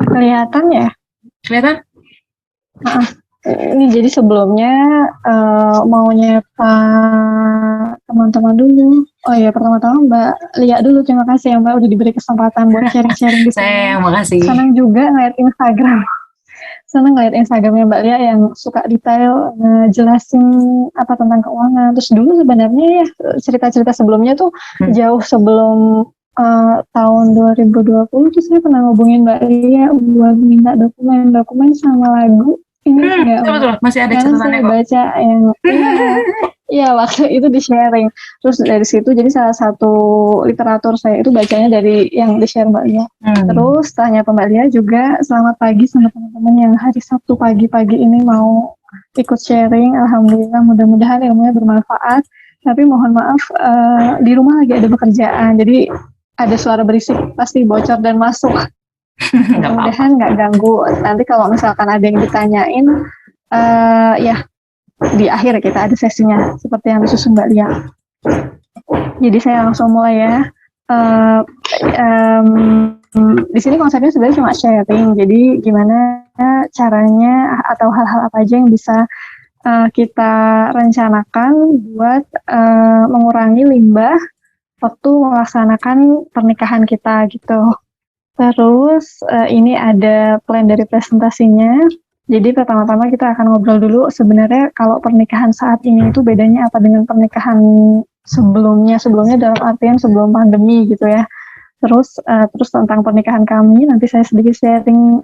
Kelihatan ya? Kelihatan? Ini jadi sebelumnya mau nyapa teman-teman dulu. Oh ya, pertama-tama Mbak Lia dulu, terima kasih ya Mbak udah diberi kesempatan buat sharing-sharing di sini. Saya yang makasih. Senang juga ngeliat Instagram. Senang ngeliat Instagramnya Mbak Lia yang suka detail jelasin apa tentang keuangan. Terus dulu sebenarnya ya cerita-cerita sebelumnya tuh jauh sebelum tahun 2020 tuh saya pernah ngubungin Mbak Lia buat minta dokumen sama lagu. Ini betul, masih ada catatannya kok. Baca yang iya waktu itu di sharing. Terus dari situ jadi salah satu literatur saya itu bacanya dari yang di share Mbak Lia. Terus tanya Mbak Lia juga selamat pagi sama teman-teman yang hari Sabtu pagi-pagi ini mau ikut sharing. Alhamdulillah mudah-mudahan ilmunya bermanfaat. Tapi mohon maaf di rumah lagi ada pekerjaan. Jadi ada suara berisik pasti bocor dan masuk. Mudah-mudahan nggak ganggu. Nanti kalau misalkan ada yang ditanyain, ya di akhir kita ada sesinya seperti yang disusun Mbak Lia. Jadi saya langsung mulai ya. Di sini konsepnya sebenarnya cuma sharing. Jadi gimana caranya atau hal-hal apa aja yang bisa kita rencanakan buat mengurangi limbah waktu melaksanakan pernikahan kita gitu. Terus ini ada plan dari presentasinya. Jadi pertama-tama kita akan ngobrol dulu sebenarnya kalau pernikahan saat ini itu bedanya apa dengan pernikahan sebelumnya dalam artian sebelum pandemi gitu ya. Terus tentang pernikahan kami nanti saya sedikit sharing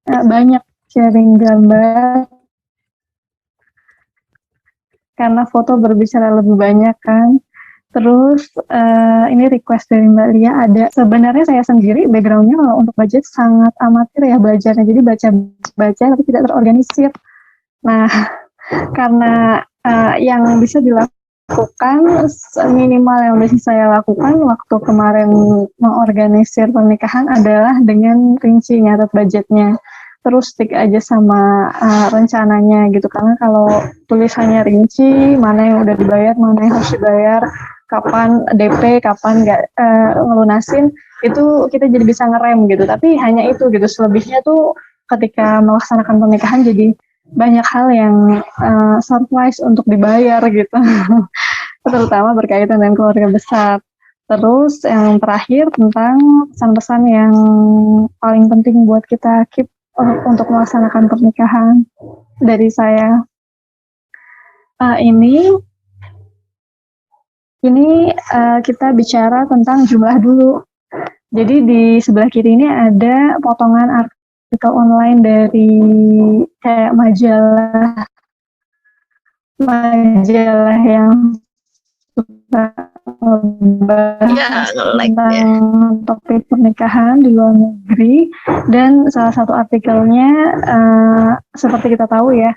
banyak sharing gambar karena foto berbicara lebih banyak kan. Terus ini request dari Mbak Lia ada. Sebenarnya saya sendiri backgroundnya kalau untuk budget sangat amatir ya belajarnya. Jadi baca tapi tidak terorganisir. Nah karena yang bisa dilakukan minimal yang bisa saya lakukan waktu kemarin mengorganisir pernikahan adalah dengan rinci nyatet budgetnya. Terus stick aja sama rencananya gitu. Karena kalau tulisannya rinci, mana yang udah dibayar, mana yang harus dibayar, kapan DP, kapan nggak ngelunasin, itu kita jadi bisa ngerem gitu. Tapi hanya itu gitu, selebihnya tuh ketika melaksanakan pernikahan jadi banyak hal yang surprise untuk dibayar gitu. Terutama berkaitan dengan keluarga besar. Terus yang terakhir tentang pesan-pesan yang paling penting buat kita keep untuk melaksanakan pernikahan dari saya. Ini kita bicara tentang jumlah dulu. Jadi di sebelah kiri ini ada potongan artikel online dari kayak majalah yang suka membahas tentang topik pernikahan di luar negeri. Dan salah satu artikelnya seperti kita tahu ya.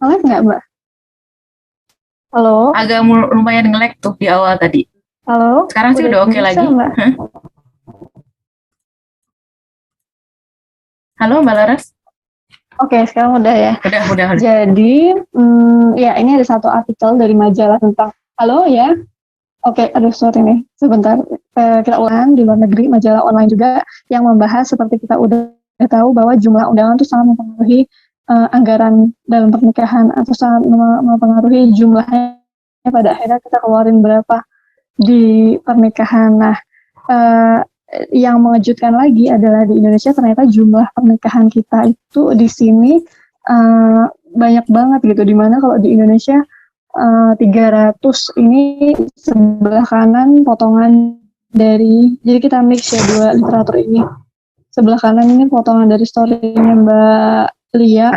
Nge-lag nggak Mbak? Halo? Agak lumayan nge-lag tuh di awal tadi. Halo? Sekarang sih udah oke lagi. Mbak? Halo Mbak Laras? Oke, sekarang udah ya. Udah. Jadi, ya ini ada satu artikel dari majalah tentang, halo ya? Oke, aduh sorry nih, sebentar. Kita ulang di luar negeri, majalah online juga yang membahas seperti kita udah tahu bahwa jumlah undangan itu sangat mempengaruhi anggaran dalam pernikahan atau sangat mempengaruhi jumlahnya pada akhirnya kita keluarin berapa di pernikahan. Nah, yang mengejutkan lagi adalah di Indonesia ternyata jumlah pernikahan kita itu di sini banyak banget gitu. Dimana kalau di Indonesia 300 ini sebelah kanan potongan dari, jadi kita mix ya dua literatur ini. Sebelah kanan ini potongan dari story-nya Mbak Lia,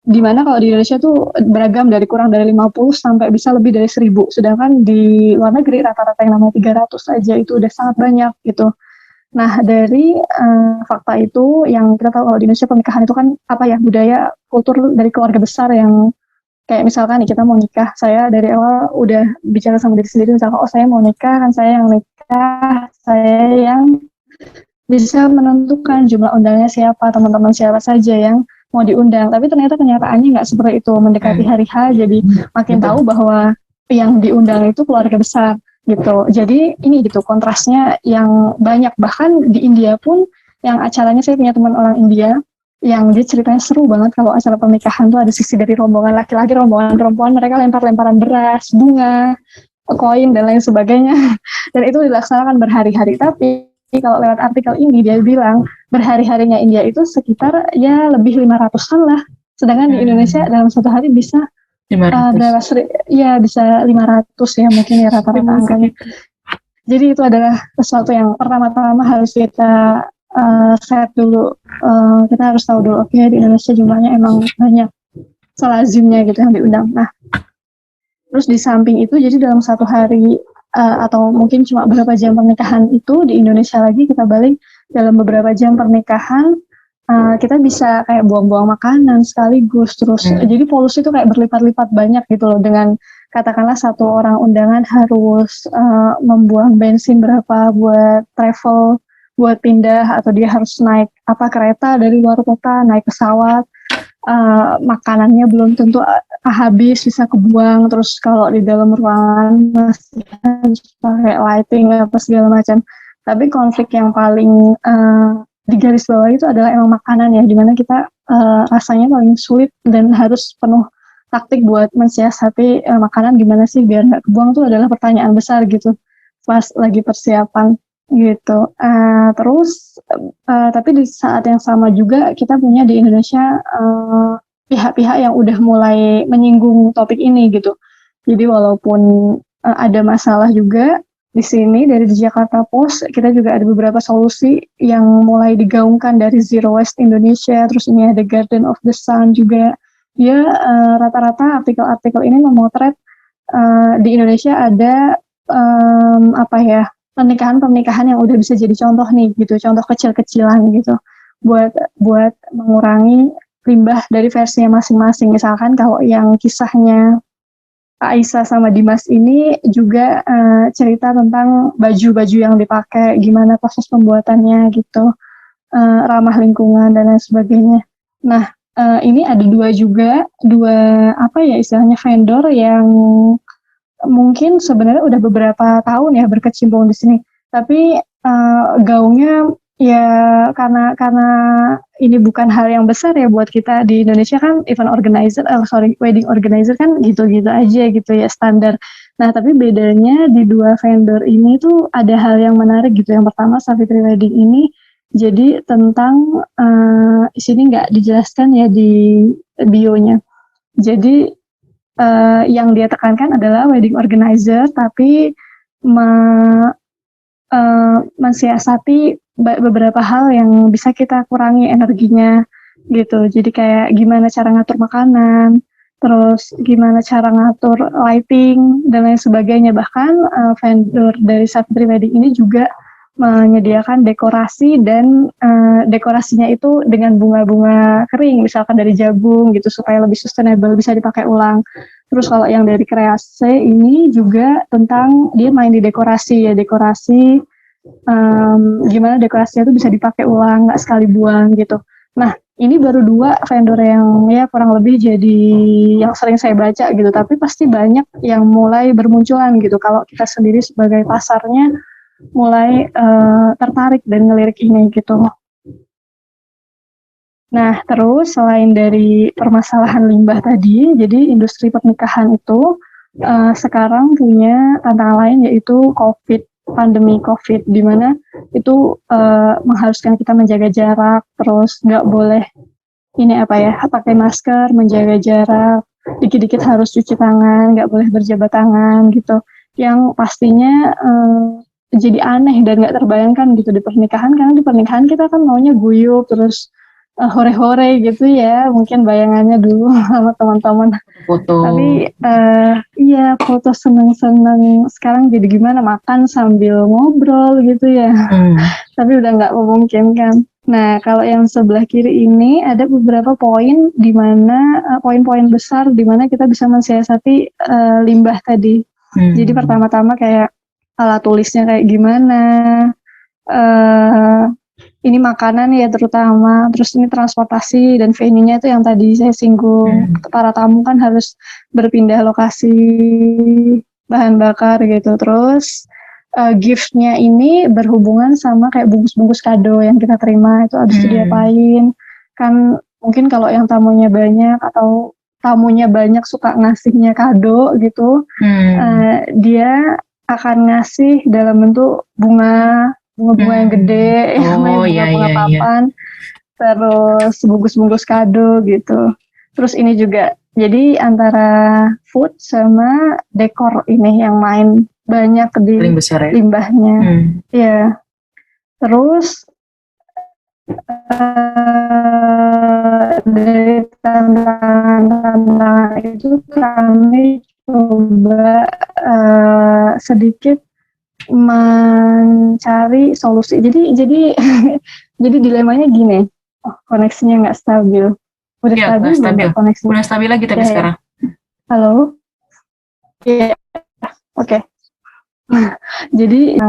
dimana kalau di Indonesia tuh beragam dari kurang dari 50 sampai bisa lebih dari 1000, sedangkan di luar negeri rata-rata yang namanya 300 aja itu udah sangat banyak gitu. Nah dari fakta itu yang kita tahu kalau di Indonesia pernikahan itu kan apa ya, budaya kultur dari keluarga besar yang kayak misalkan nih kita mau nikah, saya dari awal udah bicara sama diri sendiri misalkan oh saya mau nikah, kan saya yang nikah, saya yang bisa menentukan jumlah undangnya siapa, teman-teman siapa saja yang mau diundang. Tapi ternyata kenyataannya nggak seperti itu. Mendekati hari H jadi makin tahu bahwa yang diundang itu keluarga besar. gitu. Jadi ini gitu kontrasnya yang banyak, bahkan di India pun yang acaranya saya punya teman orang India yang dia ceritanya seru banget kalau acara pernikahan tuh ada sisi dari rombongan laki-laki, rombongan perempuan, mereka lempar-lemparan beras, bunga, koin dan lain sebagainya. Dan itu dilaksanakan berhari-hari. Tapi kalau lewat artikel ini dia bilang berhari-harinya India itu sekitar ya lebih 500-an lah. Sedangkan di Indonesia dalam satu hari bisa 500. ya bisa 500 ya mungkin ya rata-rata angkanya. Jadi itu adalah sesuatu yang pertama-tama harus kita set dulu. Kita harus tahu dulu, oke, di Indonesia jumlahnya emang banyak, selazimnya gitu yang diundang. Nah, terus di samping itu, jadi dalam satu hari atau mungkin cuma beberapa jam pernikahan itu di Indonesia lagi kita balik dalam beberapa jam pernikahan kita bisa kayak buang-buang makanan sekaligus terus. Jadi polusi itu kayak berlipat-lipat banyak gitu loh, dengan katakanlah satu orang undangan harus membuang bensin berapa buat travel, buat pindah, atau dia harus naik kereta dari luar kota, naik pesawat, makanannya belum tentu habis, bisa kebuang. Terus kalau di dalam ruangan masih harus pakai lighting apa segala macam. Tapi konflik yang paling di garis bawah itu adalah emang makanan ya, dimana kita rasanya paling sulit dan harus penuh taktik buat mensiasati makanan gimana sih biar nggak kebuang, tuh adalah pertanyaan besar gitu pas lagi persiapan gitu. Terus tapi di saat yang sama juga kita punya di Indonesia pihak-pihak yang udah mulai menyinggung topik ini gitu. Jadi walaupun ada masalah juga di sini, dari Jakarta Post kita juga ada beberapa solusi yang mulai digaungkan dari Zero Waste Indonesia. Terus ini ada Garden of the Sun juga. Ya rata-rata artikel-artikel ini memotret di Indonesia ada pernikahan-pernikahan yang udah bisa jadi contoh nih gitu, contoh kecil-kecilan gitu buat mengurangi limbah dari versinya masing-masing. Misalkan kalau yang kisahnya Aisyah sama Dimas ini juga cerita tentang baju-baju yang dipakai, gimana proses pembuatannya gitu, ramah lingkungan dan lain sebagainya. Nah, ini ada dua istilahnya vendor yang mungkin sebenarnya udah beberapa tahun ya berkecimpung di sini, tapi gaungnya ya karena ini bukan hal yang besar ya buat kita di Indonesia kan, wedding organizer kan gitu-gitu aja gitu ya, standar. Nah, tapi bedanya di dua vendor ini tuh ada hal yang menarik gitu. Yang pertama, Savitri Wedding ini jadi tentang di sini nggak dijelaskan ya di bionya. Jadi yang dia tekankan adalah wedding organizer, tapi mensiasati beberapa hal yang bisa kita kurangi energinya gitu. Jadi kayak gimana cara ngatur makanan, terus gimana cara ngatur lighting dan lain sebagainya. Bahkan vendor dari Savitri Wedding ini juga menyediakan dekorasi, dan dekorasinya itu dengan bunga-bunga kering, misalkan dari jagung gitu, supaya lebih sustainable, bisa dipakai ulang. Terus kalau yang dari Krease ini juga tentang dia main di dekorasi ya, dekorasi gimana dekorasinya itu bisa dipakai ulang, nggak sekali buang gitu. Nah, ini baru dua vendor yang ya kurang lebih jadi yang sering saya baca gitu, tapi pasti banyak yang mulai bermunculan gitu kalau kita sendiri sebagai pasarnya mulai tertarik dan ngelirik ini gitu. Nah, terus selain dari permasalahan limbah tadi, jadi industri pernikahan itu sekarang punya tantangan lain, yaitu pandemi COVID, di mana itu mengharuskan kita menjaga jarak, terus nggak boleh pakai masker, menjaga jarak, dikit-dikit harus cuci tangan, nggak boleh berjabat tangan gitu, yang pastinya jadi aneh dan nggak terbayangkan gitu di pernikahan, karena di pernikahan kita kan maunya guyup terus hore-hore gitu ya, mungkin bayangannya dulu sama teman-teman. Foto. Tapi iya, foto seneng-seneng. Sekarang jadi gimana, makan sambil ngobrol gitu ya. Tapi udah nggak memungkinkan. Nah, kalau yang sebelah kiri ini ada beberapa poin di mana poin-poin besar di mana kita bisa mensiasati limbah tadi. Jadi pertama-tama kayak alat tulisnya kayak gimana, ini makanan ya terutama, terus ini transportasi dan venue-nya itu yang tadi saya singgung. Para tamu kan harus berpindah lokasi bahan bakar gitu. Terus gift-nya ini berhubungan sama kayak bungkus-bungkus kado yang kita terima itu habis itu diapain. Kan mungkin kalau yang tamunya banyak atau tamunya banyak suka ngasihnya kado gitu, dia akan ngasih dalam bentuk bunga yang gede, bunga papan, terus bungkus-bungkus kado gitu. Terus ini juga, jadi antara food sama dekor ini yang main banyak di limbahnya. Ya, terus dari tantangan itu kami coba sedikit mencari solusi. Jadi jadi dilemanya gini, koneksinya nggak stabil. Udah stabil koneksinya. Udah stabil lagi tapi sekarang. Halo. Iya. Oke. Jadi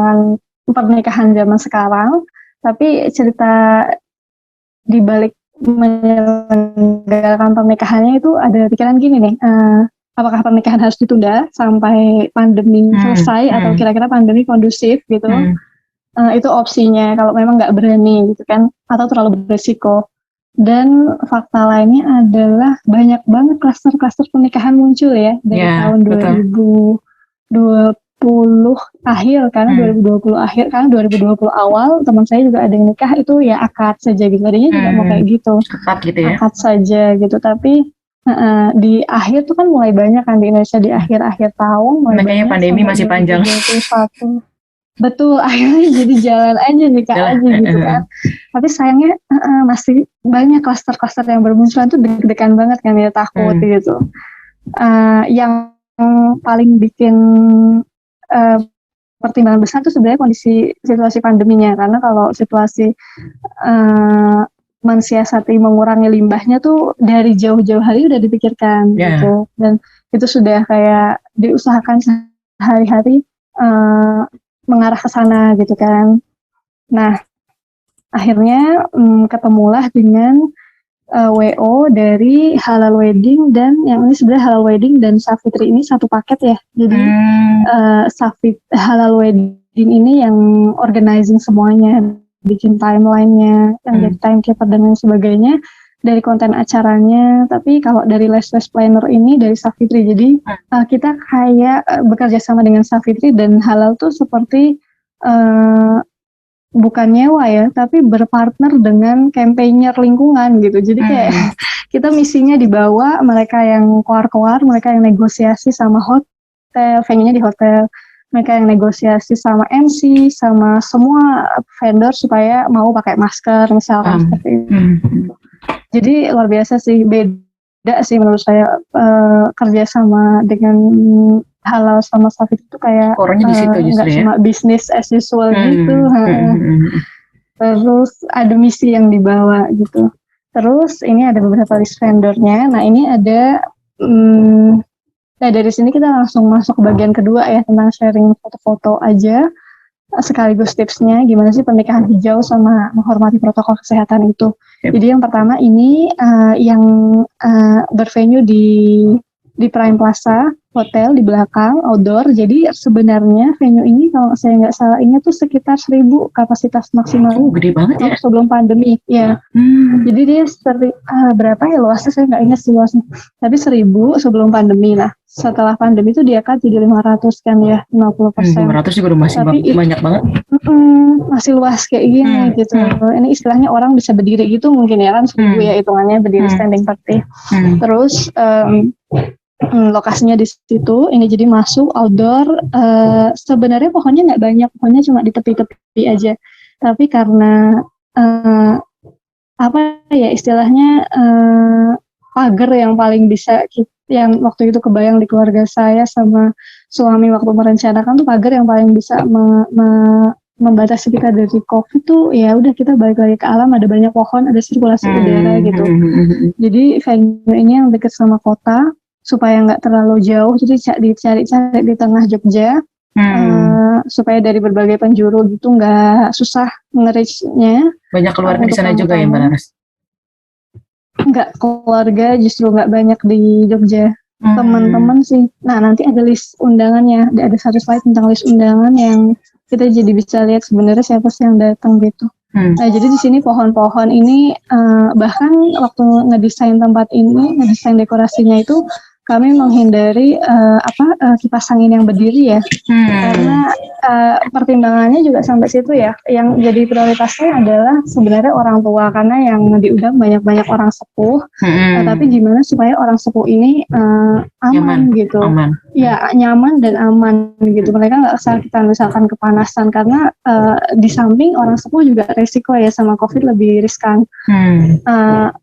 pernikahan zaman sekarang, tapi cerita di balik menyelenggarakan pernikahannya itu ada pikiran gini nih. Apakah pernikahan harus ditunda sampai pandemi selesai atau kira-kira pandemi kondusif gitu? Itu opsinya kalau memang nggak berani gitu kan, atau terlalu berisiko. Dan fakta lainnya adalah banyak banget klaster-klaster pernikahan muncul ya dari tahun 2020 akhir, karena 2020 akhir, karena 2020 awal teman saya juga ada yang nikah itu ya akad saja gitu, adanya juga mau kayak gitu, akad saja gitu, tapi di akhir tuh kan mulai banyak kan di Indonesia di akhir-akhir tahun mulai banyak. Pandemi masih panjang. 2021. Betul, akhirnya jadi jalan aja nikah aja gitu kan. Tapi sayangnya masih banyak klaster-klaster yang bermunculan tuh deg-degan banget kan ya, takut gitu. Yang paling bikin pertimbangan besar tuh sebenarnya situasi pandeminya, karena kalau situasi mensiasati mengurangi limbahnya tuh dari jauh-jauh hari udah dipikirkan gitu, dan itu sudah kayak diusahakan sehari-hari mengarah ke sana gitu kan. Nah, akhirnya ketemulah dengan WO dari Halal Wedding, dan yang ini sebenarnya Halal Wedding dan Safitri ini satu paket ya. Jadi Halal Wedding ini yang organizing semuanya, bikin timelinenya, yang jadi timekeeper dan lain sebagainya dari konten acaranya. Tapi kalau dari Les Planner ini dari Safitri, jadi kita kayak bekerja sama dengan Safitri dan Halal tuh seperti bukan nyewa ya, tapi berpartner dengan campaigner lingkungan gitu. Jadi kayak kita misinya dibawa, mereka yang keluar, mereka yang negosiasi sama hotel, venue-nya di hotel, mereka yang negosiasi sama MC, sama semua vendor supaya mau pakai masker misalkan seperti itu. Jadi luar biasa sih, beda sih menurut saya kerja sama dengan Halal sama Safit itu kayak nggak cuma bisnis as usual gitu. Terus ada misi yang dibawa gitu. Terus ini ada beberapa list vendornya. Nah ini ada nah dari sini kita langsung masuk ke bagian kedua ya, tentang sharing foto-foto aja, sekaligus tipsnya gimana sih pernikahan hijau sama menghormati protokol kesehatan itu. Jadi yang pertama ini yang bervenue di Prime Plaza Hotel di belakang, outdoor. Jadi sebenarnya venue ini kalau saya nggak salah ingat tuh sekitar 1.000 kapasitas maksimal. Gede banget ya. Sebelum pandemi, ya. Jadi dia berapa ya luasnya, saya nggak ingat sih luasnya. Tapi 1.000 sebelum pandemi. Nah, setelah pandemi itu dia kan jadi 500 kan ya, 50%. 500 juga udah masih banyak banget. Masih luas kayak gini gitu. Ini istilahnya orang bisa berdiri gitu mungkin ya kan, 1.000 ya hitungannya berdiri standing party. Terus lokasinya di situ, ini jadi masuk outdoor, sebenarnya pohonnya nggak banyak, pohonnya cuma di tepi-tepi aja, tapi karena apa ya istilahnya, pagar yang paling bisa yang waktu itu kebayang di keluarga saya sama suami waktu merencanakan tuh, pagar yang paling bisa membatasi kita dari COVID tuh ya udah kita balik lagi ke alam, ada banyak pohon, ada sirkulasi udara gitu. Jadi venue ini yang dekat sama kota supaya nggak terlalu jauh, jadi dicari di tengah Jogja, supaya dari berbagai penjuru gitu nggak susah nge-reach-nya. Banyak keluarga di sana juga ya Mbak Laras? Nggak, keluarga justru nggak banyak di Jogja. teman-teman sih. Nah, nanti ada list undangannya, ada satu slide tentang list undangan yang kita jadi bisa lihat sebenarnya siapa sih yang datang gitu. Nah, jadi di sini pohon-pohon ini bahkan waktu ngedesain tempat ini, ngedesain dekorasinya itu kami menghindari kipas angin yang berdiri ya, karena pertimbangannya juga sampai situ ya. Yang jadi prioritasnya adalah sebenarnya orang tua, karena yang diundang banyak-banyak orang sepuh. Tapi gimana supaya orang sepuh ini aman gitu, ya nyaman dan aman gitu. Mereka nggak kesakitan misalkan kepanasan, karena di samping orang sepuh juga resiko ya sama COVID lebih riskan.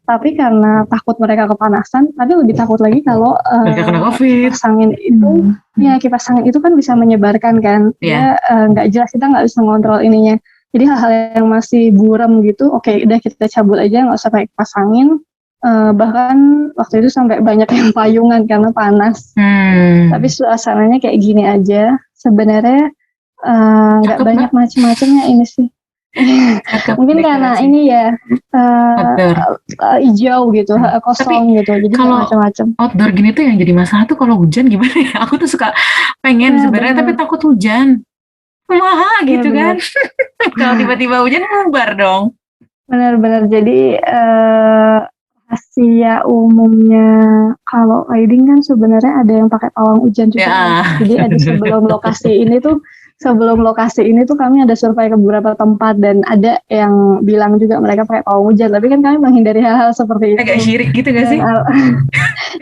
Tapi karena takut mereka kepanasan, tapi lebih takut lagi kalau kipas angin itu, ya kipas angin itu kan bisa menyebarkan kan, dia nggak jelas, kita nggak bisa ngontrol ininya. Jadi hal-hal yang masih buram gitu, oke, udah kita cabut aja, nggak usah pakai kipas angin. Bahkan waktu itu sampai banyak yang payungan karena panas. Tapi suasananya kayak gini aja. Sebenarnya nggak banyak macam-macamnya ini sih. Mungkin karena ini ya hijau gitu, kosong gitu, jadi macam-macam. Outdoor gini tuh yang jadi masalah tuh kalau hujan gimana ya? Aku tuh suka pengen sebenarnya, tapi takut hujan, mahal gitu kan. Kalau tiba-tiba hujan bubar dong. Benar-benar. Jadi rahasia umumnya kalau riding kan sebenarnya ada yang pakai pawang hujan juga. Jadi ada sebelum lokasi ini tuh kami ada survei ke beberapa tempat dan ada yang bilang juga mereka pakai pawang hujan, tapi kan kami menghindari hal-hal seperti itu. Agak syirik gitu gak sih?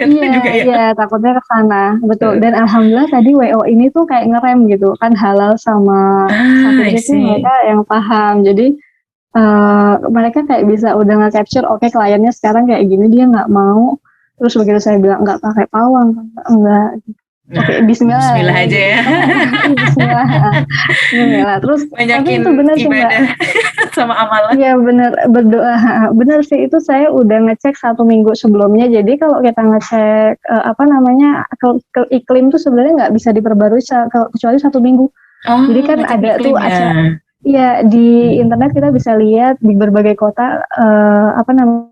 Iya, takutnya ke sana. Betul. Dan alhamdulillah tadi WO ini tuh kayak ngerem gitu, kan halal sama sakit itu mereka yang paham. Jadi mereka kayak bisa udah nge-capture, oke, kliennya sekarang kayak gini, dia nggak mau. Terus begitu saya bilang nggak pakai pawang, enggak. Oke, bismillah aja ya. Bismillah. Terus banyakin tapi itu benar sih Mbak, sama amalan. Iya benar, berdoa. Benar sih, itu saya udah ngecek 1 minggu sebelumnya. Jadi kalau kita ngecek ke iklim tuh sebenarnya nggak bisa diperbarui kecuali 1 minggu. Jadi kan ada tuh acara. Iya, di internet kita bisa lihat di berbagai kota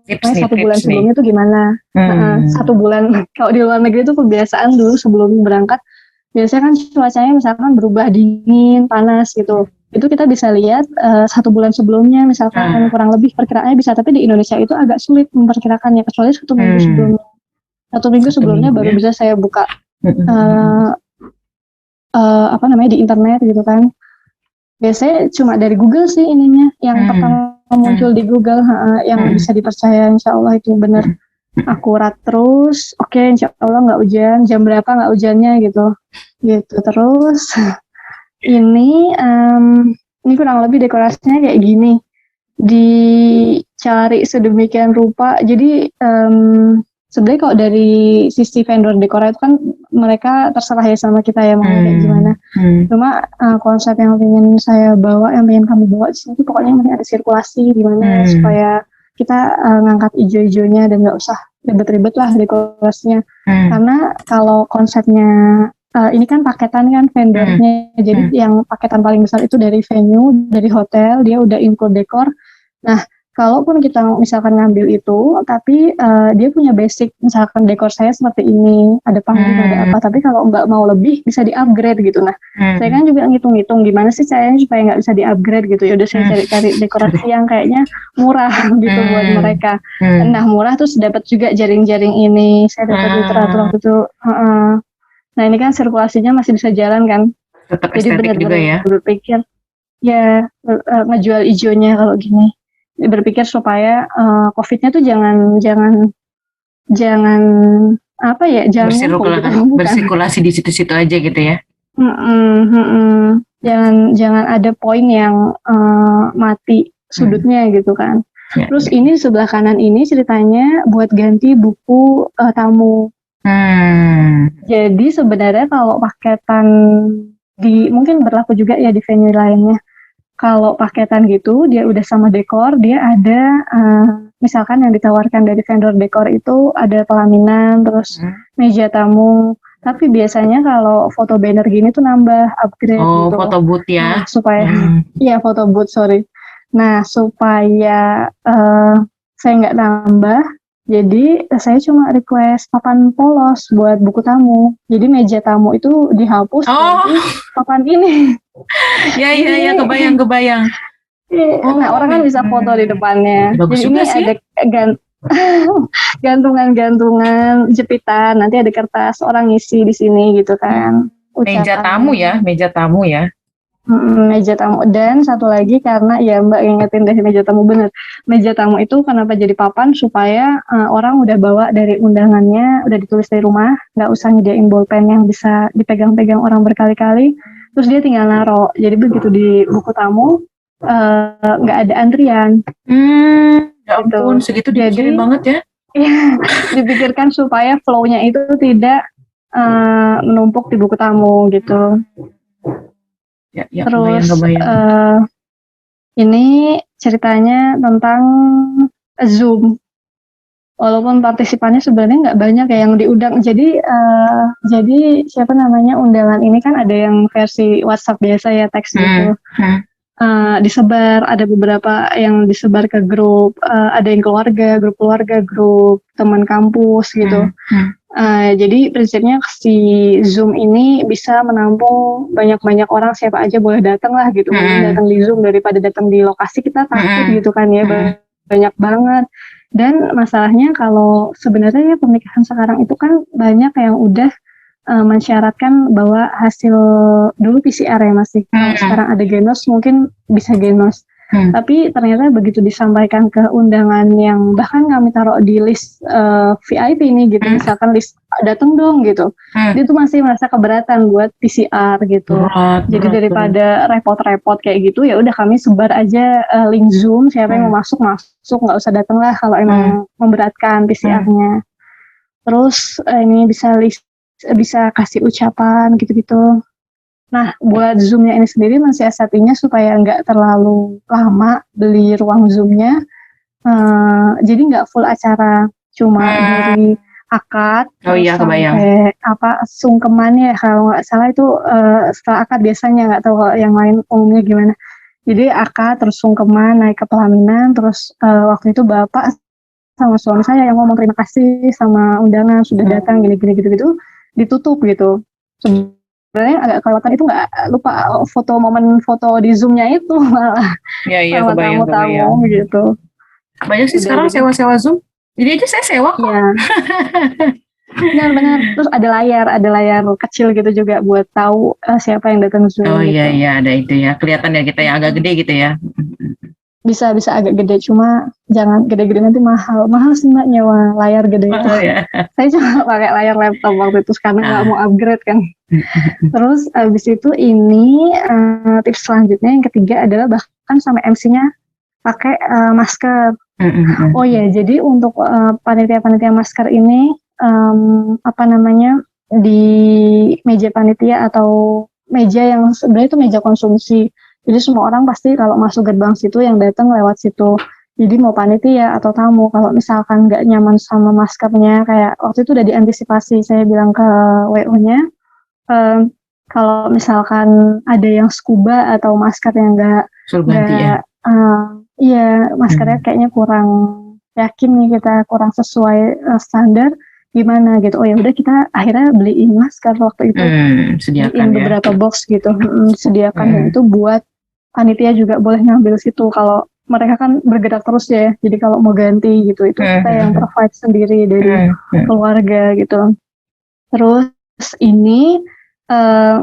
tips 1 bulan sebelumnya tuh gimana. 1 bulan kalau di luar negeri itu kebiasaan dulu sebelum berangkat biasanya kan cuacanya misalkan berubah dingin, panas gitu. Itu kita bisa lihat 1 bulan sebelumnya misalkan kurang lebih perkiraannya bisa, tapi di Indonesia itu agak sulit memperkirakannya kecuali 1 minggu sebelumnya. 1 minggu sebelumnya baru bisa saya buka di internet gitu kan. Biasanya cuma dari Google sih ininya, yang pertama muncul di Google, yang bisa dipercaya, insya Allah itu benar akurat. Terus oke, insya Allah nggak hujan, jam berapa nggak hujannya gitu. Terus ini kurang lebih dekorasinya kayak gini, dicari sedemikian rupa. Jadi sebenarnya kalau dari sisi vendor dekor itu kan mereka terserah ya sama kita ya mau kayak gimana. Cuma konsep yang ingin saya bawa, yang ingin kami bawa di sini pokoknya ada sirkulasi gimana supaya kita ngangkat ijo-ijonya dan nggak usah ribet-ribet lah dekorasinya. Karena kalau konsepnya ini kan paketan kan vendornya, jadi yang paketan paling besar itu dari venue, dari hotel, dia udah include dekor. Nah, kalaupun kita misalkan ngambil itu, tapi dia punya basic, misalkan dekor saya seperti ini, ada panggung, ada apa, tapi kalau nggak mau lebih, bisa di-upgrade gitu. Nah, saya kan juga ngitung-ngitung gimana sih caranya supaya nggak bisa di-upgrade gitu. Ya udah saya cari dekorasi yang kayaknya murah gitu buat mereka. Nah, murah terus dapat juga jaring-jaring ini, saya dapat literatur waktu itu. Nah, ini kan sirkulasinya masih bisa jalan kan. Tetap jadi benar-benar berpikir, ya ngejual ijonya kalau gini. Berpikir supaya COVID-nya tuh jangan bersirkulasi di situ-situ aja gitu ya. Jangan ada poin yang mati sudutnya gitu kan. Terus ini sebelah kanan ini ceritanya buat ganti buku tamu. Jadi sebenarnya kalau paketan mungkin berlaku juga ya di venue lainnya. Kalau paketan gitu, dia udah sama dekor, dia ada, misalkan yang ditawarkan dari vendor dekor itu ada pelaminan, terus meja tamu. Tapi biasanya kalau foto banner gini tuh nambah upgrade gitu. Foto booth ya? Nah, supaya, iya foto booth, sorry. Nah, supaya saya nggak nambah, Jadi saya cuma request papan polos buat buku tamu. Jadi meja tamu itu dihapus Oh, ganti papan ini. ya, kebayang. Nah, Oh, orang kan bisa foto di depannya. bagus Jadi juga ini sih. ada gantungan-gantungan jepitan. Nanti ada kertas orang ngisi di sini gitu kan. Meja tamu ya. Meja tamu. Dan satu lagi karena ya Mbak ingetin deh meja tamu bener. Meja tamu itu kenapa jadi papan supaya orang udah bawa dari undangannya, udah ditulis dari rumah, nggak usah nyediain bolpen yang bisa dipegang-pegang orang berkali-kali. Terus dia tinggal naro. Jadi begitu di buku tamu nggak ada antrian. Ya ampun, segitu dipikirin banget ya. Iya, dipikirkan supaya flow-nya itu tidak menumpuk di buku tamu gitu. Ya, Terus kebayang. ini ceritanya tentang Zoom. Walaupun partisipannya sebenarnya nggak banyak ya yang diundang. Jadi siapa namanya undangan ini kan ada yang versi WhatsApp biasa ya teks gitu. Disebar, ada beberapa yang disebar ke grup, ada yang grup keluarga, grup teman kampus gitu. Jadi prinsipnya si Zoom ini bisa menampung banyak-banyak orang, siapa aja boleh datang lah gitu. Mending datang di Zoom daripada datang di lokasi, kita takut gitu kan ya, banyak banget. Dan masalahnya kalau sebenarnya ya pernikahan sekarang itu kan banyak yang udah mensyaratkan bahwa hasil dulu PCR ya masih. Kalau sekarang ada genos mungkin bisa genos. Tapi ternyata begitu disampaikan ke undangan yang bahkan kami taruh di list VIP nih gitu, misalkan list datang dong gitu, dia tuh masih merasa keberatan buat PCR gitu. Jadi daripada repot-repot kayak gitu, ya udah kami sebar aja link Zoom, siapa yang mau masuk, nggak usah datang lah kalau emang memberatkan PCR-nya. Terus ini bisa kasih ucapan gitu-gitu. Nah, buat Zoom-nya ini sendiri mensiasatinya supaya nggak terlalu lama beli ruang Zoom-nya. Jadi nggak full acara, cuma dari akad sampai sungkeman ya, kalau nggak salah itu setelah akad biasanya, nggak tahu kalau yang lain umumnya gimana. Jadi akad terus sungkeman, naik ke pelaminan, terus waktu itu bapak sama suami saya yang ngomong terima kasih sama undangan sudah datang gini-gini gitu-gitu, ditutup gitu. Sebenarnya agak kelewatan itu, nggak lupa momen foto di Zoom-nya itu malah sama tamu-tamu gitu. Banyak sih sekarang sewa-sewa Zoom. Jadi aja saya sewa kok. Iya. Benar. Terus ada layar kecil gitu juga buat tahu siapa yang datang Zoom. Oh gitu. Iya ada itu ya. Kelihatan ya kita yang agak gede gitu ya. Bisa agak gede, cuma jangan gede-gede nanti mahal sih Mbak nyewa layar gede itu. Ya. Saya cuma pakai layar laptop waktu itu karena nggak mau upgrade kan. Terus abis itu ini tips selanjutnya yang ketiga adalah bahkan sampai MC-nya pakai masker. Oh ya, jadi untuk panitia masker ini di meja panitia atau meja yang sebenarnya itu meja konsumsi. Jadi semua orang pasti kalau masuk gerbang situ yang datang lewat situ. Jadi mau panitia atau tamu, kalau misalkan nggak nyaman sama maskernya, kayak waktu itu udah diantisipasi, saya bilang ke WO-nya, kalau misalkan ada yang scuba atau masker yang maskernya kayaknya kurang yakin nih, kita kurang sesuai standar, gimana gitu. Oh ya udah, kita akhirnya beliin masker waktu itu, beliin beberapa box gitu, sediakan dan itu buat panitia juga boleh ngambil situ. Kalau mereka kan bergerak terus ya, jadi kalau mau ganti gitu itu kita yang provide sendiri dari keluarga gitu. Terus ini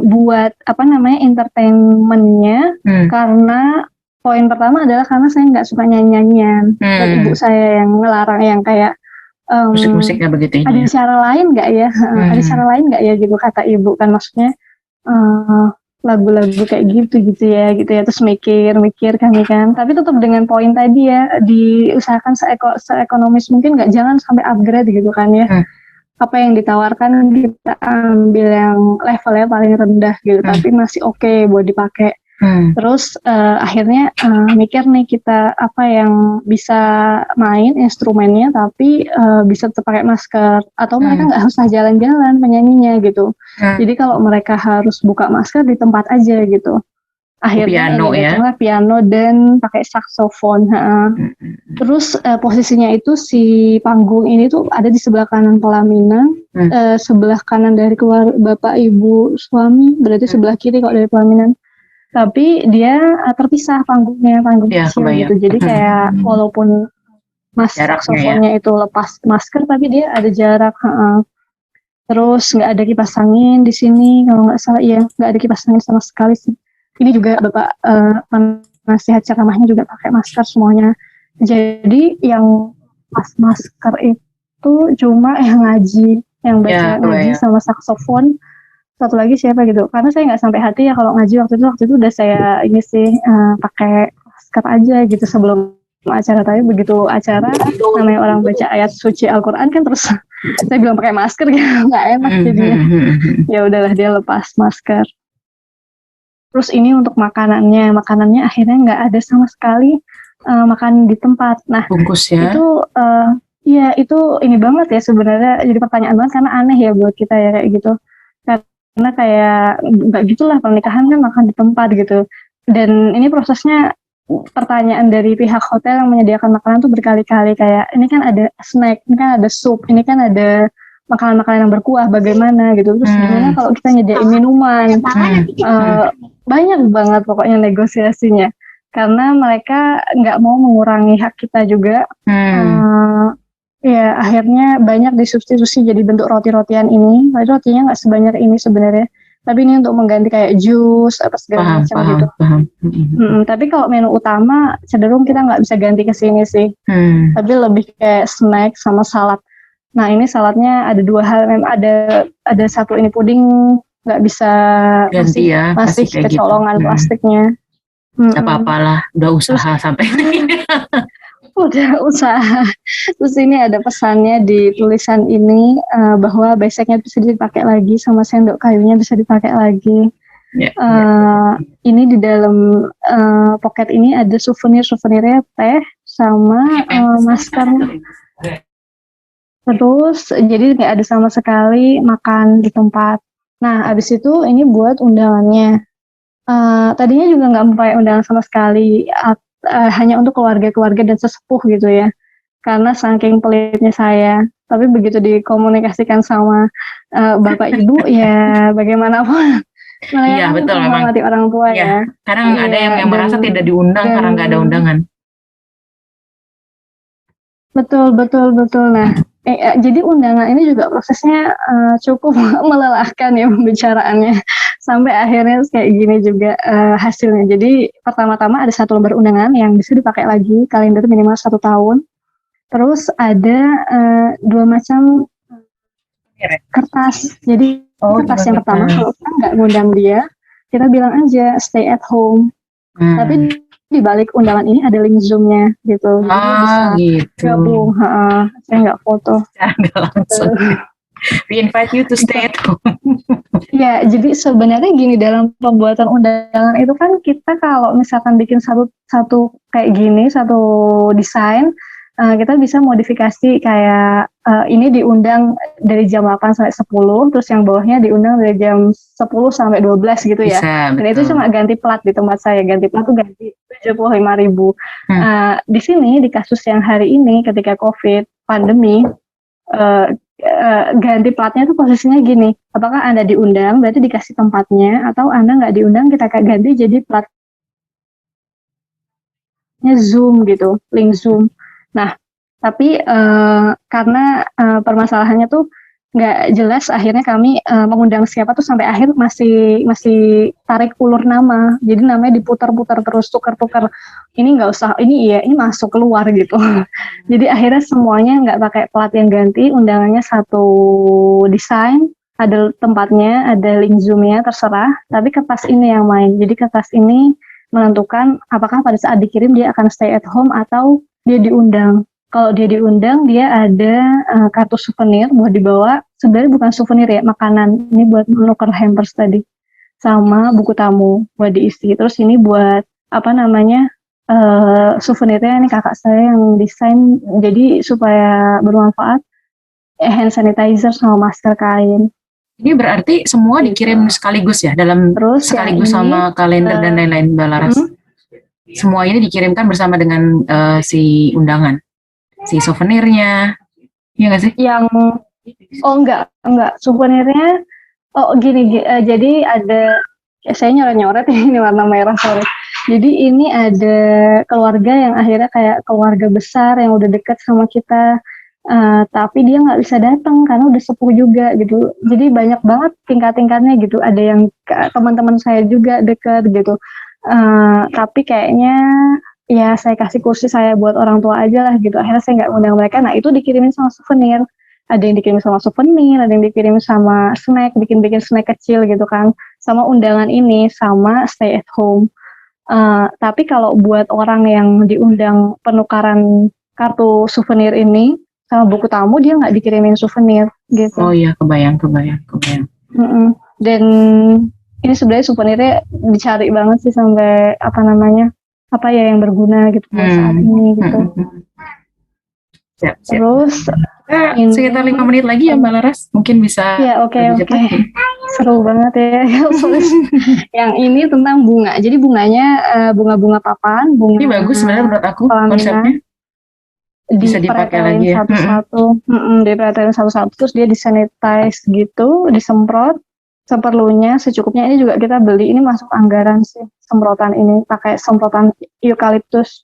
buat entertainmentnya, karena poin pertama adalah karena saya nggak suka nyanyian. Dan ibu saya yang ngelarang, yang kayak musik-musiknya begitu. Ada cara lain nggak ya? Ada cara lain nggak ya gitu kata ibu kan, maksudnya lagu-lagu kayak gitu ya. Terus mikir kami kan, tapi tetap dengan poin tadi ya, diusahakan seekonomis mungkin, nggak, jangan sampai upgrade gitu kan ya. Apa yang ditawarkan kita ambil yang levelnya paling rendah gitu, tapi masih oke buat dipakai. Terus akhirnya mikir nih kita apa yang bisa main instrumennya tapi bisa tetap pakai masker, atau mereka nggak usah jalan-jalan penyanyinya gitu. Jadi kalau mereka harus buka masker di tempat aja gitu. Akhirnya piano ini ya. datanglah piano dan pakai saksofon. Terus posisinya itu si panggung ini tuh ada di sebelah kanan pelaminan, sebelah kanan dari keluarga bapak ibu suami, berarti sebelah kiri kok dari pelaminan. Tapi dia terpisah panggung Ya, kecil kebayang. gitu. Jadi kayak walaupun Jaraknya saksofonnya itu lepas masker, tapi dia ada jarak. Terus nggak ada kipas angin di sini kalau nggak salah, ya nggak ada kipas angin sama sekali sih. Ini juga bapak nasihat ceramahnya juga pakai masker semuanya. Jadi yang pas masker itu cuma yang ngaji, yang baca ngaji sama saksofon. Satu lagi siapa gitu, karena saya nggak sampai hati ya kalau ngaji waktu itu udah saya ini sih pakai masker aja gitu sebelum acara. Tapi begitu acara namanya orang baca ayat suci Al-Quran kan, terus saya bilang pakai masker gitu, nggak enak jadinya. Ya udahlah dia lepas masker. Terus ini untuk makanannya akhirnya nggak ada sama sekali makan di tempat. Nah bungkus ya. Itu ya itu ini banget ya sebenarnya, jadi pertanyaan banget karena aneh ya buat kita ya kayak gitu. Karena kayak nggak gitulah pernikahan kan makan di tempat gitu. Dan ini prosesnya pertanyaan dari pihak hotel yang menyediakan makanan tuh berkali-kali, kayak ini kan ada snack, ini kan ada sup, ini kan ada makanan-makanan yang berkuah, bagaimana gitu. Terus gimana kalau kita nyediain minuman, banyak banget pokoknya negosiasinya, karena mereka nggak mau mengurangi hak kita juga. Ya akhirnya banyak disubstitusi jadi bentuk roti-rotian ini. Rotinya nggak sebanyak ini sebenarnya, tapi ini untuk mengganti kayak jus apa segala macam gitu. Tapi kalau menu utama cenderung kita nggak bisa ganti ke sini sih, tapi lebih kayak snack sama salad. Nah ini saladnya ada dua hal, memang ada satu ini puding nggak bisa ganti masih kecolongan gitu. Plastiknya. Apa-apalah, udah usaha sampai ini. Udah usaha. Terus ini ada pesannya di tulisan ini bahwa beseknya bisa dipakai lagi, sama sendok kayunya bisa dipakai lagi. Ini di dalam pocket ini ada souvenirnya teh sama masker. Terus jadi nggak ada sama sekali makan di tempat. Nah abis itu ini buat undangannya. Tadinya juga nggak mempunyai undangan sama sekali, hanya untuk keluarga-keluarga dan sesepuh gitu ya, karena saking pelitnya saya. Tapi begitu dikomunikasikan sama bapak ibu ya bagaimanapun Iya betul, memang menghormati orang tua ya. Kadang ada yang merasa tidak diundang karena nggak ada undangan. Betul. Nah jadi undangan ini juga prosesnya cukup melelahkan ya pembicaraannya, sampai akhirnya kayak gini juga hasilnya. Jadi pertama-tama ada satu lembar undangan yang bisa dipakai lagi, kalender minimal 1 tahun. Terus ada 2 macam kertas. Jadi kertas yang pertama kalau kita nggak ngundang dia, kita bilang aja stay at home. Tapi di balik undangan ini ada link Zoom-nya gitu. Jadi bisa gabung. Saya nggak foto. Nggak langsung. We invite you to stay at home. Ya, jadi sebenarnya gini, dalam pembuatan undangan itu kan kita kalau misalkan bikin satu kayak gini, satu desain, kita bisa modifikasi kayak ini diundang dari jam 8 sampai 10, terus yang bawahnya diundang dari jam 10 sampai 12 gitu ya. Bisa, dan itu cuma ganti plat di tempat saya, ganti plat tuh ganti 75.000. Di sini di kasus yang hari ini ketika COVID pandemi, ganti platnya tuh posisinya gini, apakah Anda diundang berarti dikasih tempatnya, atau Anda nggak diundang kita ganti jadi platnya Zoom gitu, link Zoom. Nah tapi karena permasalahannya tuh nggak jelas, akhirnya kami mengundang siapa tuh sampai akhir masih tarik ulur nama, jadi namanya diputar-putar terus, tukar-tukar, ini nggak usah, ini iya, ini masuk keluar gitu. Jadi akhirnya semuanya nggak pakai plat yang ganti, undangannya satu desain, ada tempatnya, ada link Zoom-nya, terserah, tapi kertas ini yang main. Jadi kertas ini menentukan apakah pada saat dikirim dia akan stay at home atau dia diundang. Kalau dia diundang, dia ada kartu souvenir buat dibawa. Sebenarnya bukan souvenir ya, makanan. Ini buat menukar hampers tadi. Sama buku tamu buat diisi. Terus ini buat souvenirnya ini kakak saya yang desain. Jadi supaya bermanfaat, hand sanitizer sama masker kain. Ini berarti semua dikirim sekaligus ya, dalam Terus sekaligus yang ini, sama kalender dan lain-lain, Mbak Laras. Semua ini dikirimkan bersama dengan si undangan, si souvenirnya, iya nggak sih? yang enggak souvenirnya jadi ada saya nyoret-nyoret ini warna merah, sorry. Jadi ini ada keluarga yang akhirnya kayak keluarga besar yang udah deket sama kita, tapi dia nggak bisa datang karena udah sepuh juga gitu. Jadi banyak banget tingkat-tingkatnya gitu. Ada yang teman-teman saya juga deket gitu. Tapi kayaknya ya saya kasih kursi saya buat orang tua aja lah gitu. Akhirnya saya nggak undang mereka. Nah itu dikirimin sama souvenir. Ada yang dikirim sama souvenir, ada yang dikirim sama snack, bikin snack kecil gitu kan. Sama undangan ini, sama stay at home. Tapi kalau buat orang yang diundang penukaran kartu souvenir ini sama buku tamu, dia nggak dikirimin souvenir gitu. Oh iya, kebayang. Dan ini sebenarnya souvenirnya dicari banget sih sampai apa ya yang berguna gitu buat saat ini gitu. Siap. Terus sekitar 5 menit lagi ya Mbak Laras, mungkin bisa. Ya oke. Seru banget ya. Yang ini tentang bunga. Jadi bunganya bunga-bunga papan, bunga. Ini bagus sebenarnya menurut aku konsepnya. Bisa dipakai lagi ya. Satu-satu. Dipretelin satu-satu, terus dia disanitize gitu, disemprot seperlunya, secukupnya. Ini juga kita beli, ini masuk anggaran sih semprotan ini, pakai semprotan eukaliptus.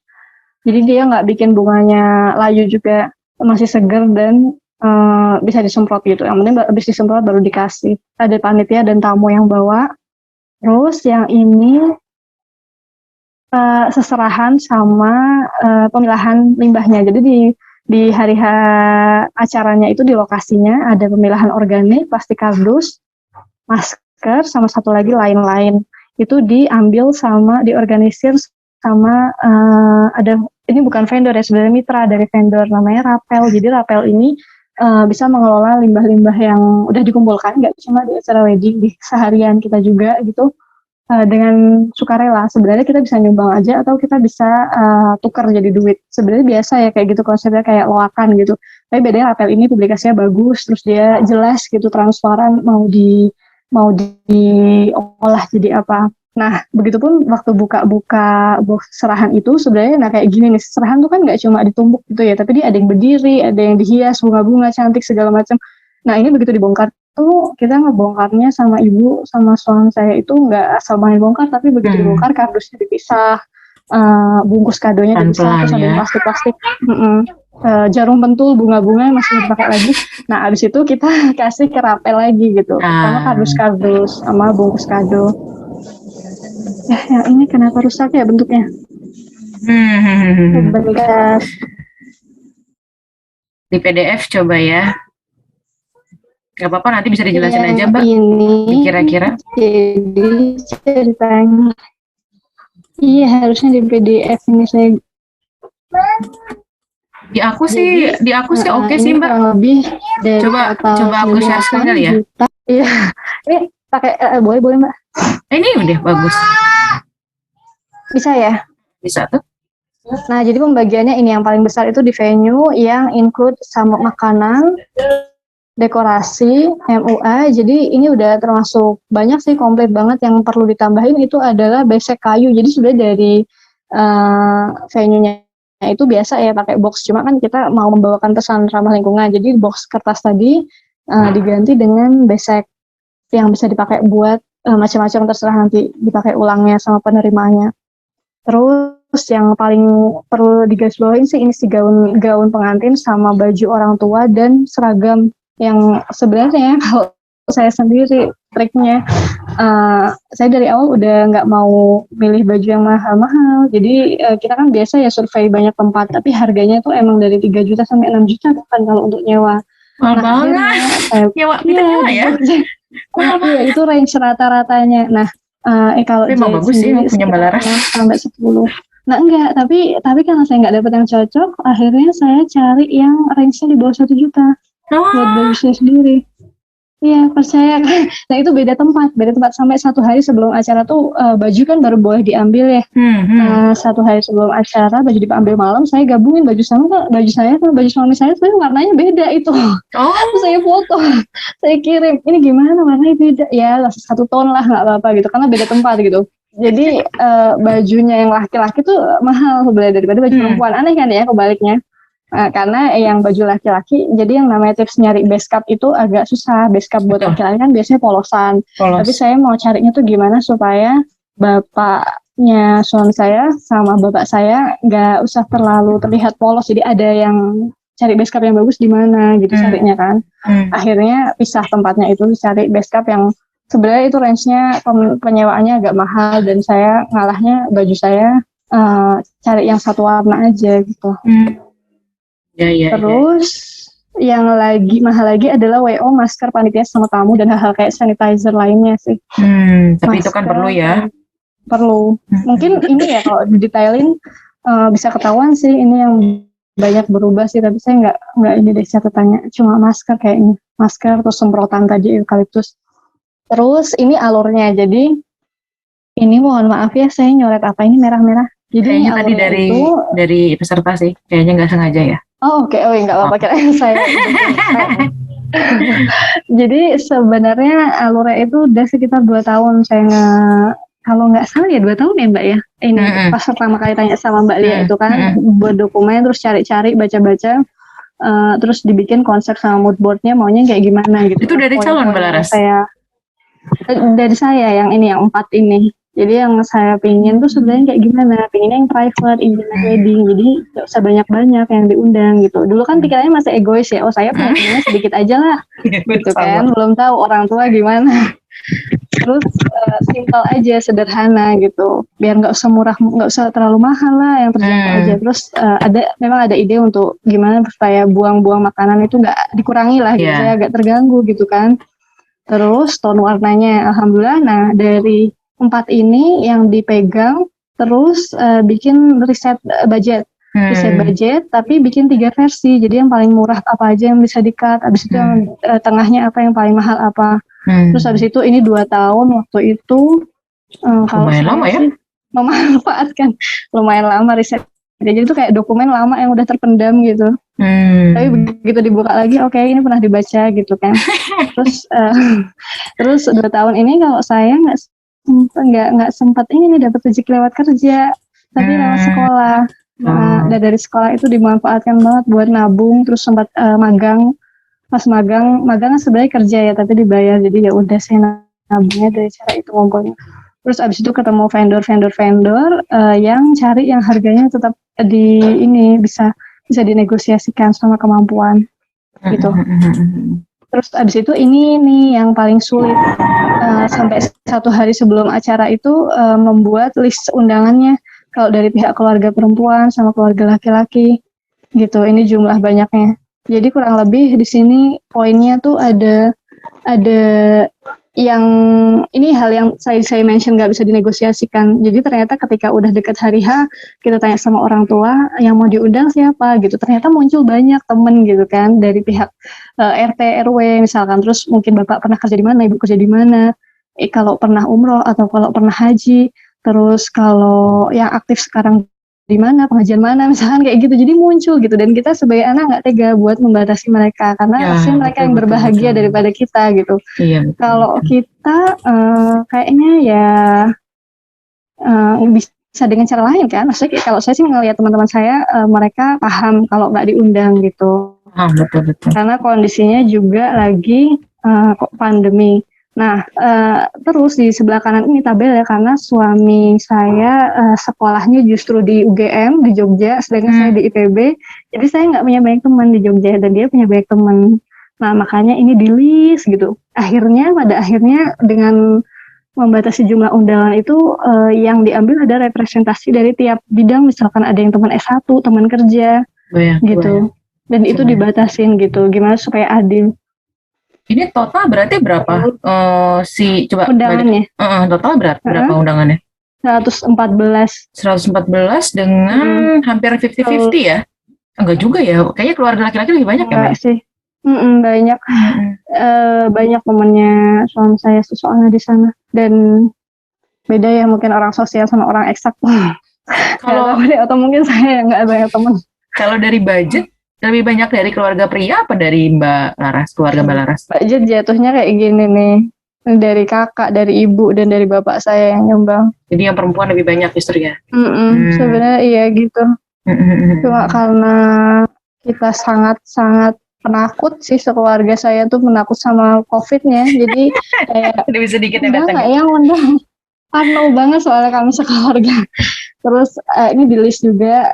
Jadi dia nggak bikin bunganya layu juga, masih seger dan bisa disemprot gitu. Yang penting habis disemprot baru dikasih. Ada panitia dan tamu yang bawa. Terus yang ini seserahan sama pemilahan limbahnya. Jadi di hari acaranya itu di lokasinya ada pemilahan organik, plastik kardus, masker, sama satu lagi lain-lain. Itu diambil diorganisir sama ada, ini bukan vendor ya, sebenarnya mitra dari vendor namanya Rapel. Jadi Rapel ini bisa mengelola limbah-limbah yang udah dikumpulkan, nggak cuma di acara wedding, di seharian kita juga gitu, dengan sukarela. Sebenarnya kita bisa nyumbang aja atau kita bisa tukar jadi duit. Sebenarnya biasa ya kayak gitu konsepnya, kayak loakan gitu. Tapi bedanya Rapel ini publikasinya bagus, terus dia jelas gitu, transparan, mau diolah jadi apa. Nah, begitupun waktu buka serahan itu sebenarnya kayak gini nih, serahan tuh kan nggak cuma ditumbuk gitu ya, tapi dia ada yang berdiri, ada yang dihias bunga-bunga cantik segala macam. Nah, ini begitu dibongkar tuh, kita ngebongkarnya sama ibu sama suami saya itu nggak asal main bongkar, tapi begitu dibongkar kardusnya dipisah, bungkus kadonya dipisah, terus ada plastik-plastik, jarum pentul bunga-bunga masih dipakai lagi. Nah, abis itu kita kasih ke Rapel lagi gitu, sama kardus-kardus sama bungkus kado. Ya, yang ini kenapa rusak ya bentuknya? Bentuk di PDF coba ya. Gak apa-apa, nanti bisa dijelasin aja Mbak. Ini kira-kira. Jadi ceritanya, iya harusnya di PDF ini saya. Di aku sih oke sih Mbak. Lebih coba aku share screen kali ya. Iya, ini pakai boleh Mbak. Ini udah bagus. Bisa ya? Bisa tuh. Nah, jadi pembagiannya ini yang paling besar itu di venue yang include sama makanan, dekorasi, MUA. Jadi ini udah termasuk banyak sih, komplit banget. Yang perlu ditambahin itu adalah besek kayu. Jadi sudah dari venue-nya itu biasa ya pakai box. Cuma kan kita mau membawakan pesan ramah lingkungan. Jadi box kertas tadi diganti dengan besek yang bisa dipakai buat macam-macam, terserah nanti dipakai ulangnya sama penerimanya. Terus yang paling perlu digarisbawahi sih ini sih gaun pengantin sama baju orang tua dan seragam, yang sebenarnya kalau saya sendiri triknya saya dari awal udah nggak mau milih baju yang mahal-mahal. Jadi kita kan biasa ya survei banyak tempat, tapi harganya tuh emang dari 3 juta sampai 6 juta kan kalau untuk nyewa. Mahal banget. Nyewa ya? Iya, itu range rata-ratanya. Nah, kalau memang bagus sih punya Mbak Laras sampai 10. Nah enggak, tapi karena saya nggak dapat yang cocok, akhirnya saya cari yang range-nya di bawah 1 juta buat baju saya sendiri. Iya, percaya kan. Nah itu beda tempat sampai 1 hari sebelum acara tuh baju kan baru boleh diambil ya. Nah 1 hari sebelum acara baju diambil malam, saya gabungin baju sama baju suami saya sebenarnya warnanya beda itu. Oh, Terus saya foto, saya kirim, ini gimana warnanya beda? Ya 1 ton lah nggak apa-apa gitu, karena beda tempat gitu. Jadi bajunya yang laki-laki tuh mahal sebenarnya daripada baju perempuan. Aneh kan ya kebaliknya. Karena yang baju laki-laki, jadi yang namanya tips nyari base cup itu agak susah. Base cup buat betul. laki-laki kan biasanya polosan. Polos. Tapi saya mau carinya tuh gimana supaya bapaknya suami saya sama bapak saya nggak usah terlalu terlihat polos. Jadi ada yang cari base cup yang bagus di mana gitu carinya kan. Akhirnya pisah tempatnya itu, cari base cup yang sebenarnya itu range-nya penyewaannya agak mahal, dan saya ngalahnya baju saya cari yang satu warna aja gitu. Ya. Terus yang lagi mahal lagi adalah WO, masker panitia sama tamu, dan hal-hal kayak sanitizer lainnya sih. Tapi masker, itu kan perlu ya. Perlu. Mungkin ini ya kalau didetailin bisa ketahuan sih ini yang banyak berubah sih, tapi saya nggak ini deh catatannya. Cuma masker kayaknya. Masker terus semprotan tadi eukaliptus. Terus ini alurnya. Jadi ini mohon maaf ya saya nyoret apa ini merah-merah. Jadi kayaknya tadi dari peserta sih, kayaknya nggak sengaja ya. Oh oke, nggak apa-apa, kira saya. Jadi sebenarnya alurnya itu udah sekitar 2 tahun saya kalau nggak salah ya 2 tahun ya Mbak ya. Ini pas pertama kali tanya sama Mbak Lia itu kan buat dokumen, terus cari-cari, baca-baca, terus dibikin konsep sama mood boardnya maunya kayak gimana gitu. Itu dari calon Mbak Laras? Dari saya yang ini, yang 4 ini. Jadi yang saya pingin tuh sebenarnya kayak gimana, pinginnya yang private, intimate wedding, jadi gak usah banyak-banyak yang diundang gitu. Dulu kan pikirannya masih egois ya, saya pinginnya sedikit aja lah, gitu kan, belum tahu orang tua gimana. Terus simple aja, sederhana gitu, biar nggak usah murah, nggak usah terlalu mahal lah, yang terjangkau aja. Terus memang ada ide untuk gimana supaya buang-buang makanan itu nggak dikurangi lah, gitu. Saya agak terganggu gitu kan. Terus tone warnanya, alhamdulillah. Nah dari 4 ini yang dipegang, terus bikin riset budget, tapi bikin 3 versi. Jadi yang paling murah apa aja yang bisa di-cut, habis itu yang tengahnya apa, yang paling mahal apa. Terus habis itu ini 2 tahun waktu itu. Kalau lumayan lama ya? Memanfaatkan, lumayan lama riset. Jadi itu kayak dokumen lama yang udah terpendam gitu. Tapi begitu dibuka lagi, oke, ini pernah dibaca gitu kan. Terus 2 tahun ini kalau saya nggak sempat ini dapat rezeki lewat kerja, tapi lewat sekolah. Dan dari sekolah itu dimanfaatkan banget buat nabung, terus sempat magang. Pas magang sebenarnya kerja ya, tapi dibayar, jadi ya udah saya nabungnya dari cara itu ngumpulnya. Terus abis itu ketemu vendor yang cari yang harganya tetap bisa dinegosiasikan sama kemampuan gitu. Terus abis itu ini nih yang paling sulit, sampai 1 hari sebelum acara itu membuat list undangannya, kalau dari pihak keluarga perempuan sama keluarga laki-laki gitu. Ini jumlah banyaknya. Jadi kurang lebih di sini poinnya tuh ada yang ini hal yang saya mention nggak bisa dinegosiasikan. Jadi ternyata ketika udah dekat hari H, kita tanya sama orang tua yang mau diundang siapa gitu. Ternyata muncul banyak temen gitu kan dari pihak RT RW misalkan. Terus mungkin bapak pernah kerja di mana, ibu kerja di mana. Kalau pernah umroh atau kalau pernah haji. Terus kalau yang aktif sekarang di mana, pengajian mana, misalkan kayak gitu. Jadi muncul gitu, dan kita sebagai anak nggak tega buat membatasi mereka, karena pasti mereka yang berbahagia daripada kita gitu. Kalau kita kayaknya ya bisa dengan cara lain kan. Maksudnya kalau saya sih ngelihat teman-teman saya, mereka paham kalau nggak diundang gitu. Betul. Karena kondisinya juga lagi pandemi. Nah, terus di sebelah kanan ini tabel ya, karena suami saya sekolahnya justru di UGM di Jogja, sedangkan saya di IPB, jadi saya nggak punya banyak teman di Jogja, dan dia punya banyak teman. Nah, makanya ini di list gitu. Pada akhirnya dengan membatasi jumlah undangan itu, yang diambil ada representasi dari tiap bidang, misalkan ada yang teman S1, teman kerja, gitu. Dan itu dibatasin gitu, gimana supaya adil. Ini total berarti berapa undangannya? Total berapa undangannya? 114 dengan hampir 50-50 ya? Enggak juga ya, kayaknya keluarga laki-laki lebih banyak ya Mbak? Sih. Banyak banyak temennya suami saya sih soalnya di sana, dan beda ya mungkin orang sosial sama orang eksak. Kalau atau mungkin saya yang nggak banyak teman. kalau dari budget lebih banyak dari keluarga pria apa dari Mbak Laras, keluarga Mbak Laras? Budget jatuhnya kayak gini nih, dari kakak, dari ibu, dan dari bapak saya yang nyumbang. Jadi yang perempuan lebih banyak justru ya? Sebenarnya iya gitu. Cuma karena kita sangat-sangat penakut sih, sekeluarga saya tuh penakut sama COVID-nya. Jadi kayak Lebih sedikit yang udah datang. nggak yang undang. Parno banget soalnya kami sekeluarga. Terus ini di list juga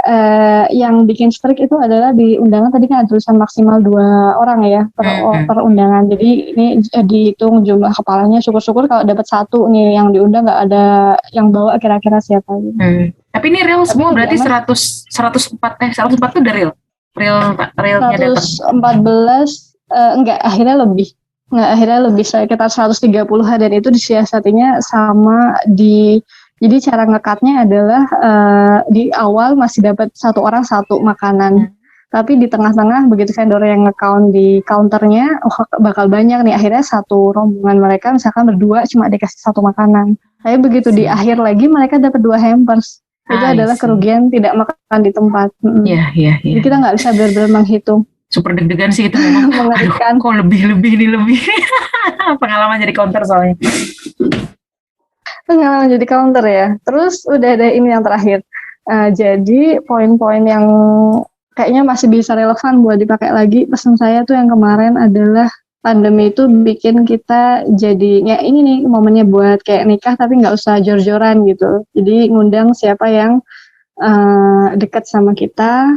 yang bikin strict itu adalah di undangan tadi kan ada tulisan maksimal 2 orang ya per undangan. Jadi ini dihitung jumlah kepalanya. Syukur-syukur kalau dapat 1 nih yang diundang, nggak ada yang bawa kira-kira siapa gitu. Tapi ini real semua berarti 104 itu udah realnya datang. 114 enggak, akhirnya lebih. Nggak, akhirnya lebih sekitar 130-an, dan itu disiasatinya sama jadi cara ngekatnya adalah di awal masih dapat 1 orang 1 makanan. Tapi di tengah-tengah begitu vendor yang nge-count di counternya, bakal banyak nih, akhirnya 1 rombongan mereka misalkan berdua cuma dikasih 1 makanan. Tapi begitu di akhir lagi mereka dapat 2 hampers. Itu adalah kerugian tidak makan di tempat. Iya. Jadi kita nggak bisa benar-benar menghitung. Super deg-degan sih itu memang. Mengerikan. Kok lebih. Pengalaman jadi counter soalnya. Pengalaman jadi counter ya. Terus udah ada ini yang terakhir. Jadi poin-poin yang kayaknya masih bisa relevan buat dipakai lagi. Pesan saya tuh yang kemarin adalah pandemi itu bikin kita jadi, ya ini nih momennya buat kayak nikah tapi nggak usah jor-joran gitu. Jadi ngundang siapa yang dekat sama kita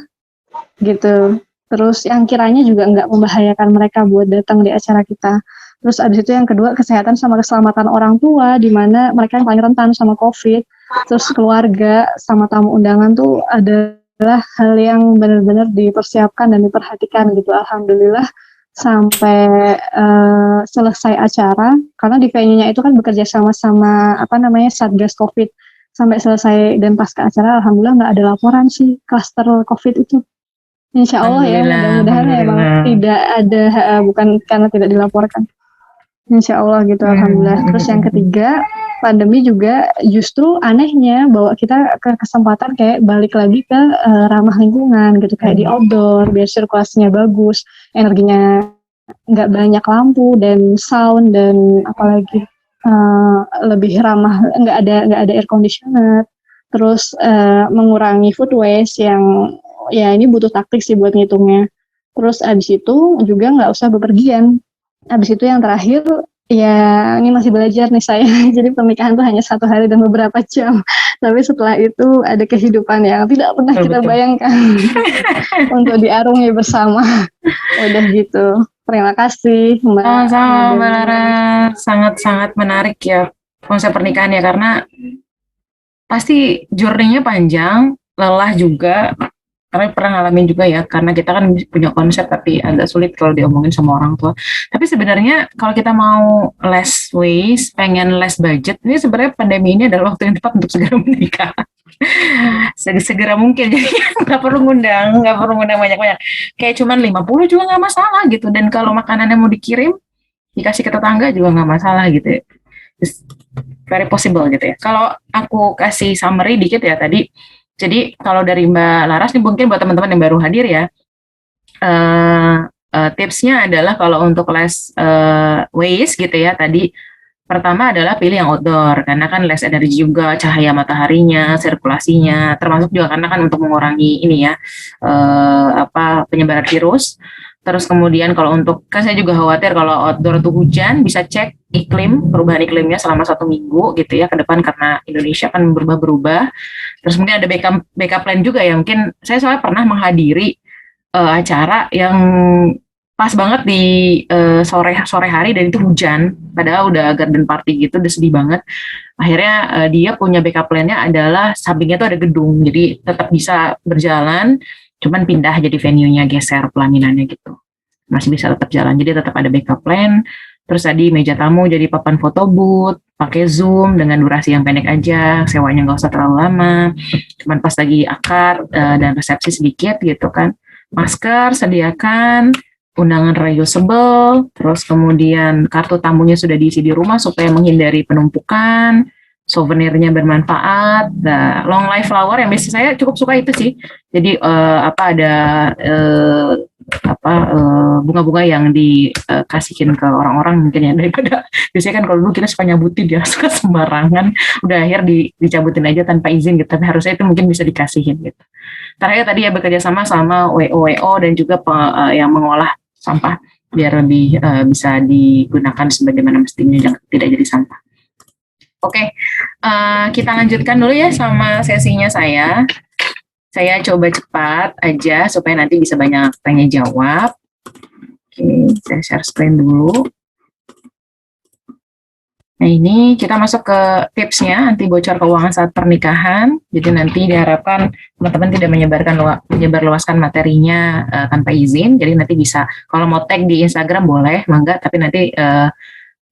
gitu. Terus yang kiranya juga nggak membahayakan mereka buat datang di acara kita. Terus abis itu yang kedua, kesehatan sama keselamatan orang tua, di mana mereka yang paling rentan sama COVID. Terus keluarga sama tamu undangan tuh adalah hal yang benar-benar dipersiapkan dan diperhatikan gitu. Alhamdulillah sampai selesai acara, karena di venue-nya itu kan bekerja sama Satgas COVID. Sampai selesai dan pasca acara, alhamdulillah nggak ada laporan sih klaster COVID itu. Insya Allah ya, mudah-mudahan memang tidak ada, bukan karena tidak dilaporkan. Insya Allah gitu, alhamdulillah. Terus yang ketiga, pandemi juga justru anehnya bawa kita ke kesempatan kayak balik lagi ke ramah lingkungan gitu, kayak di outdoor, biar sirkulasinya bagus, energinya nggak banyak lampu dan sound, dan apalagi lebih ramah, nggak ada air conditioner. Terus mengurangi food waste yang ya ini butuh taktik sih buat ngitungnya. Terus abis itu juga nggak usah bepergian. Abis itu yang terakhir, ya ini masih belajar nih saya. Jadi pernikahan tuh hanya 1 hari dan beberapa jam. Tapi setelah itu ada kehidupan yang tidak pernah kita bayangkan untuk diarungi bersama. Udah gitu. Terima kasih Mbak. Sama Mbak Lara, sangat-sangat menarik ya konsep pernikahan ya, karena pasti journey-nya panjang, lelah juga. Karena pernah ngalamin juga ya, karena kita kan punya konsep tapi agak sulit kalau diomongin sama orang tua. Tapi sebenarnya kalau kita mau less waste, pengen less budget, ini sebenarnya pandemi ini adalah waktu yang tepat untuk segera menikah. Segera mungkin, jadi nggak perlu ngundang banyak-banyak. Kayak cuman 50 juga nggak masalah gitu. Dan kalau makanannya mau dikirim, dikasih ke tetangga juga nggak masalah gitu ya. It's very possible gitu ya. Kalau aku kasih summary dikit ya tadi, jadi kalau dari Mbak Laras nih mungkin buat teman-teman yang baru hadir ya, tipsnya adalah kalau untuk less waste gitu ya, tadi pertama adalah pilih yang outdoor, karena kan less energi juga, cahaya mataharinya, sirkulasinya, termasuk juga karena kan untuk mengurangi ini ya, penyebaran virus. Terus kemudian kalau untuk, kan saya juga khawatir kalau outdoor itu hujan, bisa cek perubahan iklimnya selama 1 minggu gitu ya ke depan, karena Indonesia kan berubah-berubah. Terus mungkin ada backup plan juga ya, mungkin saya soalnya pernah menghadiri acara yang pas banget di sore hari dan itu hujan, padahal udah garden party gitu, udah sedih banget. Akhirnya dia punya backup plan-nya adalah sampingnya tuh ada gedung, jadi tetap bisa berjalan, cuman pindah jadi venue-nya, geser pelaminannya gitu. Masih bisa tetap jalan, jadi tetap ada backup plan. Terus tadi meja tamu jadi papan foto booth, pakai Zoom dengan durasi yang pendek aja, sewanya nggak usah terlalu lama, cuman pas lagi akad dan resepsi sedikit gitu kan. Masker sediakan, undangan reusable, terus kemudian kartu tamunya sudah diisi di rumah supaya menghindari penumpukan, souvenirnya bermanfaat, long life flower yang biasanya saya cukup suka itu sih. Jadi ada bunga-bunga yang dikasihin ke orang-orang mungkin ya, daripada biasanya kan kalau dulu kita suka nyabutin ya, suka sembarangan, udah akhir dicabutin aja tanpa izin gitu, tapi harusnya itu mungkin bisa dikasihin gitu. Terakhir tadi ya bekerja sama WO dan juga yang mengolah sampah biar lebih bisa digunakan sebagaimana mestinya, tidak jadi sampah. Oke, kita lanjutkan dulu ya sama sesinya saya. Saya coba cepat aja supaya nanti bisa banyak tanya jawab. Oke, saya share screen dulu. Nah, ini kita masuk ke tipsnya anti bocor keuangan saat pernikahan. Jadi nanti diharapkan teman-teman tidak menyebarluaskan materinya tanpa izin. Jadi nanti bisa, kalau mau tag di Instagram boleh, mangga, tapi nanti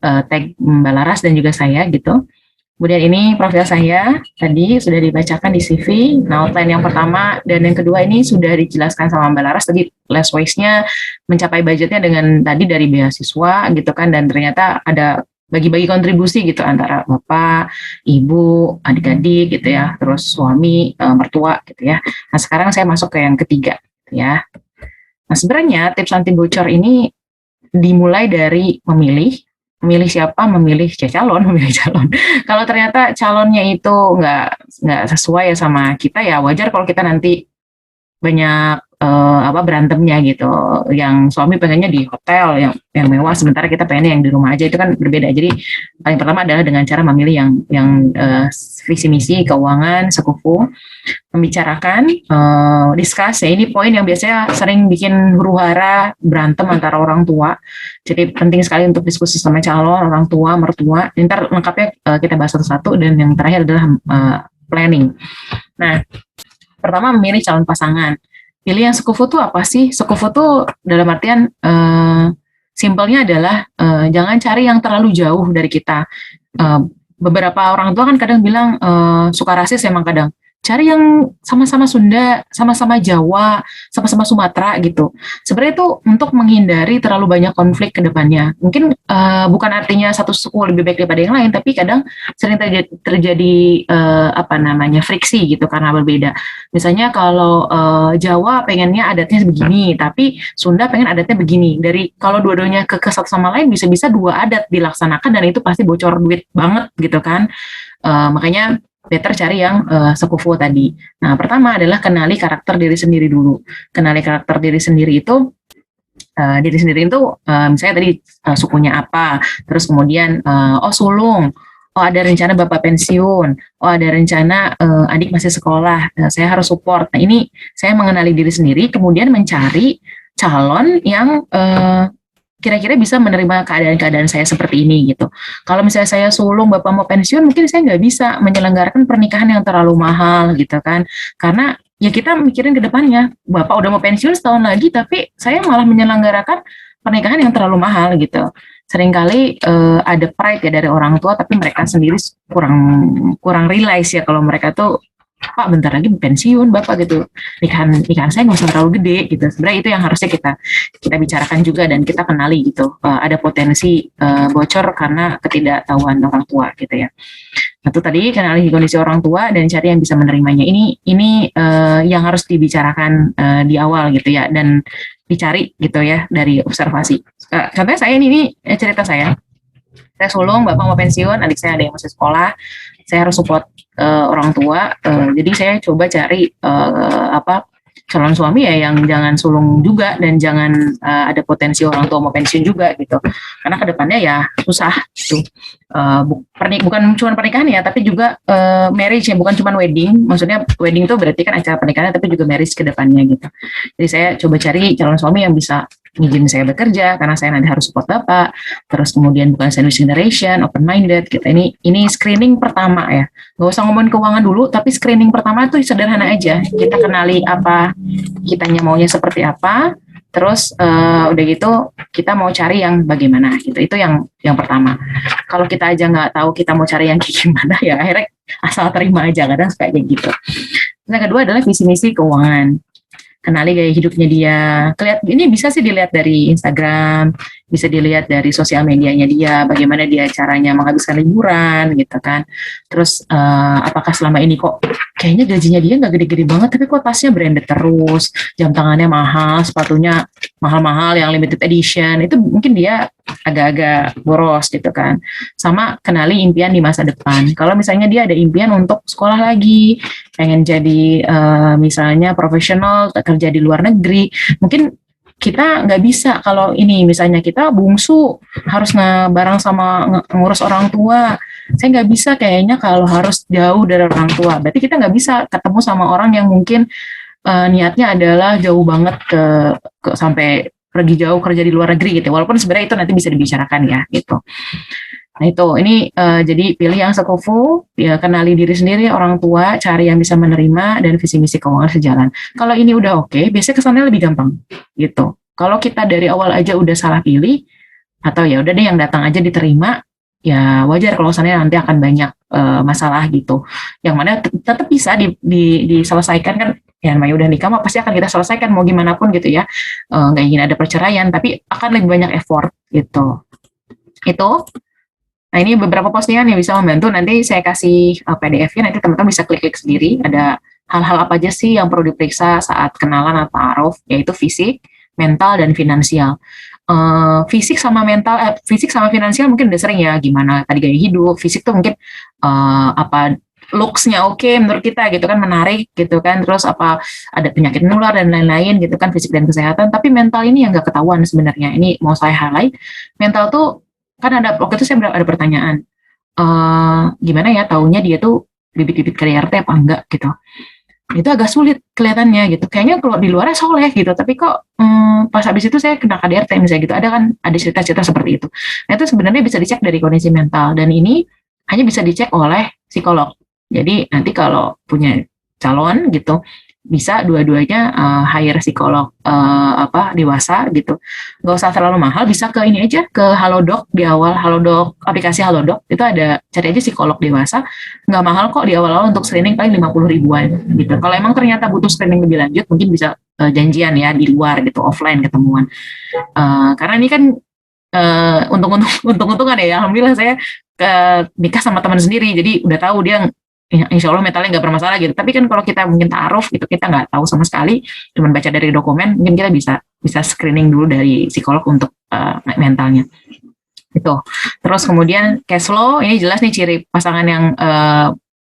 tag Mbak Laras dan juga saya gitu. Kemudian ini profil saya, tadi sudah dibacakan di CV. Nah, outline yang pertama dan yang kedua ini sudah dijelaskan sama Mbak Laras. Tadi less waste-nya mencapai budgetnya dengan tadi dari beasiswa gitu kan, dan ternyata ada bagi-bagi kontribusi gitu antara bapak, ibu, adik-adik gitu ya, terus suami, mertua gitu ya. Nah, sekarang saya masuk ke yang ketiga gitu ya. Nah, sebenarnya tips anti bocor ini dimulai dari memilih siapa, memilih calon. Kalau ternyata calonnya itu nggak sesuai ya sama kita, ya wajar kalau kita nanti banyak berantemnya gitu. Yang suami pengennya di hotel yang mewah, sementara kita pengennya yang di rumah aja, itu kan berbeda. Jadi paling pertama adalah dengan cara memilih yang visi misi keuangan sekufu, membicarakan, discuss ya, ini poin yang biasanya sering bikin huru-hara berantem antara orang tua. Jadi penting sekali untuk diskusi sama calon, orang tua, mertua. Ntar lengkapnya kita bahas satu-satu, dan yang terakhir adalah planning. Nah, pertama memilih calon pasangan. Pilih yang sekufu tuh apa sih? Sekufu tuh dalam artian simpelnya adalah jangan cari yang terlalu jauh dari kita. Beberapa orang tua kan kadang bilang suka rasis, emang kadang cari yang sama-sama Sunda, sama-sama Jawa, sama-sama Sumatera gitu. Sebenarnya itu untuk menghindari terlalu banyak konflik ke depannya. Mungkin bukan artinya satu suku lebih baik daripada yang lain, tapi kadang sering terjadi friksi gitu karena berbeda. Misalnya kalau Jawa pengennya adatnya begini, tapi Sunda pengen adatnya begini. Dari kalau dua-duanya ke satu sama lain, bisa-bisa dua adat dilaksanakan dan itu pasti bocor duit banget gitu kan. Makanya better cari yang sekufu tadi. Nah, pertama adalah kenali karakter diri sendiri dulu. Kenali karakter diri sendiri itu, misalnya tadi sukunya apa, terus kemudian sulung, ada rencana bapak pensiun, ada rencana adik masih sekolah, saya harus support. Nah, ini saya mengenali diri sendiri, kemudian mencari calon yang kira-kira bisa menerima keadaan-keadaan saya seperti ini gitu. Kalau misalnya saya sulung, bapak mau pensiun, mungkin saya nggak bisa menyelenggarakan pernikahan yang terlalu mahal gitu kan. Karena ya kita mikirin ke depannya, bapak udah mau pensiun setahun lagi, tapi saya malah menyelenggarakan pernikahan yang terlalu mahal gitu. Seringkali ada pride ya dari orang tua, tapi mereka sendiri kurang realize ya kalau mereka tuh, Pak bentar lagi pensiun Bapak gitu, nikahan saya nggak usah terlalu gede gitu. Sebenarnya itu yang harusnya kita bicarakan juga dan kita kenali gitu. Ada potensi bocor karena ketidaktahuan orang tua gitu ya. Satu tadi kenali kondisi orang tua dan cari yang bisa menerimanya. Ini yang harus dibicarakan di awal gitu ya, dan dicari gitu ya dari observasi. Contohnya saya ini cerita saya sulung, bapak mau pensiun, adik saya ada yang masih sekolah, saya harus support orang tua, jadi saya coba cari calon suami ya yang jangan sulung juga dan jangan ada potensi orang tua mau pensiun juga gitu, karena kedepannya ya susah gitu. Bukan cuma pernikahan ya, tapi juga marriage ya, bukan cuma wedding. Maksudnya wedding itu berarti kan acara pernikahan, tapi juga marriage kedepannya gitu. Jadi saya coba cari calon suami yang bisa ngizinin saya bekerja karena saya nanti harus support bapak, terus kemudian bukan sandwich generation, open minded gitu. Ini screening pertama ya, nggak usah ngomongin keuangan dulu, tapi screening pertama itu sederhana aja, kita kenali apa kitanya maunya seperti apa, terus udah gitu kita mau cari yang bagaimana gitu. Itu yang pertama. Kalau kita aja nggak tahu kita mau cari yang gimana, ya akhirnya asal terima aja, kadang kayak gitu. Yang kedua adalah visi misi keuangan. kenali gaya hidupnya dia. Ini bisa sih dilihat dari Instagram, bisa dilihat dari sosial medianya dia, bagaimana dia caranya menghabiskan liburan gitu kan. Terus apakah selama ini kok kayaknya gajinya dia nggak gede-gede banget, tapi kok tasnya branded terus, jam tangannya mahal, sepatunya mahal-mahal yang limited edition, itu mungkin dia agak-agak boros gitu kan. Sama kenali impian di masa depan. Kalau misalnya dia ada impian untuk sekolah lagi, pengen jadi misalnya profesional, kerja di luar negeri, mungkin kita nggak bisa kalau ini misalnya kita bungsu harus bareng sama ngurus orang tua. Saya nggak bisa kayaknya kalau harus jauh dari orang tua. Berarti kita nggak bisa ketemu sama orang yang mungkin niatnya adalah jauh banget ke sampai pergi jauh kerja di luar negeri gitu. Walaupun sebenarnya itu nanti bisa dibicarakan ya gitu. Nah itu, ini jadi pilih yang sekufu, ya, kenali diri sendiri, orang tua, cari yang bisa menerima, dan visi misi keuangan sejalan. Kalau ini udah oke, biasanya kesannya lebih gampang gitu. Kalau kita dari awal aja udah salah pilih, atau ya udah deh yang datang aja diterima, ya wajar kalau kesannya nanti akan banyak masalah gitu. Yang mana tetap bisa diselesaikan kan. Ya namanya udah nikah mah pasti akan kita selesaikan mau gimana pun gitu ya. Nggak ingin ada perceraian, tapi akan lebih banyak effort gitu. Itu. Nah ini beberapa postingan yang bisa membantu, nanti saya kasih PDF-nya, nanti teman-teman bisa klik-klik sendiri, ada hal-hal apa aja sih yang perlu diperiksa saat kenalan atau ta'aruf, yaitu fisik, mental, dan finansial. Fisik sama mental, fisik sama finansial mungkin udah sering ya, gimana tadi gaya hidup, fisik tuh mungkin apa looks-nya oke menurut kita gitu kan, menarik gitu kan, terus apa ada penyakit menular dan lain-lain gitu kan, fisik dan kesehatan. Tapi mental ini yang nggak ketahuan sebenarnya, ini mau saya highlight. Mental tuh kan ada, waktu itu saya ada pertanyaan, gimana ya taunya dia tuh bibit-bibit KDRT apa enggak gitu. Itu agak sulit kelihatannya gitu, kayaknya kalau di luarnya soleh gitu, tapi kok pas habis itu saya kena KDRT misalnya gitu, ada kan, ada cerita-cerita seperti itu. Nah itu sebenarnya bisa dicek dari kondisi mental, dan ini hanya bisa dicek oleh psikolog. Jadi nanti kalau punya calon gitu, bisa dua-duanya hire psikolog dewasa gitu, nggak usah terlalu mahal, bisa ke ini aja, ke Halodoc di awal, Halodoc, aplikasi Halodoc itu ada, cari aja psikolog dewasa, nggak mahal kok di awal-awal, untuk screening paling 50 ribuan gitu. Kalau emang ternyata butuh screening lebih lanjut, mungkin bisa janjian ya di luar gitu, offline ketemuan, karena ini kan untung-untungan ya, alhamdulillah saya nikah sama teman sendiri, jadi udah tahu dia insya Allah mentalnya nggak bermasalah gitu. Tapi kan kalau kita mungkin ta'aruf gitu, kita nggak tahu sama sekali, cuma baca dari dokumen, mungkin kita bisa screening dulu dari psikolog untuk mentalnya. Itu. Terus kemudian cash flow, ini jelas nih ciri pasangan yang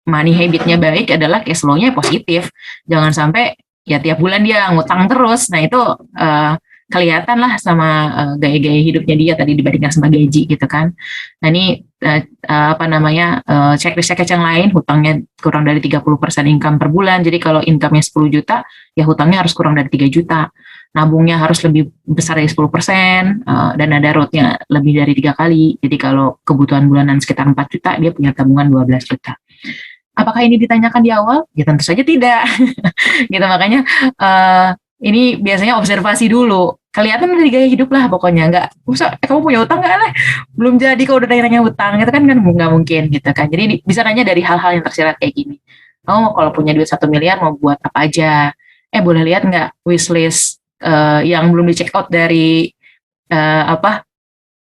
money habitnya baik adalah cash flow-nya positif. Jangan sampai ya tiap bulan dia ngutang terus. Nah itu kelihatan lah sama gaya-gaya hidupnya dia tadi dibandingkan sama gaji gitu kan. Nah ini checklist yang lain, hutangnya kurang dari 30% income per bulan. Jadi kalau income-nya 10 juta, ya hutangnya harus kurang dari 3 juta. Nabungnya harus lebih besar dari 10%, dan ada roadnya lebih dari 3 kali. Jadi kalau kebutuhan bulanan sekitar 4 juta, dia punya tabungan 12 juta. Apakah ini ditanyakan di awal? Ya tentu saja tidak. Gitu, makanya ini biasanya observasi dulu, kelihatan dari gaya hidup lah pokoknya, nggak usah kamu punya utang nggak lah, belum jadi kau udah nanya utang, itu kan nggak mungkin gitu kan. Jadi bisa nanya dari hal-hal yang tersirat kayak gini, oh kalau punya duit 1 miliar mau buat apa aja, boleh lihat nggak wishlist yang belum di check out dari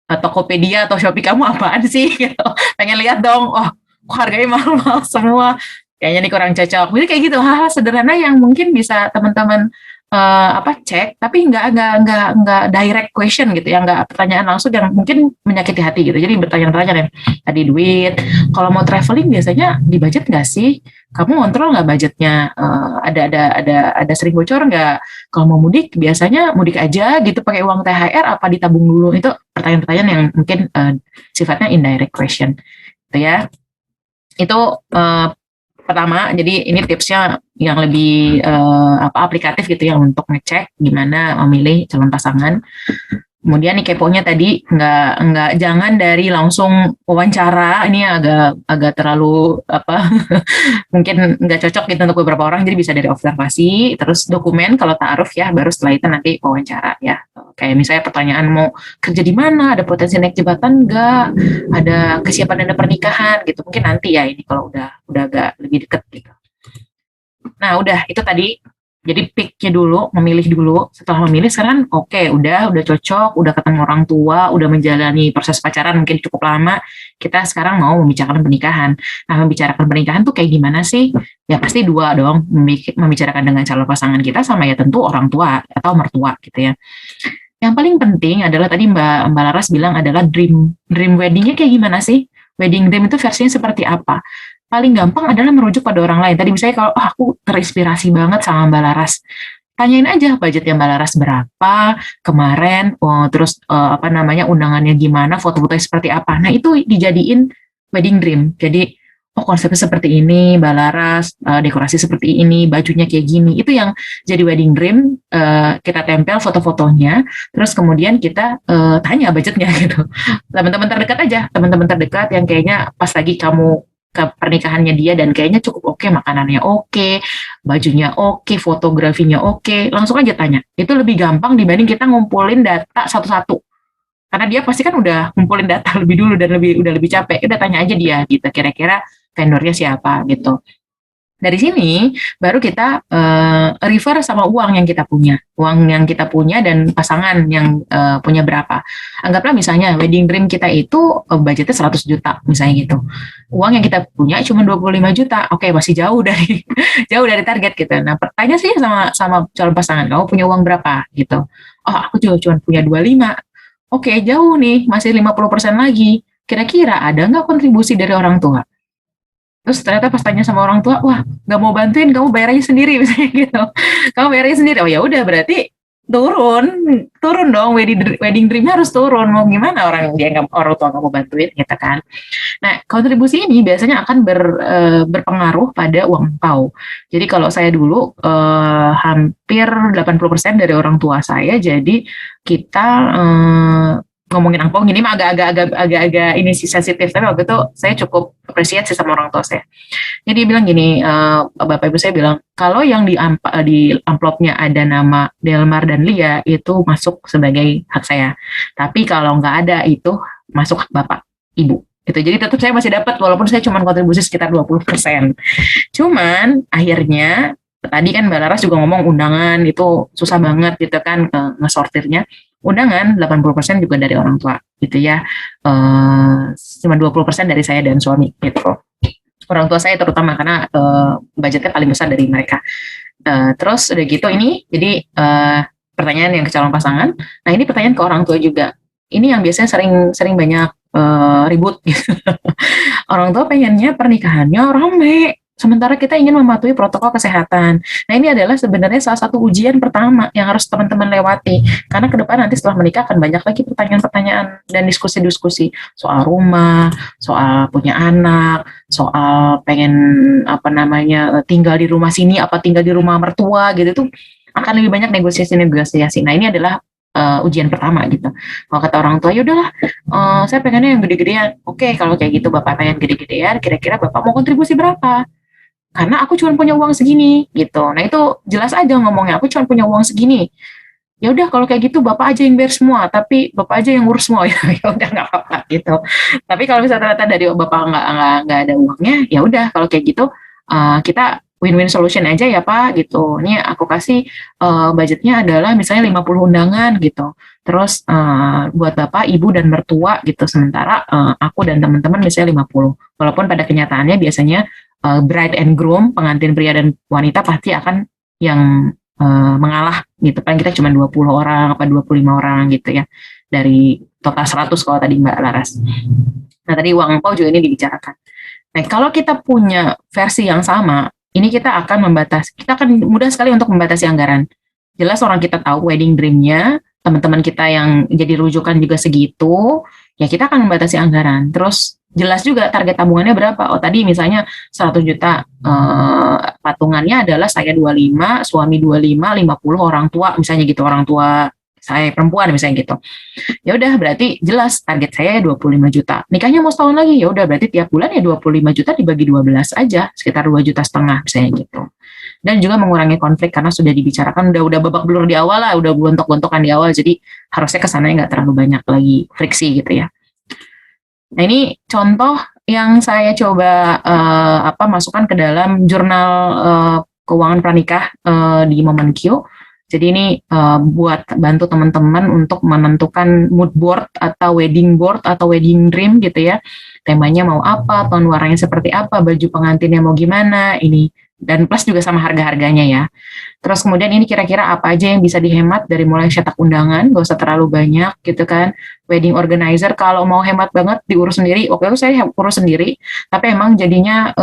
Tokopedia atau Shopee kamu apaan sih gitu. Pengen lihat dong, oh kok harganya mahal-mahal semua, kayaknya ini kurang cocok. Jadi kayak gitu, hal-hal sederhana yang mungkin bisa teman-teman cek, tapi nggak direct question gitu ya, nggak pertanyaan langsung yang mungkin menyakiti hati gitu. Jadi bertanya-tanya tadi duit, kalau mau traveling biasanya di budget nggak sih? Kamu kontrol nggak budgetnya? Ada sering bocor nggak? Kalau mau mudik biasanya mudik aja gitu pakai uang THR apa ditabung dulu? Itu pertanyaan-pertanyaan yang mungkin sifatnya indirect question gitu ya. Itu pertama, jadi ini tipsnya yang lebih aplikatif gitu ya, untuk ngecek gimana memilih calon pasangan. Kemudian nih keponya tadi, jangan dari langsung wawancara, ini agak terlalu mungkin nggak cocok gitu untuk beberapa orang, jadi bisa dari observasi, terus dokumen kalau ta'aruf ya, baru setelah itu nanti wawancara ya. Kayak misalnya pertanyaan mau kerja di mana, ada potensi naik jabatan nggak, ada kesiapan dana pernikahan gitu, mungkin nanti ya ini kalau udah agak lebih deket gitu. Nah udah itu tadi Jadi picknya dulu, memilih dulu. Setelah memilih sekarang oke, udah cocok, udah ketemu orang tua, udah menjalani proses pacaran mungkin cukup lama. Kita sekarang mau membicarakan pernikahan. Nah, membicarakan pernikahan tuh kayak gimana sih? Ya pasti dua dong, membicarakan dengan calon pasangan kita sama ya tentu orang tua atau mertua gitu ya. Yang paling penting adalah tadi Mbak Laras bilang adalah dream weddingnya kayak gimana sih? Wedding dream itu versinya seperti apa? Paling gampang adalah merujuk pada orang lain. Tadi misalnya kalau aku terinspirasi banget sama Mbak Laras, tanyain aja budgetnya Mbak Laras berapa kemarin, terus apa namanya undangannya gimana, foto-fotonya seperti apa. Nah itu dijadiin wedding dream. Jadi oh konsepnya seperti ini, Mbak Laras, dekorasi seperti ini, bajunya kayak gini. Itu yang jadi wedding dream. Kita tempel foto-fotonya, terus kemudian kita tanya budgetnya gitu. Teman-teman terdekat aja, teman-teman terdekat yang kayaknya pas lagi kamu ke pernikahannya dia dan kayaknya cukup oke, makanannya oke, bajunya oke, fotografinya oke, langsung aja tanya. Itu lebih gampang dibanding kita ngumpulin data satu-satu. Karena dia pasti kan udah ngumpulin data lebih dulu dan udah lebih capek. Udah tanya aja dia gitu, kira-kira vendornya siapa gitu. Dari sini baru kita refer sama uang yang kita punya dan pasangan yang punya berapa. Anggaplah misalnya wedding dream kita itu budgetnya 100 juta misalnya gitu. Uang yang kita punya cuma 25 juta. Oke, masih jauh dari jauh dari target gitu. Nah, pertanyaan sih sama calon pasangan, kamu punya uang berapa gitu. Oh, aku cuma punya 25. Oke, jauh nih, masih 50% lagi. Kira-kira ada nggak kontribusi dari orang tua? Terus ternyata pas tanya sama orang tua, wah nggak mau bantuin, kamu bayar aja sendiri misalnya gitu. Kamu bayar aja sendiri. Oh ya udah berarti turun dong, wedding dreamnya harus turun. Mau gimana orang tua nggak mau bantuin gitu kan. Nah kontribusi ini biasanya akan berpengaruh pada uang angpau. Jadi kalau saya dulu hampir 80% dari orang tua saya, jadi kita ngomongin angpau gini mah agak ini sih sensitif, tapi waktu itu saya cukup appreciate sih sama orang tua saya. Jadi dia bilang gini, bapak ibu saya bilang kalau yang di amplopnya ada nama Delmar dan Lia itu masuk sebagai hak saya, tapi kalau nggak ada itu masuk hak bapak ibu. Gitu. Jadi tetap saya masih dapat walaupun saya cuma kontribusi sekitar 20%. Cuman akhirnya tadi kan Mbak Laras juga ngomong undangan itu susah banget gitu kan ngesortirnya. Undangan 80% juga dari orang tua gitu ya, cuma 20% dari saya dan suami gitu. Orang tua saya terutama karena budgetnya paling besar dari mereka. Terus udah gitu ini jadi pertanyaan yang ke calon pasangan. Nah ini pertanyaan ke orang tua juga. Ini yang biasanya sering banyak ribut gitu. Orang tua pengennya pernikahannya rame, sementara kita ingin mematuhi protokol kesehatan. Nah ini adalah sebenarnya salah satu ujian pertama yang harus teman-teman lewati. Karena ke depan nanti setelah menikah akan banyak lagi pertanyaan-pertanyaan dan diskusi-diskusi soal rumah, soal punya anak, soal pengen tinggal di rumah sini apa tinggal di rumah mertua gitu tuh akan lebih banyak negosiasi. Nah ini adalah ujian pertama gitu. Kalau kata orang tua, yaudahlah, saya pengennya yang gede-gedean. Oke, kalau kayak gitu bapak pengen gede-gedean, kira-kira bapak mau kontribusi berapa? Karena aku cuma punya uang segini gitu. Nah itu jelas aja ngomongnya, aku cuma punya uang segini. Ya udah kalau kayak gitu bapak aja yang bayar semua, tapi bapak aja yang ngurus semua. Ya udah nggak apa-apa gitu. Tapi kalau misalnya ternyata dari bapak nggak ada uangnya, ya udah kalau kayak gitu kita win-win solution aja ya Pak gitu. Ini aku kasih budgetnya adalah misalnya 50 undangan gitu. Terus buat Bapak, Ibu dan mertua gitu. Sementara aku dan teman-teman misalnya 50. Walaupun pada kenyataannya biasanya bride and groom, pengantin pria dan wanita pasti akan yang mengalah gitu. Paling kita cuma 20 orang apa 25 orang gitu ya. Dari total 100 kalau tadi Mbak Laras. Nah tadi uang angpau juga ini dibicarakan. Nah kalau kita punya versi yang sama, ini kita akan mudah sekali untuk membatasi anggaran. Jelas orang kita tahu wedding dream-nya, teman-teman kita yang jadi rujukan juga segitu, ya kita akan membatasi anggaran. Terus jelas juga target tabungannya berapa. Oh tadi misalnya 100 juta, patungannya adalah saya 25, suami 25, 50 orang tua, misalnya gitu, orang tua saya perempuan misalnya gitu. Ya udah berarti jelas target saya 25 juta. Nikahnya mau setahun lagi, ya udah berarti tiap bulan ya 25 juta dibagi 12 aja, sekitar 2,5 juta misalnya gitu. Dan juga mengurangi konflik karena sudah dibicarakan, udah babak belur di awal lah, udah gontok-gontokan di awal, jadi harusnya kesananya nggak terlalu banyak lagi friksi gitu ya. Nah ini contoh yang saya coba masukkan ke dalam jurnal keuangan pranikah di Momen Q. Jadi ini buat bantu teman-teman untuk menentukan mood board atau wedding dream gitu ya. Temanya mau apa, tone warnanya seperti apa, baju pengantinnya mau gimana, ini. Dan plus juga sama harga-harganya ya. Terus kemudian ini kira-kira apa aja yang bisa dihemat dari mulai cetak undangan, gak usah terlalu banyak gitu kan. Wedding organizer kalau mau hemat banget diurus sendiri, waktu itu saya urus sendiri, tapi emang jadinya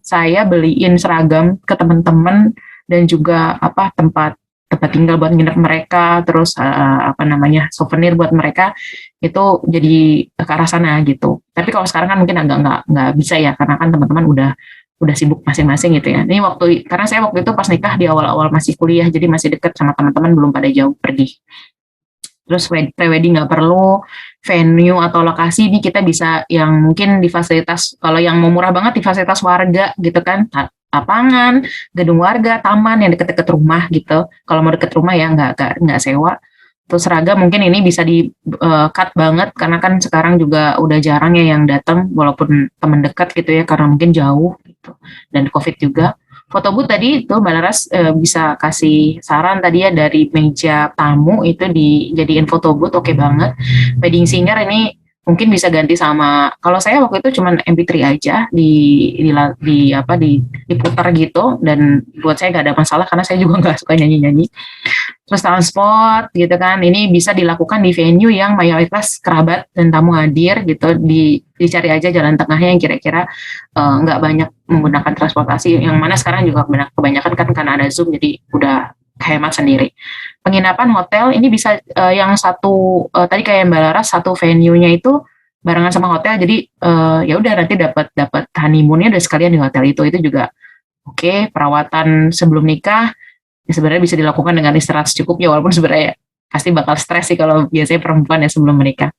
saya beliin seragam ke teman-teman dan juga tempat tinggal buat nginep mereka, terus souvenir buat mereka, itu jadi ke arah sana gitu. Tapi kalau sekarang kan mungkin agak nggak bisa ya, karena kan teman-teman udah sibuk masing-masing gitu ya. Ini karena saya waktu itu pas nikah di awal-awal masih kuliah, jadi masih deket sama teman-teman, belum pada jauh pergi. Terus pre-wedding nggak perlu, venue atau lokasi ini kita bisa yang mungkin di fasilitas, kalau yang mau murah banget di fasilitas warga gitu kan, lapangan, gedung warga, taman yang deket-deket rumah gitu. Kalau mau deket rumah ya nggak sewa. Terus seragam mungkin ini bisa di cut banget karena kan sekarang juga udah jarang ya yang datang walaupun teman dekat gitu ya karena mungkin jauh gitu. Dan COVID juga. Foto booth tadi itu Mbak Laras bisa kasih saran tadi ya dari meja tamu itu dijadiin foto booth, oke banget. Wedding singer ini mungkin bisa ganti sama, kalau saya waktu itu cuman MP3 aja diputar gitu, dan buat saya nggak ada masalah karena saya juga nggak suka nyanyi-nyanyi. Terus transport gitu kan, ini bisa dilakukan di venue yang mayoritas kerabat dan tamu hadir gitu, dicari aja jalan tengahnya yang kira-kira nggak banyak menggunakan transportasi, yang mana sekarang juga kebanyakan kan karena ada Zoom jadi udah hemat sendiri. Penginapan hotel ini bisa yang satu tadi kayak Mbak Laras, satu venue-nya itu barengan sama hotel, jadi ya udah nanti dapat honeymoon-nya udah sekalian di hotel itu juga oke. Perawatan sebelum nikah ya sebenarnya bisa dilakukan dengan istirahat secukupnya, walaupun sebenarnya pasti bakal stres sih kalau biasanya perempuan ya sebelum menikah.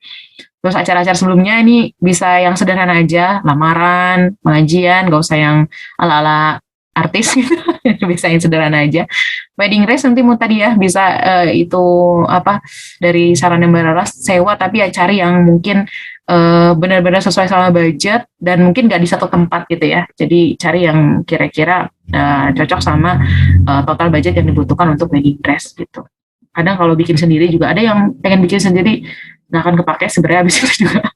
Terus acara-acara sebelumnya ini bisa yang sederhana aja, lamaran, pengajian, gak usah yang ala-ala artis gitu, bisa yang sederhana aja. Wedding dress nanti mau tadi ya bisa dari saran Mbak Laras sewa, tapi ya cari yang mungkin benar-benar sesuai sama budget dan mungkin gak di satu tempat gitu ya. Jadi cari yang kira-kira cocok sama total budget yang dibutuhkan untuk wedding dress gitu. Kadang kalau bikin sendiri juga ada yang pengen bikin sendiri nggak akan kepake sebenarnya habis itu juga.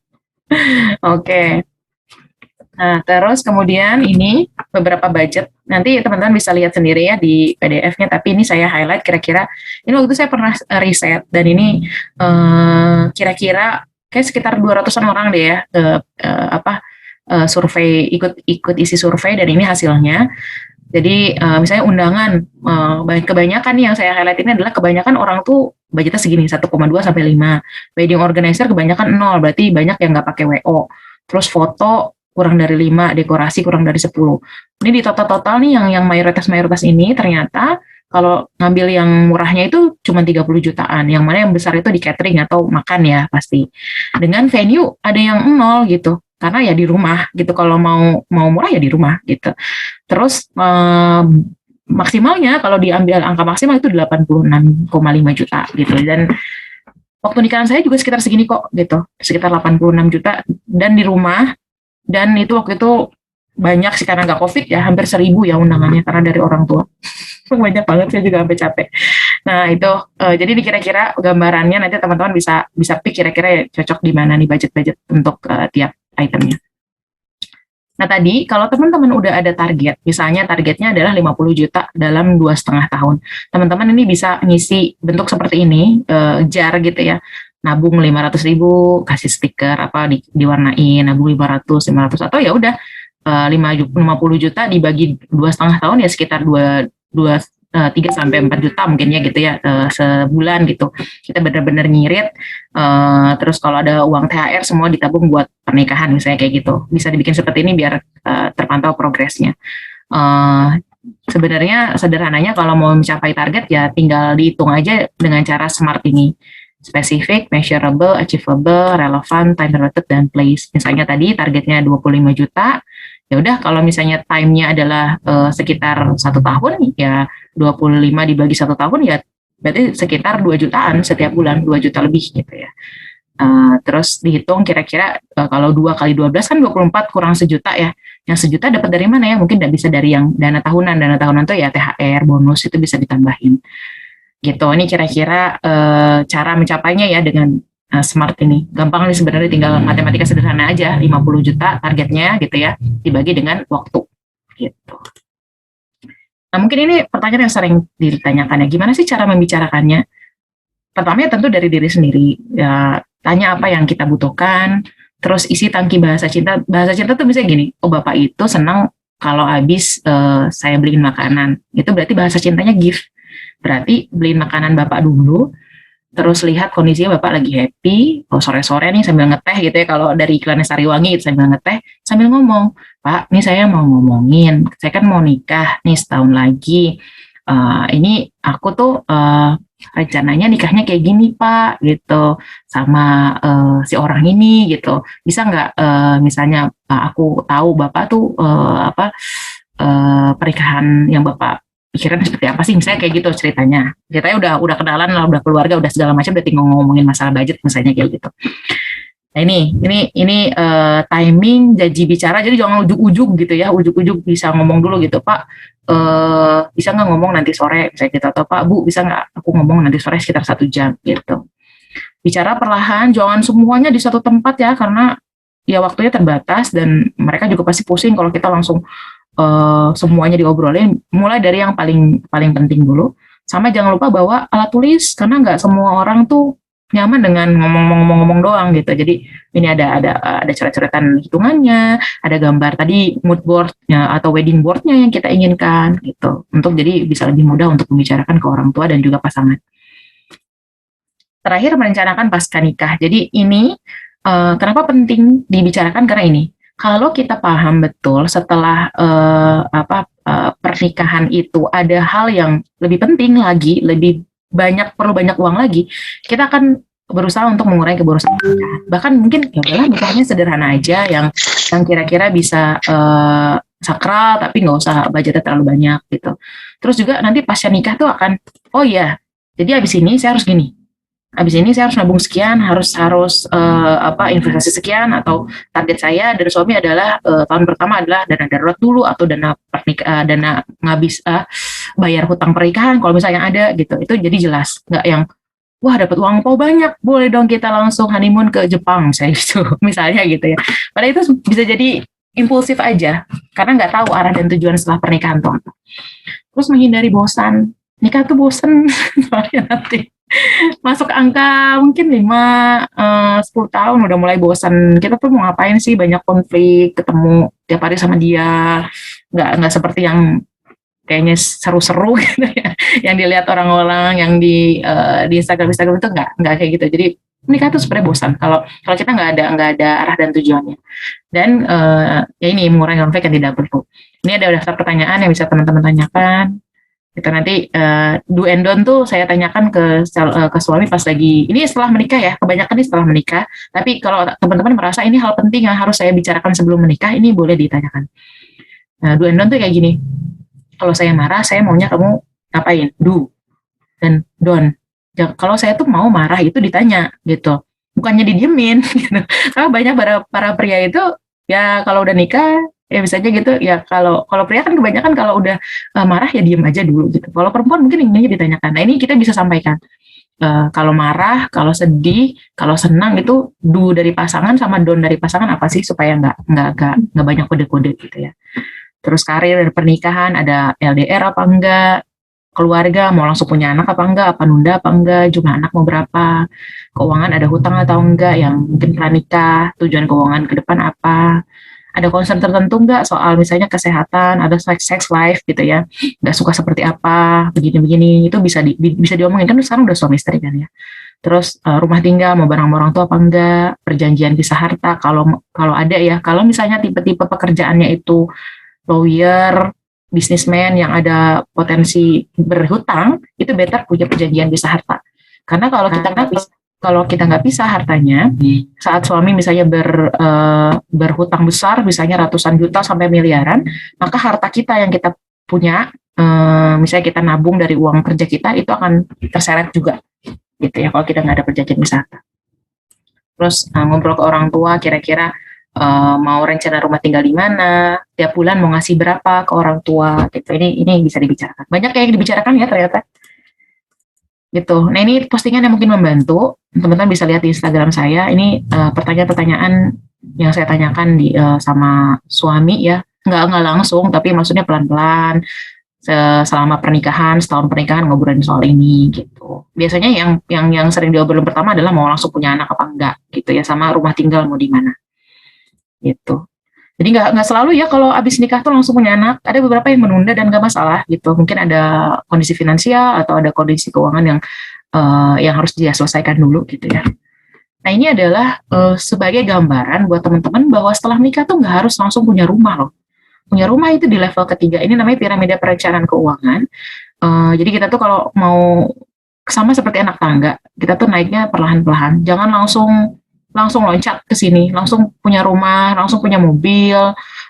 Oke. Nah, terus kemudian ini beberapa budget. Nanti teman-teman bisa lihat sendiri ya di PDF-nya, tapi ini saya highlight kira-kira. Ini waktu itu saya pernah riset, dan ini kira-kira kayak sekitar 200-an orang deh ya survei, ikut isi survei, dan ini hasilnya. Jadi misalnya undangan, kebanyakan nih yang saya highlight ini adalah kebanyakan orang tuh budgetnya segini, 1,2 sampai 5. Wedding organizer kebanyakan 0, berarti banyak yang nggak pakai WO. Terus foto kurang dari 5, dekorasi kurang dari 10. Ini di total nih yang mayoritas ini ternyata kalau ngambil yang murahnya itu cuma 30 jutaan, yang mana yang besar itu di catering atau makan ya pasti. Dengan venue ada yang 0 gitu, karena ya di rumah gitu, kalau mau murah ya di rumah gitu. Terus maksimalnya kalau diambil angka maksimal itu 86,5 juta gitu, dan waktu nikahan saya juga sekitar segini kok gitu, sekitar 86 juta dan di rumah. Dan itu waktu itu banyak sih karena nggak COVID ya, hampir 1.000 ya undangannya karena dari orang tua. Banyak banget, saya juga sampai capek. Nah itu jadi ini kira-kira gambarannya, nanti teman-teman bisa pick kira-kira cocok di mana nih budget untuk tiap itemnya. Nah tadi kalau teman-teman udah ada target, misalnya targetnya adalah 50 juta dalam 2,5 tahun, teman-teman ini bisa ngisi bentuk seperti ini, jar gitu ya. Nabung 500.000, kasih stiker diwarnain, nabung 500 atau ya udah 50 juta dibagi 2,5 tahun ya sekitar 3 sampai 4 juta mungkin ya gitu ya sebulan gitu. Kita benar-benar ngirit, terus kalau ada uang THR semua ditabung buat pernikahan misalnya kayak gitu. Bisa dibikin seperti ini biar terpantau progresnya. Sebenarnya sederhananya kalau mau mencapai target ya tinggal dihitung aja dengan cara SMART ini. Specific, measurable, achievable, relevant, time related, dan place. Misalnya tadi targetnya 25 juta, ya udah kalau misalnya time-nya adalah sekitar 1 tahun, ya 25 dibagi 1 tahun ya berarti sekitar 2 jutaan setiap bulan, 2 juta lebih gitu ya. Terus dihitung kira-kira kalau 2 kali 12 kan 24 kurang 1 juta ya. yang 1 juta dapat dari mana ya? Mungkin tidak bisa dari yang dana tahunan tuh ya THR, bonus itu bisa ditambahin. Gitu. Ini kira-kira cara mencapainya ya dengan smart ini. Gampang nih sebenarnya, tinggal matematika sederhana aja, 50 juta targetnya gitu ya, dibagi dengan waktu gitu. Nah, mungkin ini pertanyaan yang sering ditanyakan ya, gimana sih cara membicarakannya? Pertama ya tentu dari diri sendiri, ya tanya apa yang kita butuhkan, terus isi tangki bahasa cinta. Bahasa cinta tuh bisa gini, oh bapak itu senang kalau habis saya beliin makanan, itu berarti bahasa cintanya gift. Berarti beliin makanan bapak dulu, terus lihat kondisinya bapak lagi happy, oh sore-sore nih sambil ngeteh gitu ya, kalau dari iklannya Sariwangi sambil ngeteh, sambil ngomong, Pak, nih saya mau ngomongin, saya kan mau nikah nih setahun lagi, ini aku tuh rencananya nikahnya kayak gini Pak, gitu, sama si orang ini gitu, bisa nggak misalnya aku tahu bapak tuh pernikahan yang bapak pikiran seperti apa sih, misalnya kayak gitu ceritanya udah kenalan lah, udah keluarga, udah segala macam, udah tinggal ngomongin masalah budget misalnya kayak gitu. Nah ini timing janji bicara, jadi jangan ujuk-ujuk gitu ya, ujuk-ujuk, bisa ngomong dulu gitu, Pak bisa nggak ngomong nanti sore misalnya gitu, atau Pak Bu bisa nggak aku ngomong nanti sore sekitar 1 jam gitu. Bicara perlahan, jangan semuanya di satu tempat ya, karena ya waktunya terbatas dan mereka juga pasti pusing kalau kita langsung semuanya diobrolin. Mulai dari yang paling penting dulu, sama jangan lupa bawa alat tulis, karena nggak semua orang tuh nyaman dengan ngomong doang gitu. Jadi ini ada coret-coretan hitungannya, ada gambar tadi mood boardnya atau wedding boardnya yang kita inginkan gitu, untuk jadi bisa lebih mudah untuk membicarakan ke orang tua dan juga pasangan. Terakhir, merencanakan pasca nikah. Jadi ini kenapa penting dibicarakan, karena ini kalau kita paham betul setelah pernikahan itu ada hal yang lebih penting lagi, perlu banyak uang lagi, kita akan berusaha untuk mengurangi keborosan pernikahan. Bahkan mungkin ya udahlah nikahnya sederhana aja, yang kira-kira bisa sakral tapi nggak usah budgetnya terlalu banyak gitu. Terus juga nanti pasca nikah tuh akan, oh iya, jadi abis ini saya harus gini. Abis ini saya harus nabung sekian, harus investasi sekian, atau target saya dari suami adalah tahun pertama adalah dana darurat dulu, atau dana ngabis bayar hutang pernikahan kalau misalnya ada gitu. Itu jadi jelas, nggak yang wah dapat uang banyak, boleh dong kita langsung honeymoon ke Jepang misalnya gitu, misalnya gitu ya. Padahal itu bisa jadi impulsif aja, karena nggak tahu arah dan tujuan setelah pernikahan tuh. Terus menghindari bosan, nikah tuh bosan soalnya nanti masuk angka mungkin 5-10 tahun udah mulai bosan. Kita tuh mau ngapain sih, banyak konflik, ketemu tiap hari sama dia, nggak seperti yang kayaknya seru-seru gitu ya, yang dilihat orang-orang yang di Instagram itu nggak kayak gitu. Jadi nikah tuh sebenarnya bosan kalau kita nggak ada arah dan tujuannya. Dan ya ini mengurangi konflik yang tidak perlu. Ini ada daftar pertanyaan yang bisa teman-teman tanyakan. Itu nanti do and don't tuh saya tanyakan ke suami pas lagi, ini setelah menikah ya, kebanyakan ini setelah menikah. Tapi kalau teman-teman merasa ini hal penting yang harus saya bicarakan sebelum menikah, ini boleh ditanyakan. Nah, do and don't tuh kayak gini. Kalau saya marah, saya maunya kamu ngapain? Do dan don't. Kalau saya tuh mau marah itu ditanya gitu, bukannya didiemin gitu. Karena banyak para pria itu ya kalau udah nikah ya misalnya gitu ya, kalau pria kan kebanyakan kalau udah marah ya diem aja dulu gitu. Kalau perempuan mungkin inginnya ditanyakan. Nah ini kita bisa sampaikan kalau marah, kalau sedih, kalau senang, itu do dari pasangan sama don't dari pasangan apa sih, supaya nggak banyak kode-kode gitu ya. Terus karir dan pernikahan, ada LDR apa enggak, keluarga mau langsung punya anak apa enggak, apa nunda apa enggak, jumlah anak mau berapa, keuangan ada hutang atau enggak, yang mungkin pranikah, tujuan keuangan ke depan apa, ada concern tertentu enggak soal misalnya kesehatan, ada sex life gitu ya, nggak suka seperti apa, begini-begini, itu bisa diomongin, kan sekarang udah suami istri kan ya. Terus rumah tinggal mau bareng orang tua apa enggak, perjanjian pisah harta kalau ada ya, kalau misalnya tipe-tipe pekerjaannya itu lawyer, businessman yang ada potensi berhutang, itu better punya perjanjian pisah harta. Karena kalau kita nggak pisah hartanya, saat suami misalnya berhutang besar, misalnya ratusan juta sampai miliaran, maka harta kita yang kita punya, misalnya kita nabung dari uang kerja kita, itu akan terseret juga, gitu ya. Kalau kita nggak ada perjanjian pisah harta. Terus ngobrol ke orang tua, kira-kira mau rencana rumah tinggal di mana, tiap bulan mau ngasih berapa ke orang tua gitu. Ini bisa dibicarakan. Banyak yang dibicarakan ya ternyata. Gitu. Nah, ini postingan yang mungkin membantu. Teman-teman bisa lihat di Instagram saya. Ini pertanyaan-pertanyaan yang saya tanyakan sama suami ya. Nggak langsung, tapi maksudnya pelan-pelan. Selama pernikahan, setahun pernikahan ngobrolin soal ini gitu. Biasanya yang sering diobrolin pertama adalah mau langsung punya anak apa enggak gitu ya, sama rumah tinggal mau di mana gitu. Jadi nggak selalu ya kalau abis nikah tuh langsung punya anak. Ada beberapa yang menunda dan nggak masalah gitu. Mungkin ada kondisi finansial atau ada kondisi keuangan yang harus dia selesaikan dulu gitu ya. Nah, ini adalah sebagai gambaran buat teman-teman bahwa setelah nikah tuh nggak harus langsung punya rumah loh. Punya rumah itu di level ketiga. Ini namanya piramida perencanaan keuangan. Jadi kita tuh kalau mau sama seperti anak tangga, kita tuh naiknya perlahan-lahan. Jangan langsung loncat ke sini, langsung punya rumah, langsung punya mobil,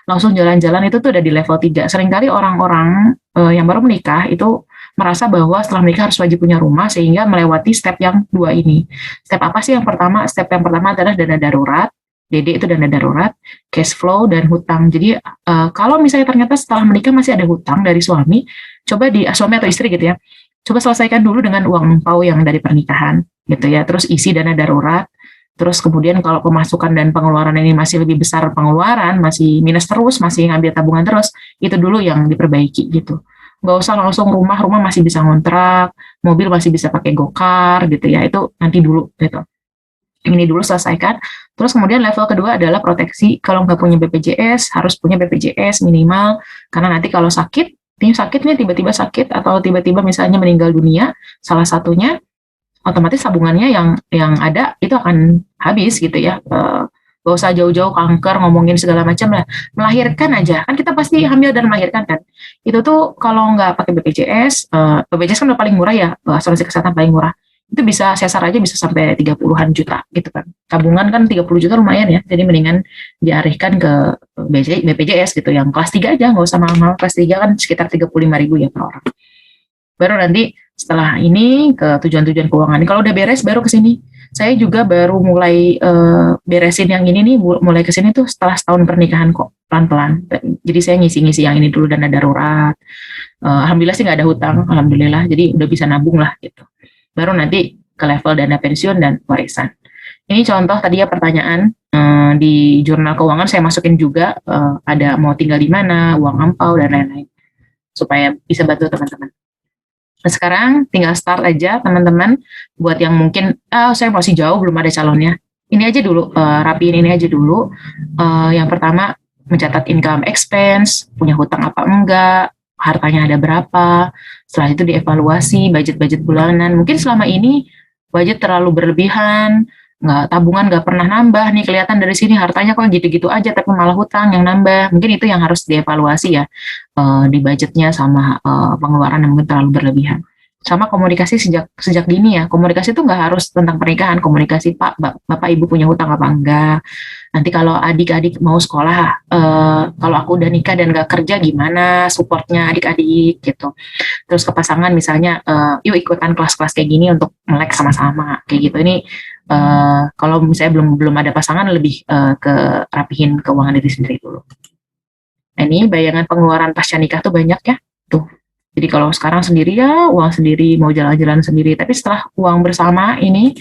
langsung jalan-jalan, itu tuh udah di level 3. Seringkali orang-orang yang baru menikah itu merasa bahwa setelah menikah harus wajib punya rumah sehingga melewati step yang 2 ini. Step apa sih yang pertama? Step yang pertama adalah dana darurat. DD itu dana darurat, cash flow, dan hutang. Jadi kalau misalnya ternyata setelah menikah masih ada hutang dari suami, coba suami atau istri gitu ya, coba selesaikan dulu dengan uang angpau yang dari pernikahan gitu ya. Terus isi dana darurat. Terus kemudian kalau pemasukan dan pengeluaran ini masih lebih besar pengeluaran, masih minus terus, masih ngambil tabungan terus, itu dulu yang diperbaiki gitu. Nggak usah langsung rumah masih bisa ngontrak, mobil masih bisa pakai gokar gitu ya, itu nanti dulu gitu. Ini dulu selesaikan. Terus kemudian level kedua adalah proteksi. Kalau nggak punya BPJS, harus punya BPJS minimal, karena nanti kalau sakitnya tiba-tiba sakit atau tiba-tiba misalnya meninggal dunia, salah satunya, otomatis tabungannya yang ada itu akan habis gitu ya. Gak usah jauh-jauh kanker ngomongin segala macam lah, melahirkan aja kan kita pasti hamil dan melahirkan kan, itu tuh kalau nggak pakai BPJS, BPJS kan udah paling murah ya, asuransi kesehatan paling murah, itu bisa sesar aja bisa sampai 30-an juta gitu kan. Tabungan kan 30 juta lumayan ya, jadi mendingan diarihkan ke BPJS gitu yang kelas 3 aja, nggak usah mahal-mahal. Kelas 3 kan sekitar 35.000 ya per orang. Baru nanti setelah ini ke tujuan-tujuan keuangan. Kalau udah beres baru ke sini. Saya juga baru mulai beresin yang ini nih, mulai ke sini tuh setelah setahun pernikahan kok, pelan-pelan. Jadi saya ngisi-ngisi yang ini dulu, dana darurat. Alhamdulillah sih nggak ada hutang, alhamdulillah. Jadi udah bisa nabung lah gitu. Baru nanti ke level dana pensiun dan warisan. Ini contoh tadi ya pertanyaan di jurnal keuangan saya masukin juga ada mau tinggal di mana, uang ampau dan lain-lain, supaya bisa bantu teman-teman. Nah, sekarang tinggal start aja teman-teman. Buat yang mungkin saya masih jauh belum ada calonnya, ini aja dulu, rapiin ini aja dulu. Yang pertama mencatat income expense, punya hutang apa enggak, hartanya ada berapa. Setelah itu dievaluasi budget bulanan. Mungkin selama ini budget terlalu berlebihan, tabungan nggak pernah nambah nih, kelihatan dari sini hartanya kok gitu-gitu aja tapi malah hutang yang nambah. Mungkin itu yang harus dievaluasi ya, di budgetnya sama pengeluaran yang mungkin terlalu berlebihan. Sama komunikasi sejak dini ya. Komunikasi itu nggak harus tentang pernikahan. Komunikasi bapak ibu punya hutang apa enggak. Nanti kalau adik-adik mau sekolah, kalau aku udah nikah dan nggak kerja gimana supportnya adik-adik gitu. Terus ke pasangan misalnya, yuk ikutan kelas-kelas kayak gini untuk melek sama-sama kayak gitu. Ini kalau misalnya belum ada pasangan, lebih ke rapihin keuangan diri sendiri dulu. Nah, ini bayangan pengeluaran pasca nikah tuh banyak ya tuh. Jadi kalau sekarang sendiri ya uang sendiri, mau jalan-jalan sendiri. Tapi setelah uang bersama ini,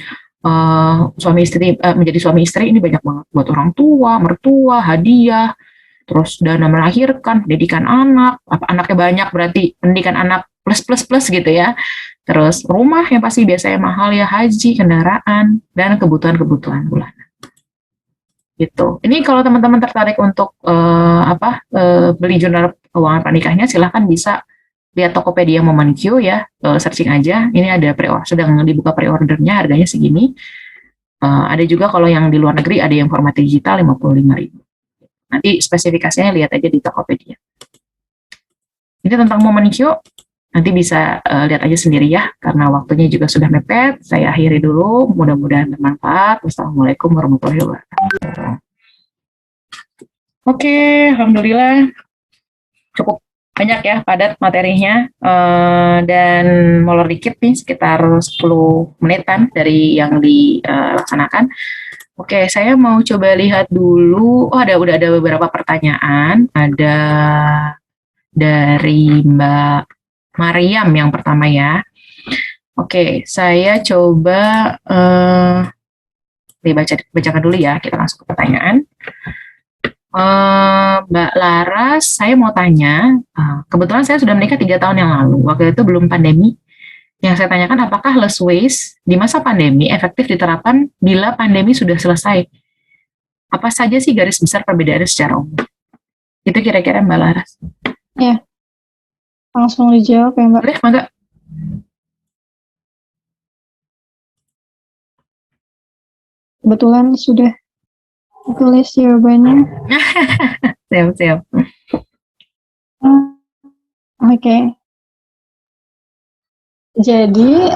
suami istri menjadi suami istri, ini banyak banget buat orang tua, mertua, hadiah, terus dana melahirkan, pendidikan anak, anaknya banyak berarti pendidikan anak plus gitu ya. Terus rumah yang pasti biasanya mahal ya, haji, kendaraan, dan kebutuhan bulanan. Gitu. Ini kalau teman-teman tertarik untuk beli jurnal keuangan pranikahnya, silahkan bisa lihat Tokopedia Momencue ya, searching aja. Ini ada sedang dibuka pre-ordernya, harganya segini. Ada juga kalau yang di luar negeri ada yang format digital 55.000. Nanti spesifikasinya lihat aja di Tokopedia. Ini tentang Momencue, nanti bisa lihat aja sendiri ya, karena waktunya juga sudah mepet. Saya akhiri dulu, mudah-mudahan bermanfaat. Wassalamualaikum warahmatullahi wabarakatuh. Oke, alhamdulillah cukup banyak ya, padat materinya, dan molor dikit nih, sekitar 10 menitan dari yang dilaksanakan. Oke, saya mau coba lihat dulu. Oh, udah ada beberapa pertanyaan. Ada dari Mbak Mariam yang pertama ya. Oke, saya coba bacakan dulu ya. Kita langsung ke pertanyaan. Mbak Laras, saya mau tanya. Kebetulan saya sudah menikah 3 tahun yang lalu. Waktu itu belum pandemi. Yang saya tanyakan, apakah less waste di masa pandemi efektif diterapkan bila pandemi sudah selesai? Apa saja sih garis besar perbedaannya secara umum? Itu kira-kira Mbak Laras. Ya, langsung dijawab ya Mbak. Boleh, Mbak? Kebetulan sudah ditulis jawabannya. Siap. Oke. Jadi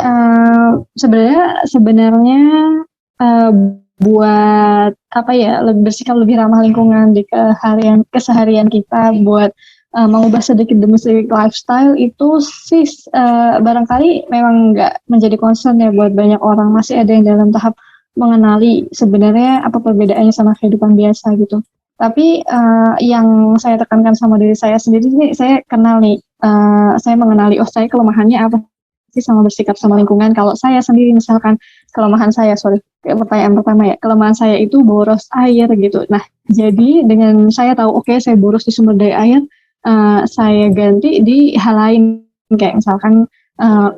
sebenarnya buat apa ya, bersikap lebih ramah lingkungan di keseharian kita, buat mengubah sedikit demi sedikit lifestyle itu sih barangkali memang nggak menjadi concern ya buat banyak orang. Masih ada yang dalam tahap mengenali sebenarnya apa perbedaannya sama kehidupan biasa gitu. Tapi yang saya tekankan sama diri saya sendiri nih, saya kenal nih, saya mengenali saya kelemahannya apa sih sama bersikap sama lingkungan. Kalau saya sendiri misalkan kelemahan saya, pertanyaan pertama ya, kelemahan saya itu boros air gitu. Nah, jadi dengan saya tahu saya boros di sumber daya air, saya ganti di hal lain, kayak misalkan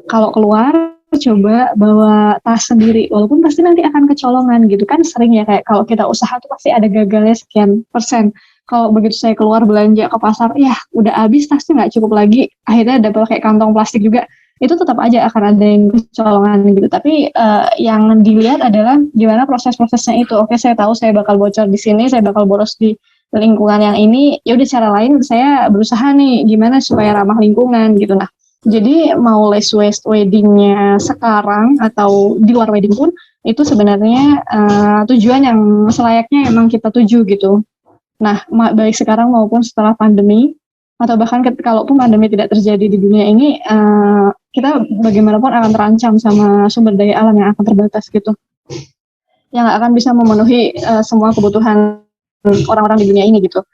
kalau keluar coba bawa tas sendiri, walaupun pasti nanti akan kecolongan gitu kan, sering ya kayak kalau kita usaha tuh pasti ada gagalnya sekian persen. Kalau begitu saya keluar belanja ke pasar, ya udah habis tasnya nggak cukup lagi, akhirnya ada pakai kantong plastik juga, itu tetap aja akan ada yang kecolongan gitu. Tapi yang dilihat adalah gimana proses-prosesnya itu. Oke, saya tahu saya bakal bocor di sini, saya bakal boros di lingkungan yang ini, ya udah cara lain saya berusaha nih gimana supaya ramah lingkungan gitu. Nah, jadi mau less waste weddingnya sekarang atau di luar wedding pun itu sebenarnya tujuan yang selayaknya emang kita tuju gitu. Nah, baik sekarang maupun setelah pandemi, atau bahkan kalaupun pandemi tidak terjadi di dunia ini, kita bagaimanapun akan terancam sama sumber daya alam yang akan terbatas gitu, yang nggak akan bisa memenuhi semua kebutuhan orang-orang di dunia ini gitu.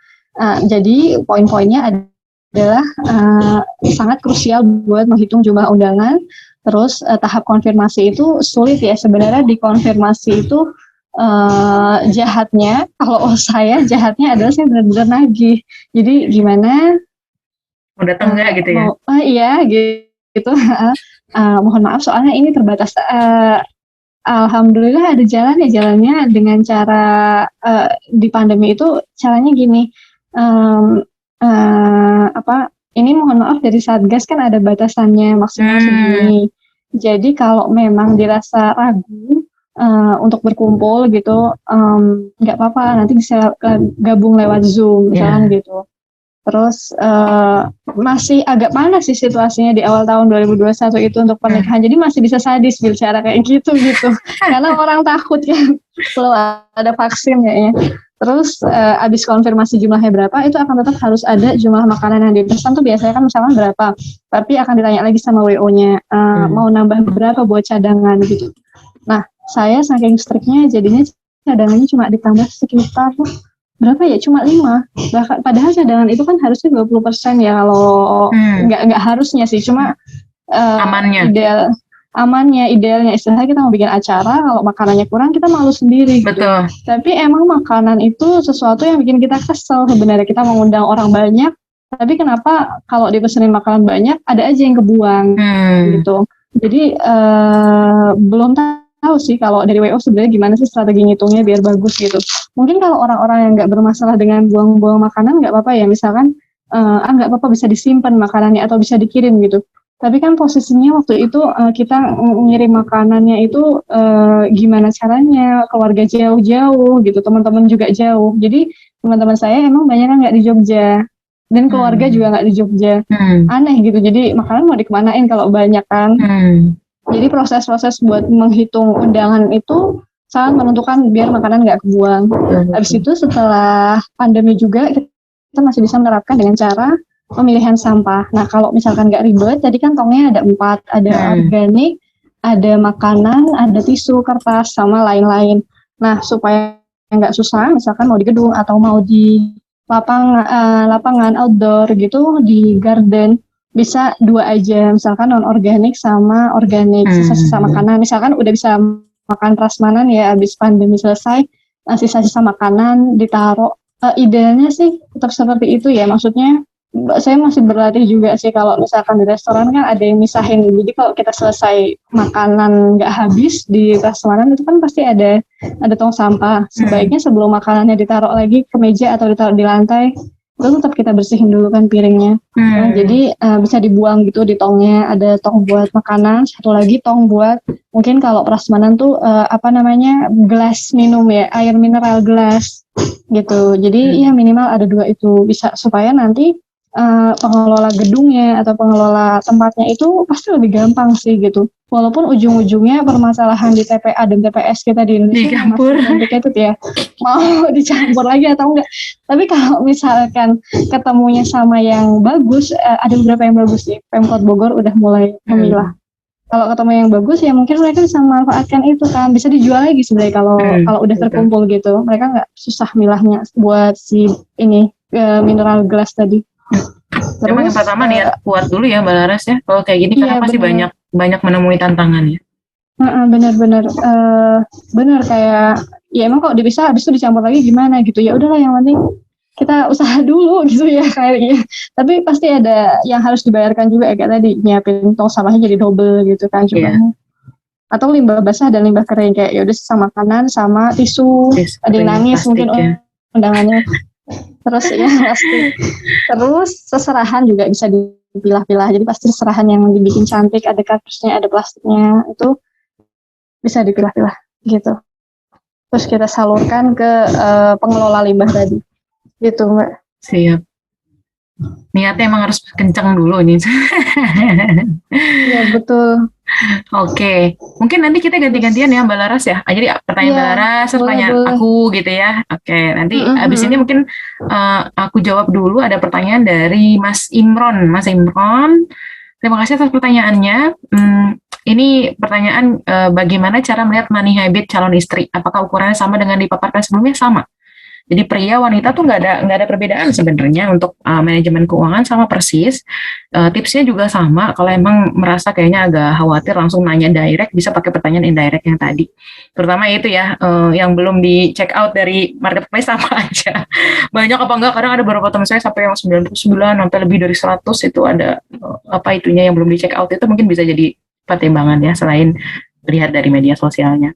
Jadi poin-poinnya adalah sangat krusial buat menghitung jumlah undangan. Terus tahap konfirmasi itu sulit ya sebenarnya. Dikonfirmasi itu jahatnya, kalau saya jahatnya adalah saya benar-benar nagih. Jadi gimana? Mau datang nggak gitu ya? Iya gitu. Mohon maaf soalnya ini terbatas. Alhamdulillah ada jalannya dengan cara di pandemi itu caranya gini. Ini mohon maaf dari Satgas kan ada batasannya maksimal segini. Jadi kalau memang dirasa ragu untuk berkumpul gitu, nggak apa-apa, nanti bisa gabung lewat Zoom misalnya gitu. Terus masih agak panas sih situasinya di awal tahun 2021 itu untuk pernikahan, jadi masih bisa sadis bicara kayak gitu karena orang takut kan, belum ada vaksin kayaknya. Terus abis konfirmasi jumlahnya berapa, itu akan tetap harus ada jumlah makanan yang dipesan tuh biasanya kan misalkan berapa, tapi akan ditanya lagi sama WO-nya mau nambah berapa buat cadangan gitu. Nah, saya saking striknya jadinya cadangannya cuma ditambah sekitar berapa ya, cuma 5. Bahkan padahal cadangan itu kan harusnya 20% ya, kalau nggak harusnya sih, cuma idealnya istilahnya kita mau bikin acara, kalau makanannya kurang kita malu sendiri gitu. Betul. Tapi emang makanan itu sesuatu yang bikin kita kesel sebenarnya. Kita mengundang orang banyak, tapi kenapa kalau dipesenin makanan banyak ada aja yang kebuang gitu. Jadi belum tahu sih kalau dari WO sebenarnya gimana sih strategi ngitungnya biar bagus gitu. Mungkin kalau orang-orang yang nggak bermasalah dengan buang-buang makanan nggak apa-apa ya, misalkan nggak apa-apa bisa disimpan makanannya atau bisa dikirim gitu. Tapi kan posisinya waktu itu kita ngirim makanannya itu gimana caranya, keluarga jauh-jauh gitu, teman-teman juga jauh. Jadi teman-teman saya emang banyak kan nggak di Jogja, dan keluarga juga nggak di Jogja. Aneh gitu, jadi makanan mau dikemanain kalau banyak kan. Jadi proses-proses buat menghitung undangan itu sangat menentukan biar makanan nggak kebuang. Habis itu setelah pandemi juga kita masih bisa menerapkan dengan cara pemilihan sampah. Nah, kalau misalkan nggak ribet, tadi kan tongnya ada 4, ada organik, ada makanan, ada tisu, kertas, sama lain-lain. Nah, supaya nggak susah, misalkan mau di gedung atau mau di lapangan outdoor gitu, di garden, bisa 2 aja, misalkan non-organik sama organik, sisa-sisa makanan. Misalkan udah bisa makan prasmanan ya, habis pandemi selesai, sisa-sisa makanan ditaruh. Idealnya sih tetap seperti itu ya, maksudnya saya masih berlatih juga sih kalau misalkan di restoran kan ada yang misahin. Jadi kalau kita selesai makanan nggak habis di restoran itu kan pasti ada tong sampah. Sebaiknya sebelum makanannya ditaruh lagi ke meja atau ditaruh di lantai, itu tetap kita bersihin dulu kan piringnya. Nah, jadi bisa dibuang gitu di tongnya. Ada tong buat makanan, satu lagi tong buat mungkin kalau prasmanan tuh gelas minum ya, air mineral gelas gitu. Jadi ya minimal ada 2 itu bisa supaya nanti pengelola gedungnya atau pengelola tempatnya itu pasti lebih gampang sih gitu. Walaupun ujung-ujungnya permasalahan di TPA dan TPS kita di Indonesia masih complicated ya, mau dicampur lagi atau enggak. Tapi kalau misalkan ketemunya sama yang bagus, ada beberapa yang bagus sih. Pemkot Bogor udah mulai memilah. Kalau ketemu yang bagus ya mungkin mereka bisa memanfaatkan itu kan, bisa dijual lagi sebenarnya kalau udah terkumpul gitu. Mereka nggak susah milahnya buat si ini mineral gelas tadi. Terus, emang yang pertama niat kuat dulu ya Mbak Laras ya. Kalau kayak gini karena pasti banyak menemui tantangan ya. Bener kayak ya emang kalau dipisah habis itu dicampur lagi gimana gitu, ya udahlah yang penting kita usaha dulu gitu ya kayaknya. Tapi pasti ada yang harus dibayarkan juga kayak tadi, nyiapin tong sampahnya jadi double gitu kan jumlahnya. Atau limbah basah dan limbah kering, kayak ya udah sama makanan sama tisu, ada yang nangis mungkin undangannya. Terus ya pasti. Terus seserahan juga bisa dipilah-pilah. Jadi pasti seserahan yang dibikin cantik, ada kardusnya, ada plastiknya, itu bisa dipilah-pilah gitu. Terus kita salurkan ke pengelola limbah tadi. Gitu Mbak. Siap. Niatnya emang harus kencang dulu nih. Iya betul. Oke, mungkin nanti kita ganti-gantian ya Mbak Laras ya. Jadi pertanyaan Mbak Laras, pertanyaan aku gitu ya. Oke, nanti abis ini mungkin aku jawab dulu. Ada pertanyaan dari Mas Imron. Mas Imron, terima kasih atas pertanyaannya. Ini pertanyaan bagaimana cara melihat money habit calon istri? Apakah ukurannya sama dengan dipaparkan sebelumnya? Sama. Jadi pria wanita tuh nggak ada perbedaan sebenarnya untuk manajemen keuangan sama persis. Tipsnya juga sama. Kalau emang merasa kayaknya agak khawatir langsung nanya direct, bisa pakai pertanyaan indirect yang tadi. Terutama itu ya yang belum di check out dari marketplace sama aja. Banyak apa enggak? Kadang ada beberapa teman saya sampai yang 99 sampai lebih dari 100 itu ada itunya yang belum di check out, itu mungkin bisa jadi pertimbangan ya selain lihat dari media sosialnya.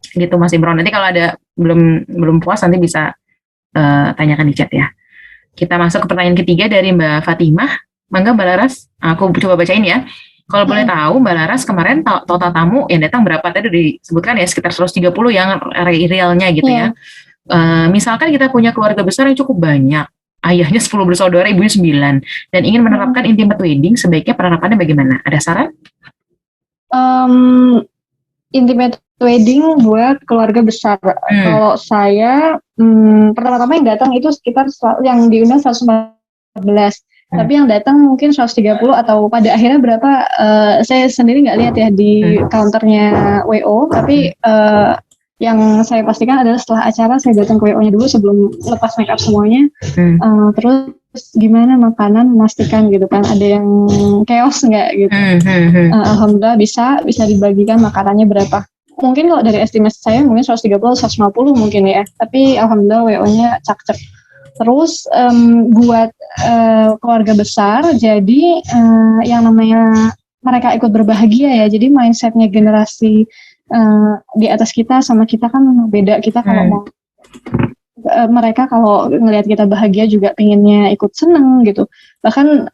Gitu Mas Imron. Nanti kalau ada belum puas nanti bisa tanyakan di chat ya. Kita masuk ke pertanyaan ketiga dari Mbak Fatimah. Mangga Mbak Laras, aku coba bacain ya. Kalau boleh tahu Mbak Laras kemarin total tamu yang datang berapa? Tadi disebutkan ya sekitar 130 yang realnya gitu ya. Misalkan kita punya keluarga besar yang cukup banyak, ayahnya 10 bersaudara, ibunya 9, dan ingin menerapkan intimate wedding, sebaiknya penerapannya bagaimana? Ada saran? Intimate wedding buat keluarga besar. Kalau saya pertama-tama yang datang itu sekitar yang diundang 114. Tapi yang datang mungkin 130 atau pada akhirnya berapa saya sendiri nggak lihat ya di counternya WO, tapi yang saya pastikan adalah setelah acara saya datang ke WO-nya dulu sebelum lepas make up semuanya. Terus gimana makanan, memastikan gitu kan ada yang chaos nggak gitu. Alhamdulillah bisa dibagikan makanannya berapa. Mungkin kalau dari estimasi saya mungkin 130 150 mungkin ya. Tapi alhamdulillah WO-nya cak-cak. Terus buat keluarga besar, jadi yang namanya mereka ikut berbahagia ya. Jadi mindsetnya generasi di atas kita sama kita kan beda. Kita kalau mau mereka kalau ngelihat kita bahagia juga pengennya ikut seneng gitu. Bahkan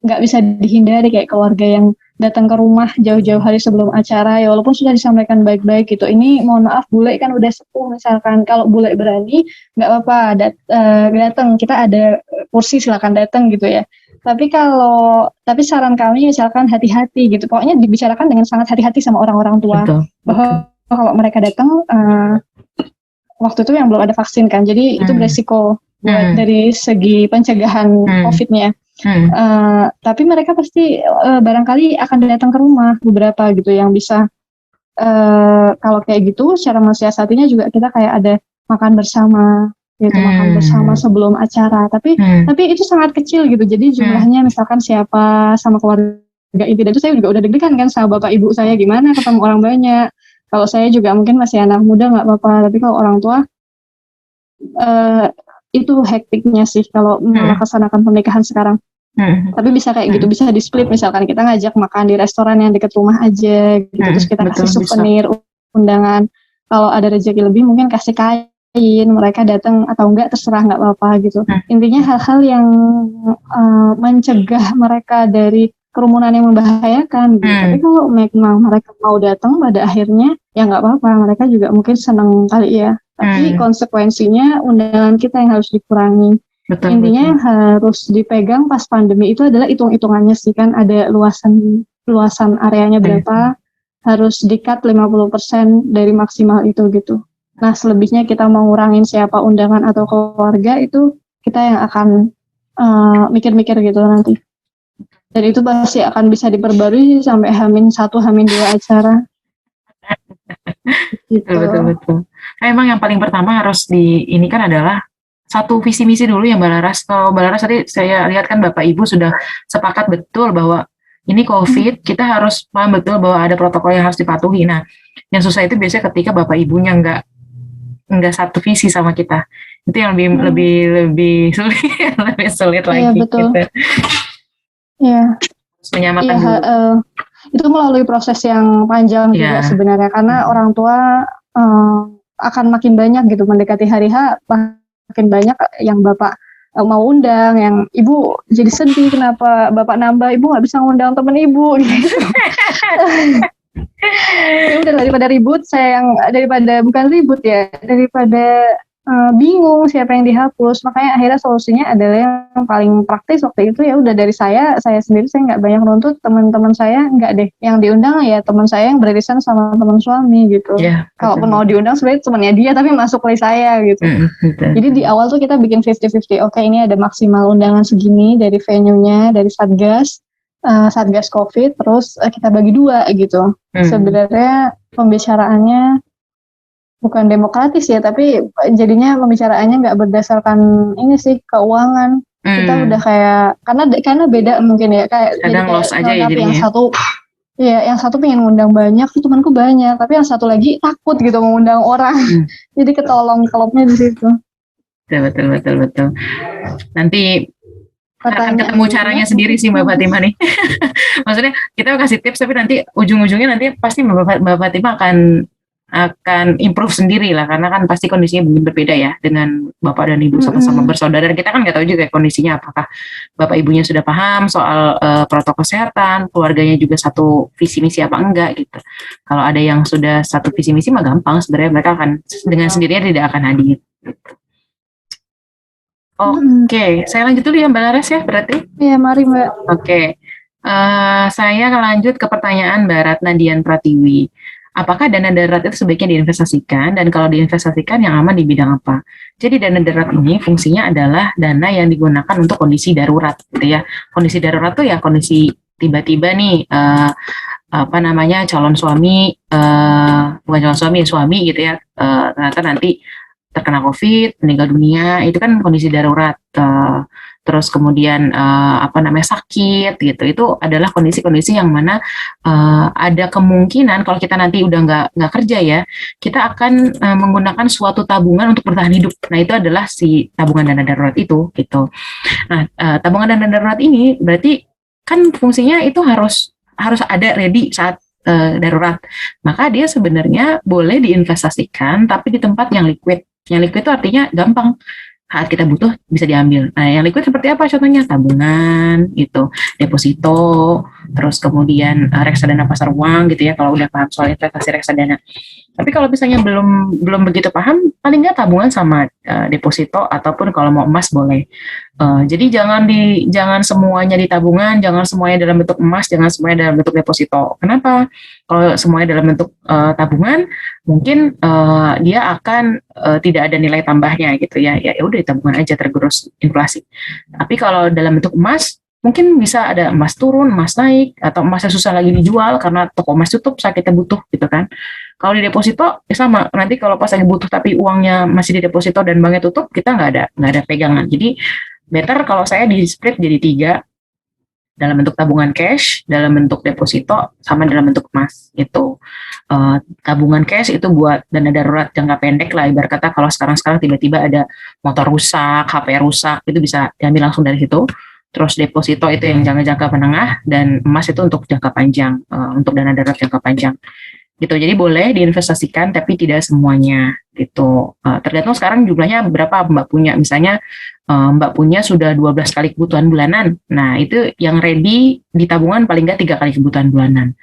nggak bisa dihindari kayak keluarga yang datang ke rumah jauh-jauh hari sebelum acara ya, walaupun sudah disampaikan baik-baik gitu. Ini mohon maaf bule kan udah sepuh misalkan, kalau bule berani nggak apa-apa datang, kita ada kursi silakan datang gitu ya. Tapi saran kami misalkan hati-hati gitu. Pokoknya dibicarakan dengan sangat hati-hati sama orang-orang tua. Bahwa kalau mereka datang waktu itu yang belum ada vaksin kan, jadi itu beresiko buat dari segi pencegahan COVID-nya. Tapi mereka pasti barangkali akan datang ke rumah beberapa gitu yang bisa kalau kayak gitu cara mensiasatinya juga kita kayak ada makan bersama gitu, makan bersama sebelum acara, tapi itu sangat kecil gitu, jadi jumlahnya misalkan siapa sama keluarga inti, dan itu saya juga udah deg-degan kan sama bapak ibu saya, gimana ketemu orang banyak. Kalau saya juga mungkin masih anak muda nggak apa-apa, tapi kalau orang tua itu hektiknya sih kalau melaksanakan pernikahan sekarang. Tapi bisa kayak gitu, bisa di split, misalkan kita ngajak makan di restoran yang dekat rumah aja gitu, terus kita kasih souvenir, undangan. Kalau ada rezeki lebih mungkin kasih kain, mereka datang atau enggak terserah, nggak apa-apa gitu. Intinya hal-hal yang mencegah mereka dari kerumunan yang membahayakan gitu. Tapi kalau memang mereka mau datang pada akhirnya ya nggak apa-apa, mereka juga mungkin senang kali ya. Tapi konsekuensinya undangan kita yang harus dikurangi. Intinya yang harus dipegang pas pandemi itu adalah hitung-hitungannya sih, kan ada luasan areanya berapa, harus di-cut 50% dari maksimal itu gitu. Nah, selebihnya kita mau ngurangin siapa undangan atau keluarga, itu kita yang akan mikir-mikir gitu nanti. Dan itu pasti akan bisa diperbarui sampai H-1, H-2 acara. Gitu. Betul. Nah, emang yang paling pertama harus ini kan adalah satu visi misi dulu ya Mbak Laras. Kalau Mbak Laras tadi saya lihat kan Bapak Ibu sudah sepakat betul bahwa ini COVID, kita harus paham betul bahwa ada protokol yang harus dipatuhi. Nah, yang susah itu biasanya ketika Bapak Ibunya nggak satu visi sama kita. Itu yang lebih sulit, lebih sulit lagi. Iya, betul. Gitu. Iya. Menyamakan itu melalui proses yang panjang juga sebenarnya, karena orang tua akan makin banyak gitu mendekati hari H, makin banyak yang bapak mau undang, yang ibu jadi sedih kenapa bapak nambah, ibu nggak bisa ngundang temen ibu gitu. Ya udah, daripada bukan ribut ya, daripada bingung siapa yang dihapus, makanya akhirnya solusinya adalah yang paling praktis waktu itu, ya udah dari saya sendiri, saya nggak banyak nuntut, teman-teman saya nggak deh yang diundang, ya teman saya yang beririsan sama teman suami gitu. Kalaupun mau diundang sebenarnya temannya dia tapi masuk list saya gitu. Jadi di awal tuh kita bikin 50-50, oke ini ada maksimal undangan segini dari venue-nya, dari Satgas COVID, terus kita bagi 2 gitu. Sebenarnya pembicaraannya bukan demokratis ya, tapi jadinya pembicaraannya nggak berdasarkan ini sih, keuangan. Kita udah kayak, karena beda mungkin ya, kayak kadang jadi loss aja ya jadinya. Yang satu pengen ngundang banyak, temanku banyak, tapi yang satu lagi takut gitu mengundang orang. Jadi ketolong klopnya di situ. Betul. Nanti akan ketemu caranya sendiri sih Mbak Fatimah nih. Maksudnya kita kasih tips, tapi nanti ujung-ujungnya nanti pasti Mbak Fatimah akan improve sendiri lah, karena kan pasti kondisinya berbeda ya dengan bapak dan ibu sama-sama bersaudara, dan kita kan nggak tahu juga kondisinya apakah bapak ibunya sudah paham soal protokol kesehatan, keluarganya juga satu visi misi apa enggak gitu. Kalau ada yang sudah satu visi misi mah gampang sebenarnya, mereka akan dengan sendirinya tidak akan hadir gitu. Oke, saya lanjut dulu ya Mbak Laras ya berarti. Iya, mari Mbak. Oke. Saya akan lanjut ke pertanyaan Mbak Ratna Dian Pratiwi. Apakah dana darurat itu sebaiknya diinvestasikan, dan kalau diinvestasikan yang aman di bidang apa? Jadi dana darurat ini fungsinya adalah dana yang digunakan untuk kondisi darurat gitu ya. Kondisi darurat tuh ya kondisi tiba-tiba nih calon suami, bukan calon suami gitu ya, ternyata nanti terkena COVID, meninggal dunia, itu kan kondisi darurat. Terus kemudian sakit gitu, itu adalah kondisi-kondisi yang mana ada kemungkinan kalau kita nanti udah nggak kerja ya, kita akan menggunakan suatu tabungan untuk bertahan hidup. Nah itu adalah si tabungan dana darurat itu gitu. Nah tabungan dana darurat ini berarti kan fungsinya itu harus ada ready saat darurat. Maka dia sebenarnya boleh diinvestasikan tapi di tempat yang liquid. Yang liquid itu artinya gampang, saat kita butuh bisa diambil. Nah, yang liquid seperti apa contohnya? Tabungan, gitu, deposito, terus kemudian reksadana pasar uang gitu ya, kalau udah paham soal investasi reksadana. Tapi kalau misalnya belum begitu paham, paling nggak tabungan sama deposito, ataupun kalau mau emas boleh. Jadi jangan semuanya di tabungan, jangan semuanya dalam bentuk emas, jangan semuanya dalam bentuk deposito. Kenapa? Kalau semuanya dalam bentuk tabungan, mungkin dia akan tidak ada nilai tambahnya gitu ya. Ya udah tabungan aja tergerus inflasi. Tapi kalau dalam bentuk emas, mungkin bisa ada emas turun, emas naik, atau emasnya susah lagi dijual karena toko emas tutup saat kita butuh gitu kan. Kalau di deposito ya sama, nanti kalau pas lagi butuh tapi uangnya masih di deposito dan banknya tutup, kita nggak ada pegangan. Jadi better kalau saya di split jadi 3, dalam bentuk tabungan cash, dalam bentuk deposito, sama dalam bentuk emas itu. Tabungan cash itu buat dana darurat jangka pendek lah, ibarat kata kalau sekarang tiba-tiba ada motor rusak, HP rusak, itu bisa diambil langsung dari situ. Terus deposito itu yang jangka menengah, dan emas itu untuk jangka panjang, untuk dana darurat jangka panjang gitu. Jadi boleh diinvestasikan tapi tidak semuanya gitu. Tergantung sekarang jumlahnya berapa Mbak punya. Misalnya Mbak punya sudah 12 kali kebutuhan bulanan. Nah, itu yang ready di tabungan paling nggak 3 kali kebutuhan bulanan.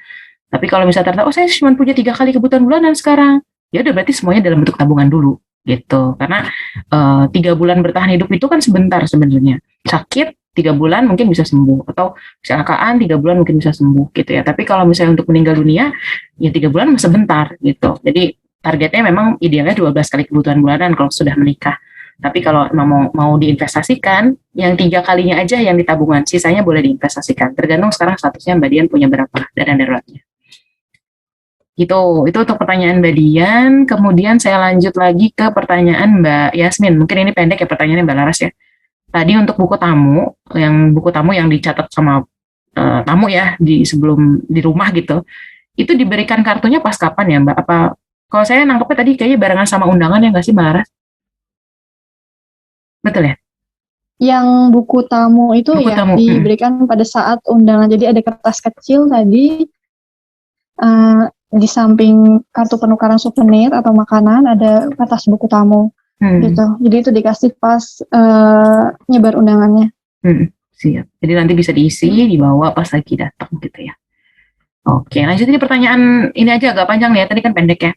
Tapi kalau misalnya ternyata, saya cuma punya 3 kali kebutuhan bulanan sekarang, ya udah berarti semuanya dalam bentuk tabungan dulu gitu. Karena 3 bulan bertahan hidup itu kan sebentar sebenarnya. Sakit 3 bulan mungkin bisa sembuh, atau kecelakaan 3 bulan mungkin bisa sembuh gitu ya. Tapi kalau misalnya untuk meninggal dunia, ya 3 bulan sebentar gitu. Jadi targetnya memang idealnya 12 kali kebutuhan bulanan kalau sudah menikah. Tapi kalau mau diinvestasikan, yang 3 kalinya aja yang di tabungan, sisanya boleh diinvestasikan. Tergantung sekarang statusnya Mbak Dian punya berapa dana daruratnya. Gitu, itu untuk pertanyaan Mbak Dian. Kemudian saya lanjut lagi ke pertanyaan Mbak Yasmin. Mungkin ini pendek ya pertanyaannya Mbak Laras ya. Tadi untuk buku tamu yang dicatat sama tamu ya sebelum di rumah gitu, itu diberikan kartunya pas kapan ya Mbak? Apa kalau saya nangkepnya tadi kayaknya barengan sama undangan ya nggak sih Mbak Laras? Betul ya? Yang buku tamu itu Buku ya tamu, diberikan pada saat undangan. Jadi ada kertas kecil tadi di samping kartu penukaran souvenir atau makanan ada kertas buku tamu gitu. Jadi itu dikasih pas nyebar undangannya. Siap. Jadi nanti bisa diisi, dibawa pas lagi datang gitu ya. Oke, lanjut ini pertanyaan ini aja agak panjang nih ya. Tadi kan pendek ya.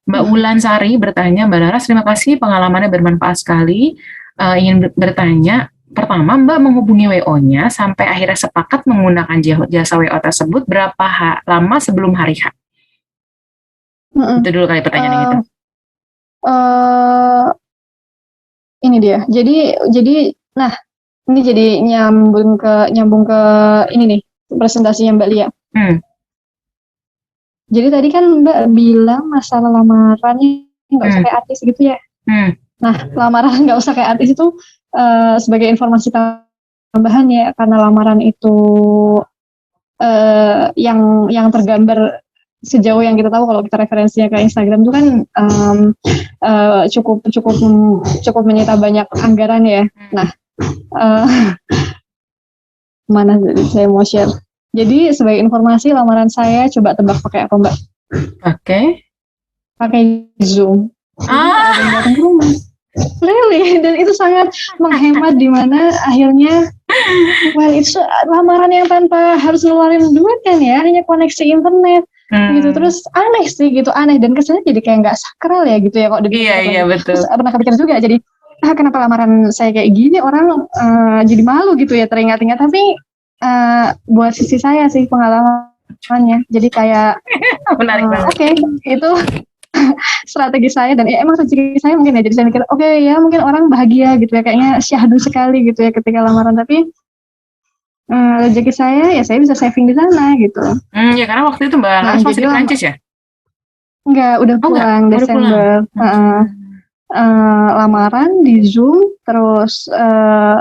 Mbak Wulan Sari bertanya, Mbak Laras terima kasih pengalamannya bermanfaat sekali. Ingin bertanya, pertama Mbak menghubungi WO-nya sampai akhirnya sepakat menggunakan jasa WO tersebut berapa lama sebelum hari H? Itu dulu kali pertanyaannya gitu. Ini dia. Jadi nah, ini jadi nyambung ke ini nih, presentasinya Mbak Lia. Jadi tadi kan Mbak bilang masalah lamarannya nggak usah kayak artis gitu ya. Nah, lamaran nggak usah kayak artis itu sebagai informasi tambahan ya, karena lamaran itu yang tergambar sejauh yang kita tahu kalau kita referensinya ke Instagram itu kan cukup menyita banyak anggaran ya. Nah, mana saya mau share. Jadi sebagai informasi lamaran saya, coba tebak pakai apa Mbak? Pakai Zoom. Datang ke rumah. Really? Dan itu sangat menghemat, di mana akhirnya itu lamaran yang tanpa harus ngeluarin duit kan ya, hanya koneksi internet gitu. Terus aneh sih gitu, dan kesannya jadi kayak nggak sakral ya gitu ya kok. Iya betul. Terus pernah kepikiran juga jadi kenapa lamaran saya kayak gini, orang jadi malu gitu ya teringat-ingat. Tapi buat sisi saya sih pengalamannya jadi kayak menarik banget. Oke, itu strategi saya, dan emang strategi saya mungkin ya. Jadi saya mikir ya mungkin orang bahagia gitu ya, kayaknya syahdu sekali gitu ya ketika lamaran, tapi rezeki saya ya saya bisa saving di sana gitu. Ya karena waktu itu Mbak Laras masih di Prancis ya? Enggak, udah pulang Desember. Lamaran di Zoom, terus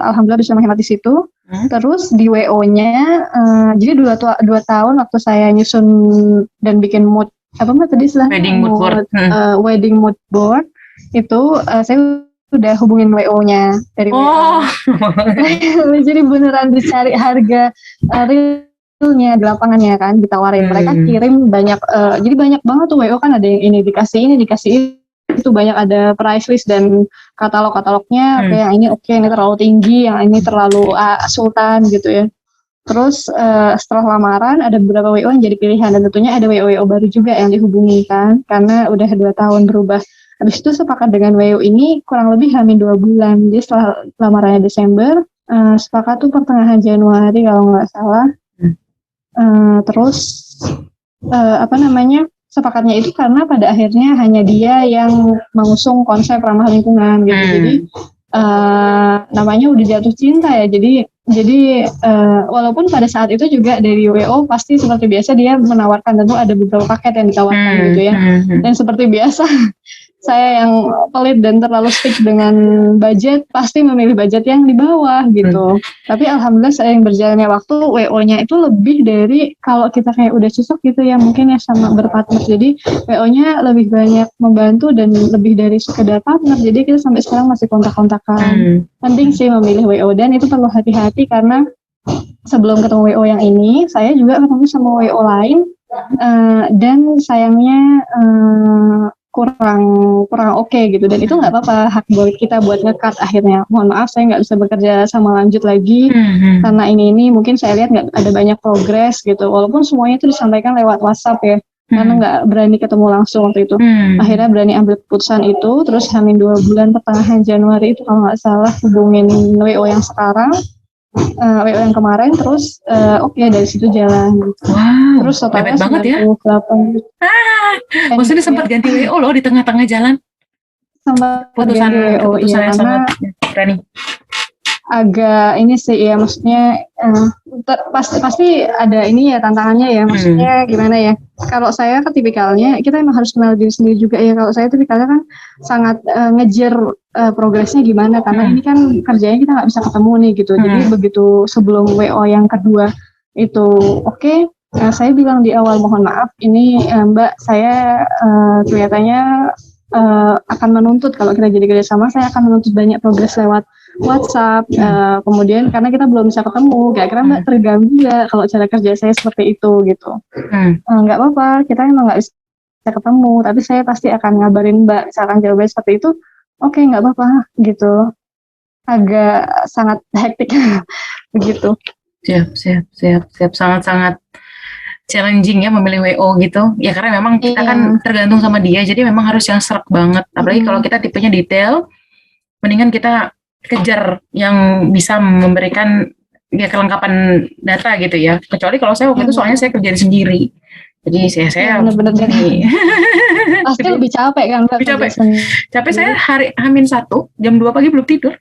alhamdulillah bisa menghemat di situ. Terus di WO-nya, jadi 2 tahun waktu saya nyusun dan bikin mood apa Mbak tadi istilahnya? Wedding mood board itu saya udah hubungin WO-nya dari WO. Jadi beneran dicari harga realnya di lapangannya kan, ditawarin. Mereka kirim banyak, jadi banyak banget tuh WO kan, ada yang ini dikasih itu banyak, ada price list dan katalognya. Yang ini ini terlalu tinggi, yang ini terlalu sultan gitu ya. Terus setelah lamaran ada beberapa WO yang jadi pilihan, dan tentunya ada WO baru juga yang dihubungi kan, karena udah 2 tahun berubah. Habis itu sepakat dengan WO ini kurang lebih hamin 2 bulan. Jadi setelah lamarannya Desember, sepakat tuh pertengahan Januari kalau nggak salah. Terus sepakatnya itu karena pada akhirnya hanya dia yang mengusung konsep ramah lingkungan gitu. Jadi namanya udah jatuh cinta ya, jadi Jadi walaupun pada saat itu juga dari WO pasti seperti biasa dia menawarkan, tentu ada beberapa paket yang ditawarkan gitu ya. Dan seperti biasa saya yang pelit dan terlalu stick dengan budget pasti memilih budget yang di bawah gitu. Tapi alhamdulillah seiring berjalannya waktu WO-nya itu lebih dari kalau kita kayak udah cocok gitu ya mungkin ya sama berpartner. Jadi WO-nya lebih banyak membantu dan lebih dari sekedar partner. Jadi kita sampai sekarang masih kontak-kontakan. Penting sih memilih WO dan itu perlu hati-hati karena sebelum ketemu WO yang ini saya juga ketemu sama WO lain dan sayangnya kurang oke gitu, dan itu nggak apa-apa, hak buat kita buat nge-cut akhirnya. Mohon maaf saya nggak bisa bekerja sama lanjut lagi karena ini mungkin saya lihat nggak ada banyak progres gitu, walaupun semuanya itu disampaikan lewat WhatsApp ya, karena nggak berani ketemu langsung waktu itu. Akhirnya berani ambil keputusan itu, terus Hamin 2 bulan pertengahan Januari itu kalau nggak salah hubungin WO yang sekarang, WO yang kemarin, terus oke, dari situ jalan. Wow, terus totalnya banget ya. 98 juta. Maksudnya sempat ganti WO loh di tengah-tengah jalan. Sama Keputusannya karena sangat berani. Agak ini sih ya, maksudnya pasti ada ini ya tantangannya ya, maksudnya gimana ya, kalau saya kan tipikalnya kita emang harus kenal diri sendiri juga ya. Kalau saya tipikalnya kan sangat ngejar progresnya gimana, karena ini kan kerjanya kita nggak bisa ketemu nih gitu. Jadi begitu sebelum WO yang kedua itu oke, saya bilang di awal, mohon maaf ini Mbak, saya kelihatannya akan menuntut, kalau kita jadi kerjasama saya akan menuntut banyak progres lewat WhatsApp, kemudian karena kita belum bisa ketemu, kira-kira Mbak terganggu nggak kalau cara kerja saya seperti itu gitu. Nggak apa-apa, kita emang nggak bisa ketemu, tapi saya pasti akan ngabarin Mbak misalkan jawabannya seperti itu. Oke, nggak apa-apa gitu. Agak sangat hektik begitu. Siap, sangat challenging ya memilih WO gitu ya, karena memang kita kan tergantung sama dia, jadi memang harus yang serak banget, apalagi kalau kita tipenya detail, mendingan kita kejar yang bisa memberikan ya kelengkapan data gitu ya. Kecuali kalau saya waktu itu soalnya saya kerjain sendiri, jadi saya bener-bener pasti lebih capek kan Mbak? Lebih capek saya hari H-1 jam 2 pagi belum tidur.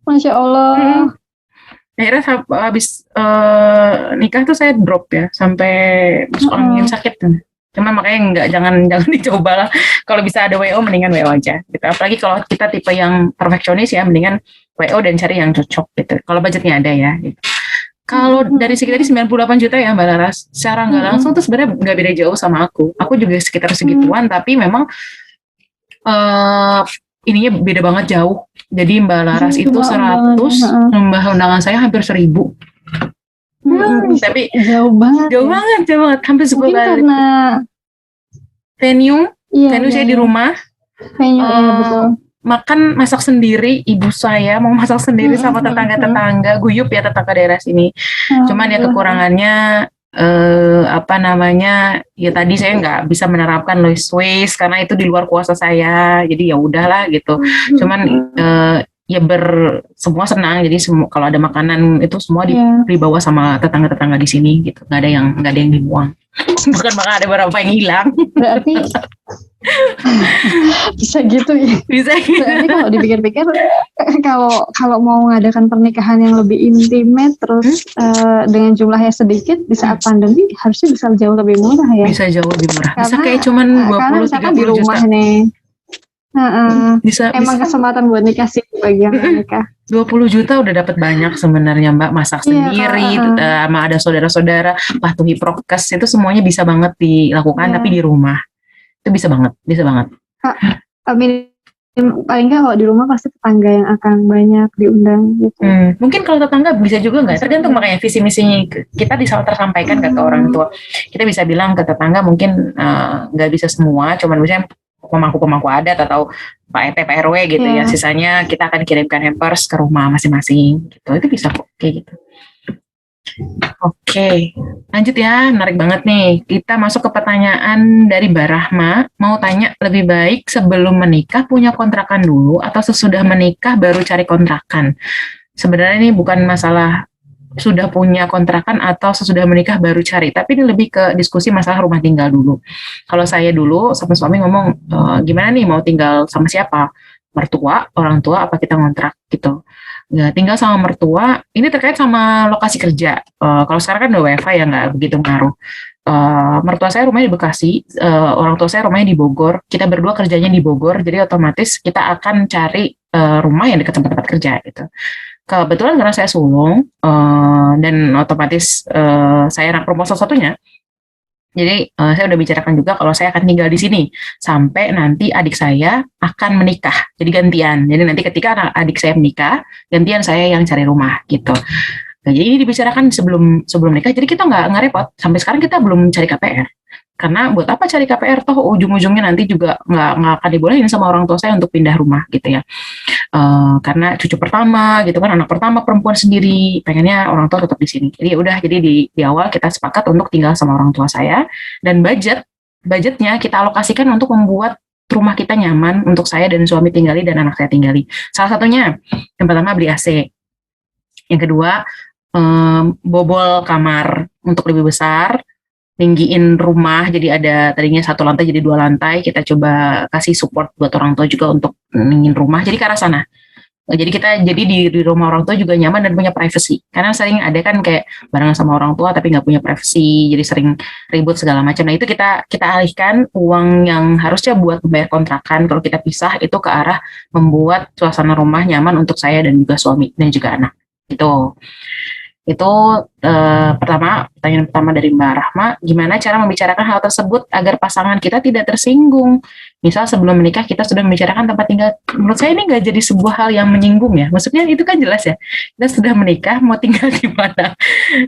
Masya Allah. Akhirnya habis nikah tuh saya drop ya sampai masuk angin sakit. Cuma makanya jangan dicoba lah. Kalau bisa ada WO mendingan WO aja gitu. Apalagi kalau kita tipe yang perfeksionis ya, mendingan WO dan cari yang cocok gitu. Kalau budgetnya ada ya gitu. Kalau dari segi tadi 98 juta ya Mbak Laras, secara nggak langsung tuh sebenarnya nggak beda jauh sama aku. Aku juga sekitar segituan, tapi memang ininya beda banget jauh. Jadi Mbak Laras itu 100, Mbak undangan saya hampir 1000. Tapi jauh banget, hampir 10 kali. Karena venue saya di rumah. Betul. Makan masak sendiri, ibu saya mau masak sendiri sama tetangga-tetangga, guyup ya tetangga daerah sini. Cuman ya kekurangannya ya tadi saya nggak bisa menerapkan Lois Ways karena itu di luar kuasa saya, jadi ya udahlah gitu. Cuman ya semua senang, jadi kalau ada makanan itu semua dibawa sama tetangga-tetangga di sini gitu, nggak ada yang dibuang. Bukan malah ada beberapa yang hilang. Berarti bisa gitu ya. Berarti kalau dipikir-pikir, kalau mau mengadakan pernikahan yang lebih intimate terus dengan jumlahnya sedikit di saat pandemi, harusnya bisa jauh lebih murah ya. Bisa jauh lebih murah. Bisa kayak cuman 20-30 di rumah juta. Nih. Emang bisa. Kesempatan buat nikah sih bagi yang nikah. 20 juta udah dapat banyak sebenarnya Mbak, masak sendiri, sama ada saudara-saudara, patuhi prokes, itu semuanya bisa banget dilakukan, tapi di rumah itu bisa banget. Paling nggak kalau di rumah pasti tetangga yang akan banyak diundang gitu. Mungkin kalau tetangga bisa juga nggak, tergantung makanya visi misinya kita tersampaikan ke orang tua. Kita bisa bilang ke tetangga mungkin nggak bisa semua, cuman misalnya pemangku adat atau Pak RT, Pak RW gitu ya. Sisanya kita akan kirimkan hampers ke rumah masing-masing gitu. Itu bisa kok kayak gitu. Oke, lanjut ya, menarik banget nih. Kita masuk ke pertanyaan dari Mbak Rahma. Mau tanya, lebih baik sebelum menikah punya kontrakan dulu atau sesudah menikah baru cari kontrakan? Sebenarnya ini bukan masalah sudah punya kontrakan atau sesudah menikah baru cari, tapi ini lebih ke diskusi masalah rumah tinggal dulu. Kalau saya dulu sama suami ngomong, gimana nih mau tinggal sama siapa? Mertua, orang tua, apa kita ngontrak gitu. Nggak tinggal sama mertua, ini terkait sama lokasi kerja. Kalau sekarang kan udah WFH ya nggak begitu ngaruh. Mertua saya rumahnya di Bekasi, orang tua saya rumahnya di Bogor. Kita berdua kerjanya di Bogor, jadi otomatis kita akan cari rumah yang dekat tempat kerja gitu. Kebetulan karena saya sulung dan otomatis saya anak perempuan satu-satunya, jadi saya udah bicarakan juga kalau saya akan tinggal di sini sampai nanti adik saya akan menikah. Jadi gantian. Jadi nanti ketika adik saya menikah, gantian saya yang cari rumah gitu. Nah, jadi ini dibicarakan sebelum nikah. Jadi kita nggak repot. Sampai sekarang kita belum cari KPR. Karena buat apa cari KPR, toh ujung-ujungnya nanti juga nggak akan dibolehin sama orang tua saya untuk pindah rumah gitu ya. Karena cucu pertama gitu kan, anak pertama perempuan sendiri, pengennya orang tua tetap di sini. Jadi udah, jadi di awal kita sepakat untuk tinggal sama orang tua saya, dan budgetnya kita alokasikan untuk membuat rumah kita nyaman untuk saya dan suami tinggali dan anak saya tinggali. Salah satunya yang pertama beli AC, yang kedua bobol kamar untuk lebih besar, tinggiin rumah, jadi ada tadinya 1 lantai jadi 2 lantai, kita coba kasih support buat orang tua juga untuk tinggiin rumah, jadi ke arah sana. Jadi kita di rumah orang tua juga nyaman dan punya privacy, karena sering ada kan kayak barengan sama orang tua tapi nggak punya privacy, jadi sering ribut segala macam. Nah itu kita alihkan uang yang harusnya buat membayar kontrakan kalau kita pisah itu ke arah membuat suasana rumah nyaman untuk saya dan juga suami dan juga anak gitu. Itu pertanyaan pertama dari Mbak Rahma, gimana cara membicarakan hal tersebut agar pasangan kita tidak tersinggung. Misal sebelum menikah kita sudah membicarakan tempat tinggal. Menurut saya ini nggak jadi sebuah hal yang menyinggung ya. Maksudnya itu kan jelas ya. Kita sudah menikah mau tinggal di mana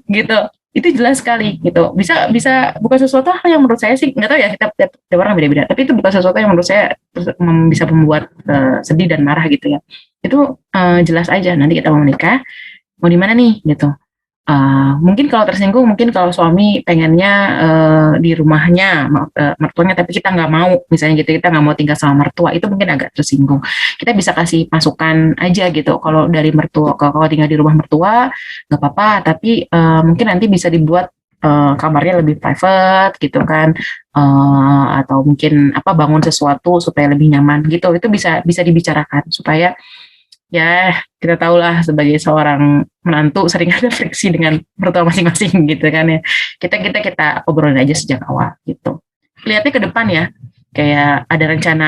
gitu. Itu jelas sekali gitu. Bisa bukan sesuatu hal yang menurut saya sih, nggak tahu ya, kita tiap orang beda-beda. Tapi itu bukan sesuatu yang menurut saya bisa membuat sedih dan marah gitu ya. Itu jelas aja, nanti kita mau menikah mau di mana nih gitu. Mungkin kalau tersinggung, mungkin kalau suami pengennya di rumahnya mertuanya, tapi kita nggak mau, misalnya gitu, kita nggak mau tinggal sama mertua, itu mungkin agak tersinggung. Kita bisa kasih masukan aja gitu, kalau dari mertua, kalau tinggal di rumah mertua nggak apa-apa, tapi mungkin nanti bisa dibuat kamarnya lebih private gitu kan, atau mungkin bangun sesuatu supaya lebih nyaman gitu. Itu bisa dibicarakan supaya ya kita tahulah sebagai seorang menantu sering ada friksi dengan mertua masing-masing gitu kan ya. Kita obrolin aja sejak awal gitu. Lihatnya ke depan ya, kayak ada rencana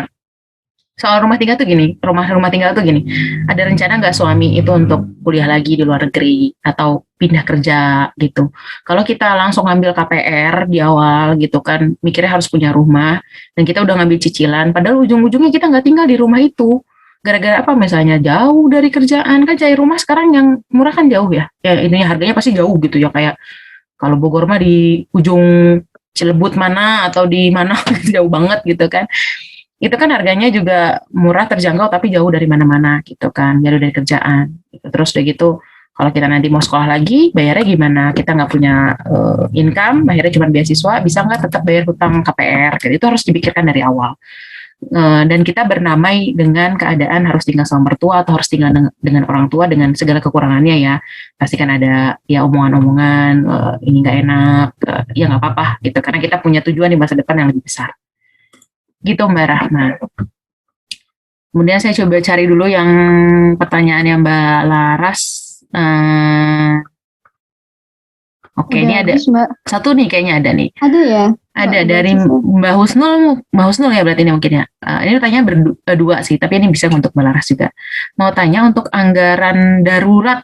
soal rumah tinggal tuh gini, rumah tinggal tuh gini. Ada rencana nggak suami itu untuk kuliah lagi di luar negeri atau pindah kerja gitu. Kalau kita langsung ngambil KPR di awal gitu kan, mikirnya harus punya rumah dan kita udah ngambil cicilan, padahal ujung-ujungnya kita nggak tinggal di rumah itu. Gara-gara apa, misalnya jauh dari kerjaan, kan cari rumah sekarang yang murah kan jauh ya ininya harganya pasti jauh gitu ya, kayak kalau Bogor mah di ujung Cilebut mana atau di mana jauh banget gitu kan, itu kan harganya juga murah, terjangkau, tapi jauh dari mana-mana gitu kan, jauh dari kerjaan gitu. Terus udah gitu kalau kita nanti mau sekolah lagi, bayarnya gimana, kita nggak punya income, akhirnya cuma beasiswa, bisa nggak tetap bayar hutang KPR gitu. Itu harus dipikirkan dari awal. Dan kita bernamai dengan keadaan harus tinggal sama mertua atau harus tinggal dengan orang tua dengan segala kekurangannya ya. Pasti kan ada ya omongan-omongan, ini nggak enak, ya nggak apa-apa gitu, karena kita punya tujuan di masa depan yang lebih besar gitu Mbak Rahma. Kemudian saya coba cari dulu yang pertanyaannya Mbak Laras. Oke, ini ada satu nih, kayaknya ada nih. Ada ya? Ada dari Mbak Husnul ya berarti ini mungkin ya. Ini pertanyaan berdua sih, tapi ini bisa untuk Mbak Laras juga. Mau tanya untuk anggaran darurat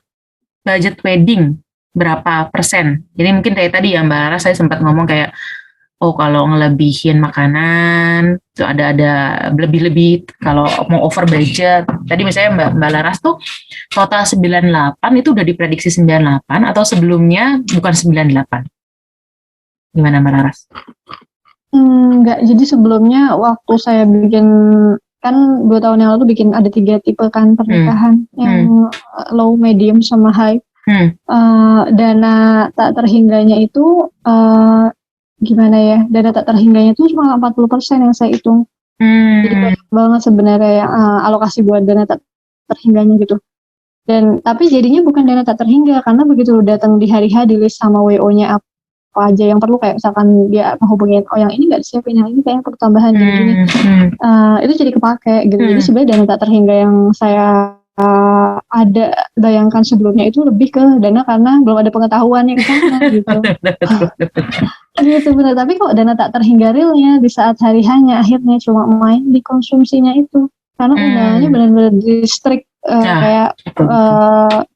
budget wedding berapa persen? Jadi mungkin kayak tadi ya Mbak Laras, saya sempat ngomong kayak, oh kalau ngelebihin makanan tuh ada lebih kalau mau over budget. Tadi misalnya Mbak Laras tuh total 98 itu udah diprediksi 98 atau sebelumnya bukan 98? Gimana Mbak Laras? Enggak, jadi sebelumnya waktu saya bikin, kan 2 tahun yang lalu bikin ada 3 tipe kan pernikahan, yang low, medium, sama high. Dana tak terhingganya itu gimana ya, dana tak terhingganya itu cuma 40% yang saya hitung. Jadi banyak banget sebenarnya yang alokasi buat dana tak terhingganya gitu. Dan tapi jadinya bukan dana tak terhingga, karena begitu datang di hari H, di list sama WO-nya apa aja yang perlu, kayak misalkan dia menghubungin, oh yang ini nggak disiapin, yang ini kayaknya perlu tambahan gini-gini, itu jadi kepake gitu. Jadi sebenarnya dana tak terhingga yang saya ada bayangkan sebelumnya itu lebih ke dana karena belum ada pengetahuan yang ke sana gitu. Gitu benar. Tapi kok dana tak terhinggarilnya di saat hari hanya akhirnya cuma main di konsumsinya itu karena undangannya benar-benar di strict kayak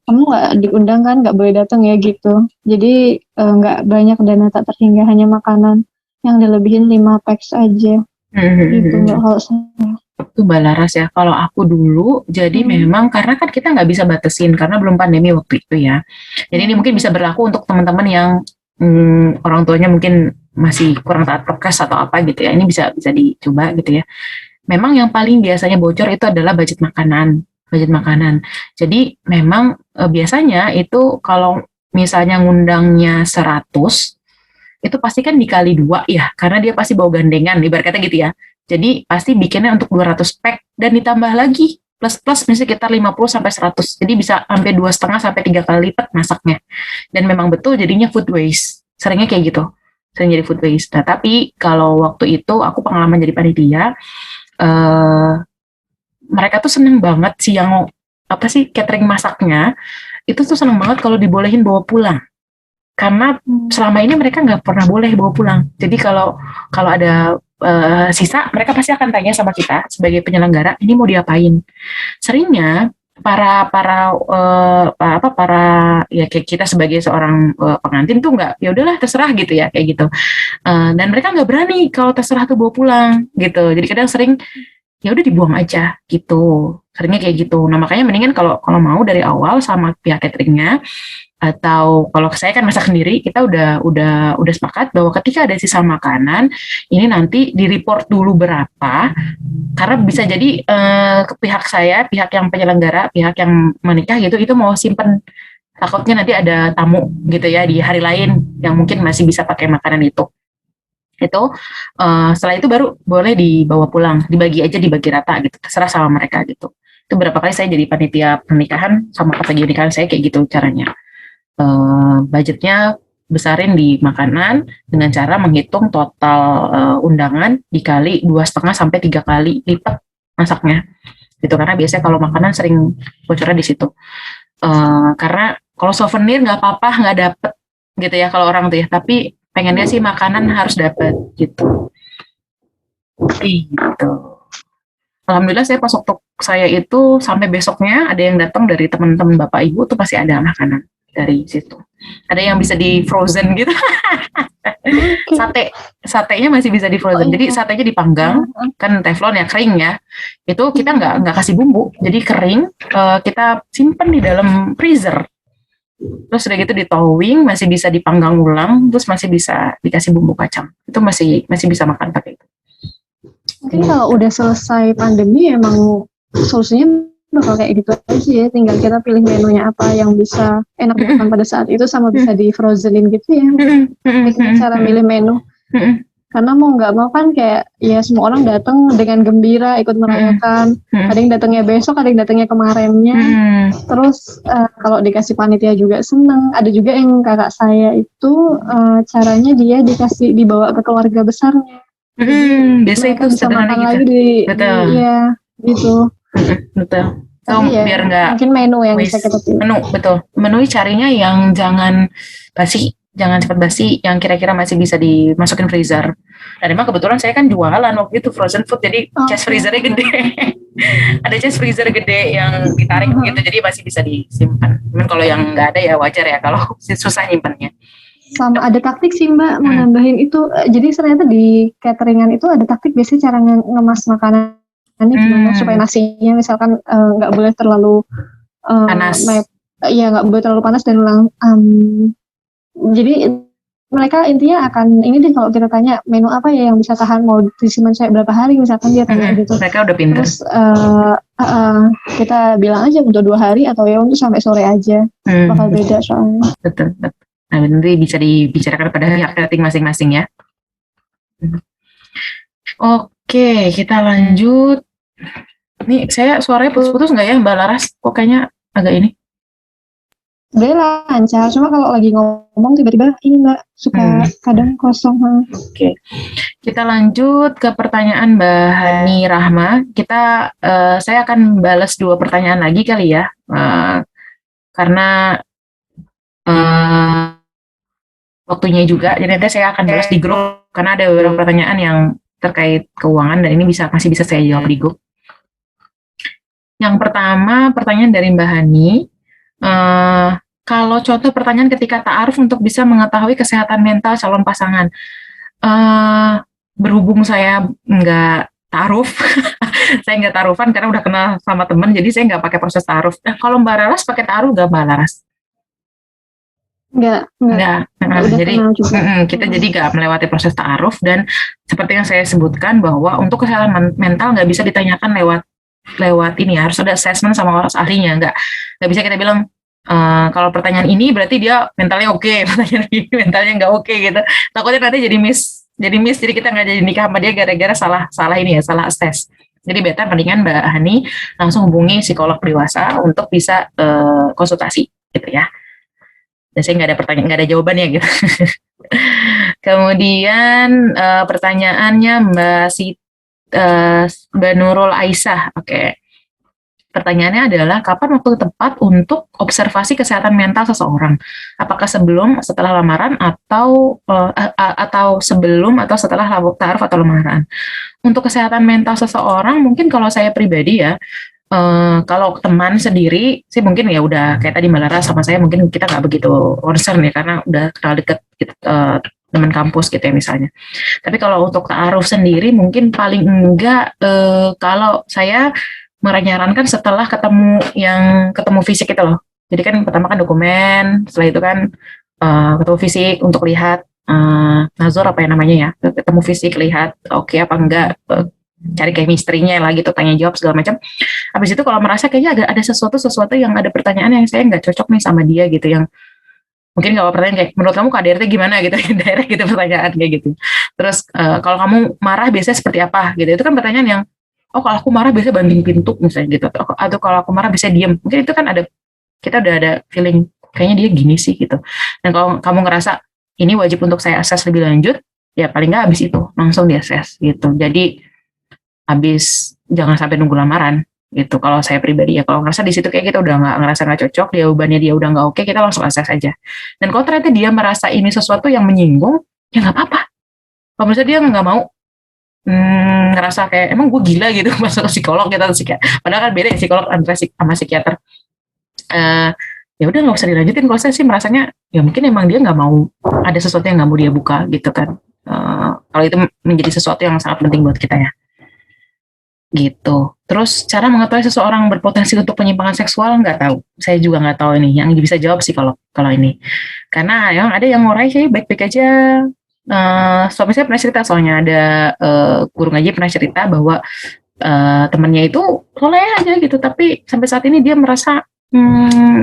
kamu nggak diundang kan, nggak boleh datang ya gitu. Jadi nggak banyak dana tak terhingga, hanya makanan yang dilebihin 5 packs aja gitu. Nggak kalau saya itu Balaras ya. Kalau aku dulu, jadi memang karena kan kita nggak bisa batasin karena belum pandemi waktu itu ya. Jadi ini mungkin bisa berlaku untuk teman-teman yang orang tuanya mungkin masih kurang taat prokes atau apa gitu ya. Ini bisa dicoba gitu ya. Memang yang paling biasanya bocor itu adalah budget makanan. Jadi memang biasanya itu kalau misalnya ngundangnya 100, itu pasti kan dikali 2 ya, karena dia pasti bawa gandengan, ibarat kata gitu ya. Jadi pasti bikinnya untuk 200 pack dan ditambah lagi plus misalnya sekitar 50 sampai 100. Jadi bisa sampai 2,5 sampai 3 kali lipat masaknya. Dan memang betul jadinya food waste. Seringnya kayak gitu. Sering jadi food waste. Nah, tapi kalau waktu itu aku pengalaman jadi panitia, mereka tuh seneng banget sih yang catering masaknya itu tuh seneng banget kalau dibolehin bawa pulang. Karena selama ini mereka nggak pernah boleh bawa pulang. Jadi kalau ada sisa, mereka pasti akan tanya sama kita sebagai penyelenggara, ini mau diapain. Seringnya para ya kayak kita sebagai seorang pengantin tuh nggak, ya udahlah terserah gitu ya kayak gitu. Dan mereka nggak berani kalau terserah tuh bawa pulang gitu. Jadi kadang sering ya udah dibuang aja gitu. Seringnya kayak gitu. Nah makanya mendingan kalau mau dari awal sama pihak cateringnya, atau kalau saya kan masak sendiri, kita udah sepakat bahwa ketika ada sisa makanan ini nanti di-report dulu berapa, karena bisa jadi ke pihak saya, pihak yang penyelenggara, pihak yang menikah gitu, itu mau simpen, takutnya nanti ada tamu gitu ya di hari lain yang mungkin masih bisa pakai makanan itu. Setelah itu baru boleh dibawa pulang, dibagi rata gitu, terserah sama mereka gitu. Itu berapa kali saya jadi panitia pernikahan sama pagi nikahan saya kayak gitu caranya. Budgetnya besarin di makanan dengan cara menghitung total undangan dikali 2,5 sampai 3 kali lipat masaknya gitu, karena biasanya kalau makanan sering bocornya di situ. Karena kalau souvenir nggak apa-apa nggak dapet gitu ya kalau orang tuh ya, tapi pengennya sih makanan harus dapet gitu. Alhamdulillah saya pas waktu saya itu sampai besoknya ada yang datang dari teman-teman bapak ibu tuh pasti ada makanan dari situ. Ada yang bisa di frozen gitu. Satenya masih bisa di frozen. Jadi satenya dipanggang, kan teflon ya, kering ya. Itu kita nggak kasih bumbu, jadi kering. Kita simpen di dalam freezer. Terus udah gitu di towing, masih bisa dipanggang ulang, terus masih bisa dikasih bumbu kacang. Itu masih bisa makan pakai itu. Mungkin kalau udah selesai pandemi emang solusinya bakal kayak gitu aja ya, tinggal kita pilih menunya apa yang bisa enak dimakan pada saat itu sama bisa di frozenin gitu ya. Cara milih menu. Karena mau nggak mau kan kayak ya semua orang datang dengan gembira ikut merayakan. Ada yang datangnya besok, ada yang datangnya kemarinnya. Terus kalau dikasih panitia juga seneng. Ada juga yang kakak saya itu caranya dia dibawa ke keluarga besarnya. Biasa itu sederhana gitu. Betul. Iya, gitu. Betul. Ya, biar nggak mungkin menu yang bisa kita pilih. Menu carinya yang jangan cepat basi, yang kira-kira masih bisa dimasukin freezer. Dan emang kebetulan saya kan jualan waktu itu frozen food, jadi chest freezernya gede. Ada chest freezer gede yang ditarik gitu, jadi masih bisa disimpan. Cuman kalau yang nggak ada ya wajar ya kalau susah nyimpannya. Sama ada taktik sih Mbak, mau nambahin itu. Jadi ternyata di cateringan itu ada taktik biasanya cara ngemas makanan gimana supaya nasinya misalkan nggak boleh terlalu panas. Iya, nggak boleh terlalu panas dan jadi mereka intinya akan ini deh, kalau kita tanya menu apa ya yang bisa tahan mau disimpan saya berapa hari misalkan dia tanya gitu. Mereka udah pintar. Terus kita bilang aja untuk 2 hari atau ya untuk sampai sore aja, bakal beda soalnya. Betul. Nah, nanti bisa dibicarakan pada pihak catering masing-masing ya. Oke, kita lanjut. Nih, saya suaranya putus-putus nggak ya Mbak Laras? Kok kayaknya agak ini? Udah lancar, cuma kalau lagi ngomong tiba-tiba ini Mbak suka kadang kosong. Oke. Kita lanjut ke pertanyaan Mbak Hani Rahma. Saya akan balas 2 pertanyaan lagi kali ya, karena waktunya juga. Jadi nanti saya akan balas di grup karena ada beberapa pertanyaan yang terkait keuangan dan ini masih bisa saya jawab di grup. Yang pertama pertanyaan dari Mbak Hani. Kalau contoh pertanyaan ketika ta'aruf untuk bisa mengetahui kesehatan mental calon pasangan. Berhubung saya nggak ta'aruf, saya nggak ta'arufan karena udah kenal sama teman, jadi saya nggak pakai proses ta'aruf. Kalau Mbak Laras pakai ta'aruf nggak Mbak Laras? Nggak. Jadi kita jadi nggak melewati proses ta'aruf, dan seperti yang saya sebutkan bahwa untuk kesehatan mental nggak bisa ditanyakan lewat ini ya, harus ada assessment sama orang ahlinya. Nggak bisa kita bilang kalau pertanyaan ini berarti dia mentalnya oke, pertanyaan ini mentalnya nggak oke gitu. Takutnya nanti jadi miss, jadi kita nggak jadi nikah sama dia gara-gara salah ini ya, salah assess. Jadi better mendingan Mbak Hani langsung hubungi psikolog dewasa untuk bisa konsultasi gitu ya. Dan saya nggak ada jawabannya gitu. Kemudian pertanyaannya Mbak Nurul Aisyah, oke. Pertanyaannya adalah kapan waktu tepat untuk observasi kesehatan mental seseorang? Apakah sebelum, setelah lamaran, atau sebelum atau setelah ta'aruf atau lamaran? Untuk kesehatan mental seseorang, mungkin kalau saya pribadi ya, kalau teman sendiri sih mungkin ya udah kayak tadi Mbak Lara sama saya, mungkin kita nggak begitu concern ya karena udah kenal deket gitu, teman kampus gitu ya misalnya. Tapi kalau untuk ta'aruf sendiri mungkin paling enggak kalau saya menyarankan setelah ketemu fisik itu loh. Jadi kan pertama kan dokumen, setelah itu kan ketemu fisik untuk lihat nazar apa yang namanya ya, ketemu fisik lihat oke apa enggak, cari chemistry-nya lah gitu, tanya jawab segala macam. Habis itu kalau merasa kayaknya ada sesuatu yang ada pertanyaan yang saya nggak cocok nih sama dia gitu, yang mungkin kalau pertanyaan kayak menurut kamu KDRT gimana gitu, direct gitu pertanyaan kayak gitu. Terus kalau kamu marah biasanya seperti apa gitu, itu kan pertanyaan yang kalau aku marah biasanya banting pintu misalnya gitu, atau kalau aku marah bisa diem, mungkin itu kan kita udah ada feeling kayaknya dia gini sih gitu. Dan kalau kamu ngerasa ini wajib untuk saya akses lebih lanjut, ya paling nggak habis itu langsung di akses gitu. Jadi habis, jangan sampai nunggu lamaran gitu. Kalau saya pribadi ya, kalau ngerasa di situ kayak kita udah ngerasa nggak cocok, jawabannya dia udah nggak oke, kita langsung akses aja. Dan kalau ternyata dia merasa ini sesuatu yang menyinggung, ya nggak apa-apa. Kalau misalnya dia nggak mau, ngerasa kayak emang gue gila gitu masuk ke psikolog gitu atau psikiater, padahal kan beda ya psikolog sama psikiater. Ya udah nggak usah dilanjutin. Kalau saya sih merasanya ya mungkin emang dia nggak mau, ada sesuatu yang nggak mau dia buka gitu kan. Kalau itu menjadi sesuatu yang sangat penting buat kita ya gitu. Terus cara mengetahui seseorang berpotensi untuk penyimpangan seksual, nggak tahu, saya juga nggak tahu ini, yang bisa jawab psikolog kalau ini, karena yang ada yang orang kayak baik-baik aja. Suami saya pernah cerita, soalnya ada guru ngaji pernah cerita bahwa temannya itu soleh aja gitu, tapi sampai saat ini dia merasa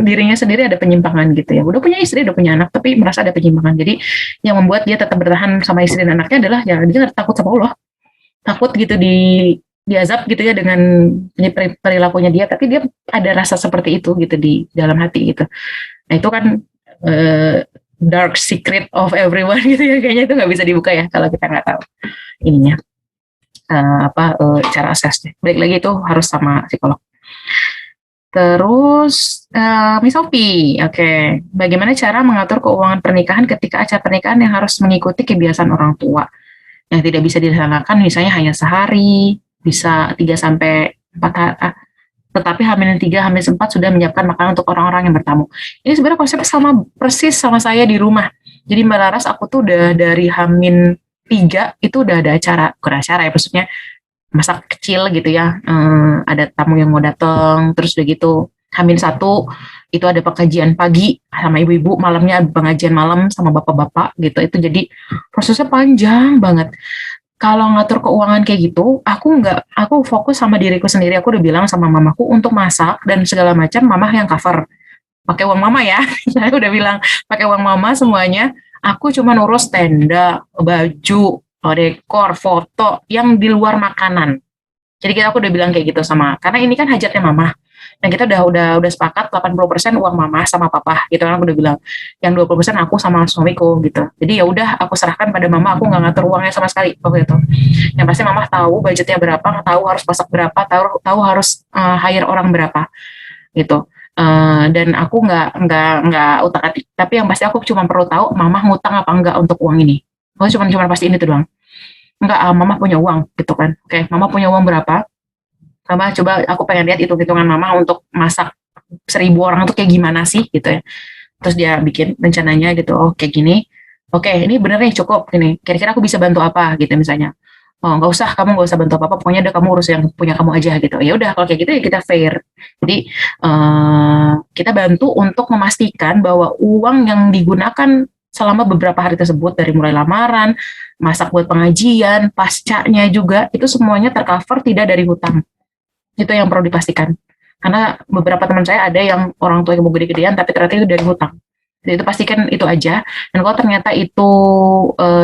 dirinya sendiri ada penyimpangan gitu ya. Udah punya istri, udah punya anak, tapi merasa ada penyimpangan. Jadi yang membuat dia tetap bertahan sama istri dan anaknya adalah ya dia takut sama Allah, takut gitu diazab gitu ya dengan perilakunya dia, tapi dia ada rasa seperti itu gitu di dalam hati gitu. Nah itu kan dark secret of everyone gitu ya, kayaknya itu nggak bisa dibuka ya kalau kita nggak tahu ininya cara asesnya. Balik lagi itu harus sama psikolog. Terus Miss Sophie, oke. Bagaimana cara mengatur keuangan pernikahan ketika acara pernikahan yang harus mengikuti kebiasaan orang tua yang tidak bisa dilaksanakan, misalnya hanya sehari, bisa 3-4 hari, tetapi H-3, H-4 sudah menyiapkan makanan untuk orang-orang yang bertamu. Ini sebenarnya konsepnya sama persis sama saya di rumah. Jadi Mbak Laras, aku tuh udah dari H-3 itu udah ada acara, bukan acara ya, maksudnya masak kecil gitu ya. Ada tamu yang mau datang, terus udah gitu H-1 itu ada pengajian pagi sama ibu-ibu, malamnya pengajian malam sama bapak-bapak gitu. Itu jadi prosesnya panjang banget. Kalau ngatur keuangan kayak gitu, aku fokus sama diriku sendiri. Aku udah bilang sama mamaku untuk masak dan segala macam, mama yang cover. Pakai uang mama ya. Saya udah bilang pakai uang mama semuanya. Aku cuma urus tenda, baju, dekor, foto yang di luar makanan. Jadi aku udah bilang kayak gitu sama, karena ini kan hajatnya mama. Dan kita udah sepakat 80% uang mama sama papa gitu kan, aku udah bilang. Yang 20% aku sama suamiku gitu. Jadi ya udah aku serahkan pada mama, aku nggak ngatur uangnya sama sekali waktu itu. Yang pasti mama tahu budgetnya berapa, tahu harus masak berapa, tahu harus hire orang berapa gitu. Dan aku nggak utak-atik, tapi yang pasti aku cuma perlu tahu mama ngutang apa enggak untuk uang ini. Aku cuma pastiin itu doang. Enggak, mama punya uang gitu kan. Oke, mama punya uang berapa? Mama coba, aku pengen lihat hitung-hitungan mama untuk masak 1.000 orang itu kayak gimana sih gitu ya. Terus dia bikin rencananya gitu, oh kayak gini. Oke, ini bener nih cukup gini. Kira-kira aku bisa bantu apa gitu misalnya. Oh nggak usah, kamu nggak usah bantu apa-apa, pokoknya udah kamu urus yang punya kamu aja gitu. Ya udah kalau kayak gitu ya kita fair. Jadi kita bantu untuk memastikan bahwa uang yang digunakan selama beberapa hari tersebut, dari mulai lamaran, masak buat pengajian, pascanya juga, itu semuanya tercover, tidak dari hutang. Itu yang perlu dipastikan. Karena beberapa teman saya ada yang orang tua yang mau gede-gedean, tapi ternyata itu dari hutang. Jadi itu pastikan itu aja. Dan kalau ternyata itu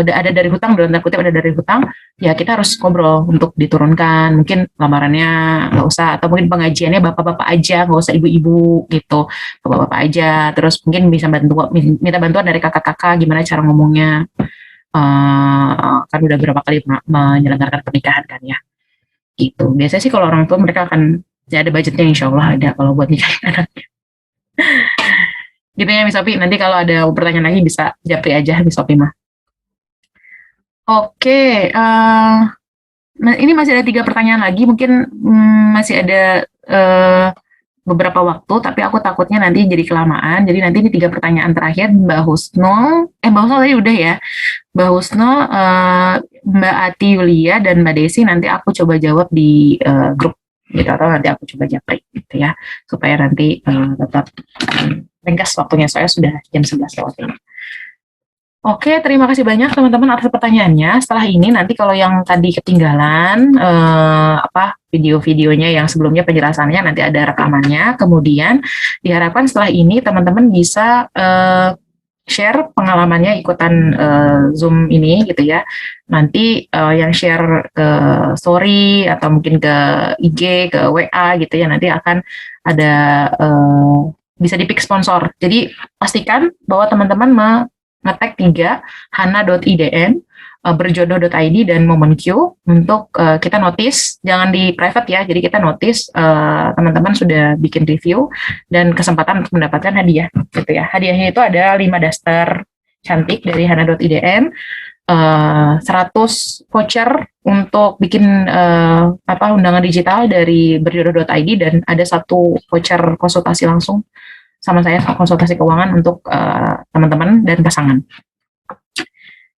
ada dari hutang, dalam tanda kutip ada dari hutang, ya kita harus ngobrol untuk diturunkan. Mungkin lamarannya nggak usah, atau mungkin pengajiannya bapak-bapak aja, nggak usah ibu-ibu gitu, bapak-bapak aja. Terus mungkin bisa minta bantuan dari kakak-kakak gimana cara ngomongnya. Kan udah berapa kali menyelenggarakan pernikahan kan ya. Gitu. Biasanya sih kalau orang tua mereka akan ya ada budgetnya, insya Allah ada kalau buat nikahin anaknya. Gitu ya Miss Sophie, nanti kalau ada pertanyaan lagi bisa japri aja Miss Sophie mah. Oke, nah ini masih ada 3 pertanyaan lagi, mungkin masih ada beberapa waktu, tapi aku takutnya nanti jadi kelamaan. Jadi nanti ini 3 pertanyaan terakhir, Mbak Husnul tadi udah ya, Mbak Husnul, Mbak Ati Yulia, dan Mbak Desi nanti aku coba jawab di grup gitu, atau nanti aku coba japri gitu ya, supaya nanti tetap ringkas waktunya, saya sudah jam 11 lewat ini. Oke, terima kasih banyak teman-teman atas pertanyaannya. Setelah ini nanti kalau yang tadi ketinggalan video-videonya yang sebelumnya penjelasannya, nanti ada rekamannya. Kemudian diharapkan setelah ini teman-teman bisa share pengalamannya ikutan Zoom ini gitu ya. Nanti yang share ke story atau mungkin ke IG, ke WA gitu ya, nanti akan ada bisa di-pick sponsor. Jadi pastikan bahwa teman-teman nge-tag 3 hana.idn, berjodoh.id, dan momenQ untuk kita notice, jangan di private ya, jadi kita notice teman-teman sudah bikin review dan kesempatan untuk mendapatkan hadiah gitu ya. Hadiahnya itu ada 5 daster cantik dari hana.idn, 100 voucher untuk bikin undangan digital dari berjodoh.id, dan ada 1 voucher konsultasi langsung sama saya, konsultasi keuangan untuk teman-teman dan pasangan.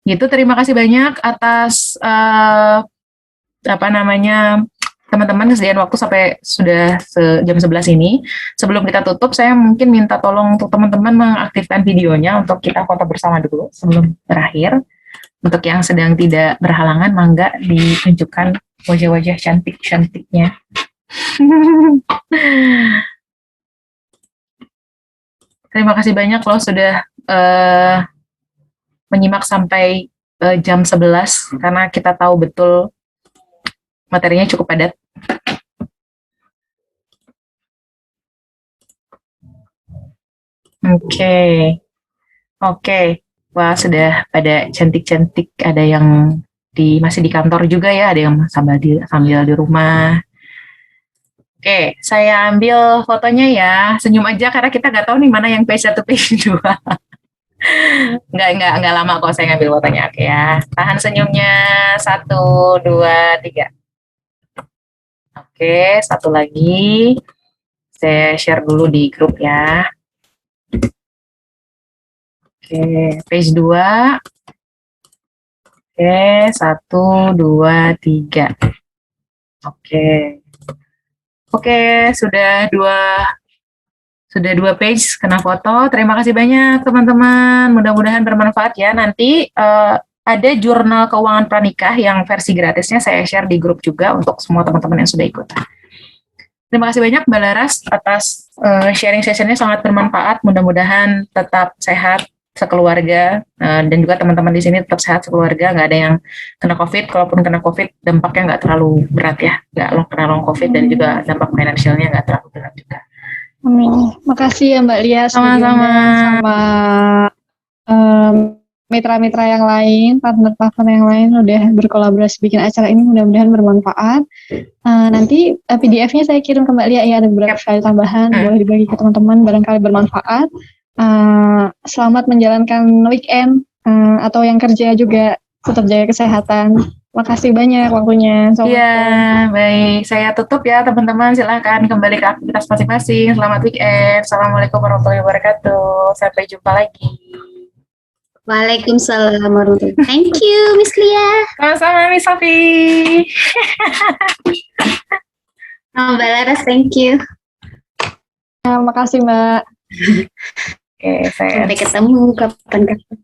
Gitu, terima kasih banyak atas teman-teman kesediaan waktu sampai sudah jam 11 ini. Sebelum kita tutup, saya mungkin minta tolong untuk teman-teman mengaktifkan videonya untuk kita foto bersama dulu sebelum berakhir. Untuk yang sedang tidak berhalangan, mangga ditunjukkan wajah-wajah cantik-cantiknya. Terima kasih banyak loh sudah menyimak sampai jam 11, karena kita tahu betul materinya cukup padat. Oke. Wah, sudah pada cantik-cantik, ada yang masih di kantor juga ya, ada yang sambil di rumah. Oke, saya ambil fotonya ya. Senyum aja karena kita nggak tahu nih mana yang page 1, page 2. Nggak lama kok saya ngambil fotonya. Oke ya. Tahan senyumnya. 1, 2, 3. Oke, 1 lagi. Saya share dulu di grup ya. Oke, page 2. Oke, 1, 2, 3. Oke, sudah dua page kena foto. Terima kasih banyak teman-teman. Mudah-mudahan bermanfaat ya. Nanti ada jurnal keuangan pranikah yang versi gratisnya saya share di grup juga untuk semua teman-teman yang sudah ikut. Terima kasih banyak Mbak Laras atas sharing sessionnya, sangat bermanfaat. Mudah-mudahan tetap sehat, sekeluarga, dan juga teman-teman di sini tetap sehat sekeluarga, nggak ada yang kena COVID. Kalaupun kena COVID, dampaknya nggak terlalu berat ya, nggak kena long COVID, dan juga dampak finansialnya nggak terlalu berat juga. Amin. Makasih ya Mbak Lia Sama-sama. sama mitra-mitra yang lain, partner-partner yang lain udah berkolaborasi bikin acara ini, mudah-mudahan bermanfaat. Nanti PDF-nya saya kirim ke Mbak Lia ya, ada beberapa slide tambahan, boleh dibagi ke teman-teman, barangkali bermanfaat. Selamat menjalankan weekend, atau yang kerja juga tetap jaga kesehatan. Makasih banyak waktunya. Iya, baik. Saya tutup ya teman-teman. Silahkan kembali ke aktivitas masing-masing. Selamat weekend. Assalamualaikum warahmatullahi wabarakatuh. Sampai jumpa lagi. Waalaikumsalam warahmatullahi wabarakatuh. Thank you, Miss Lia. Sama-sama, Miss Sofi. Mbak Laras, thank you. Makasih Mbak. Oke, saya Sampai ketemu kapan-kapan.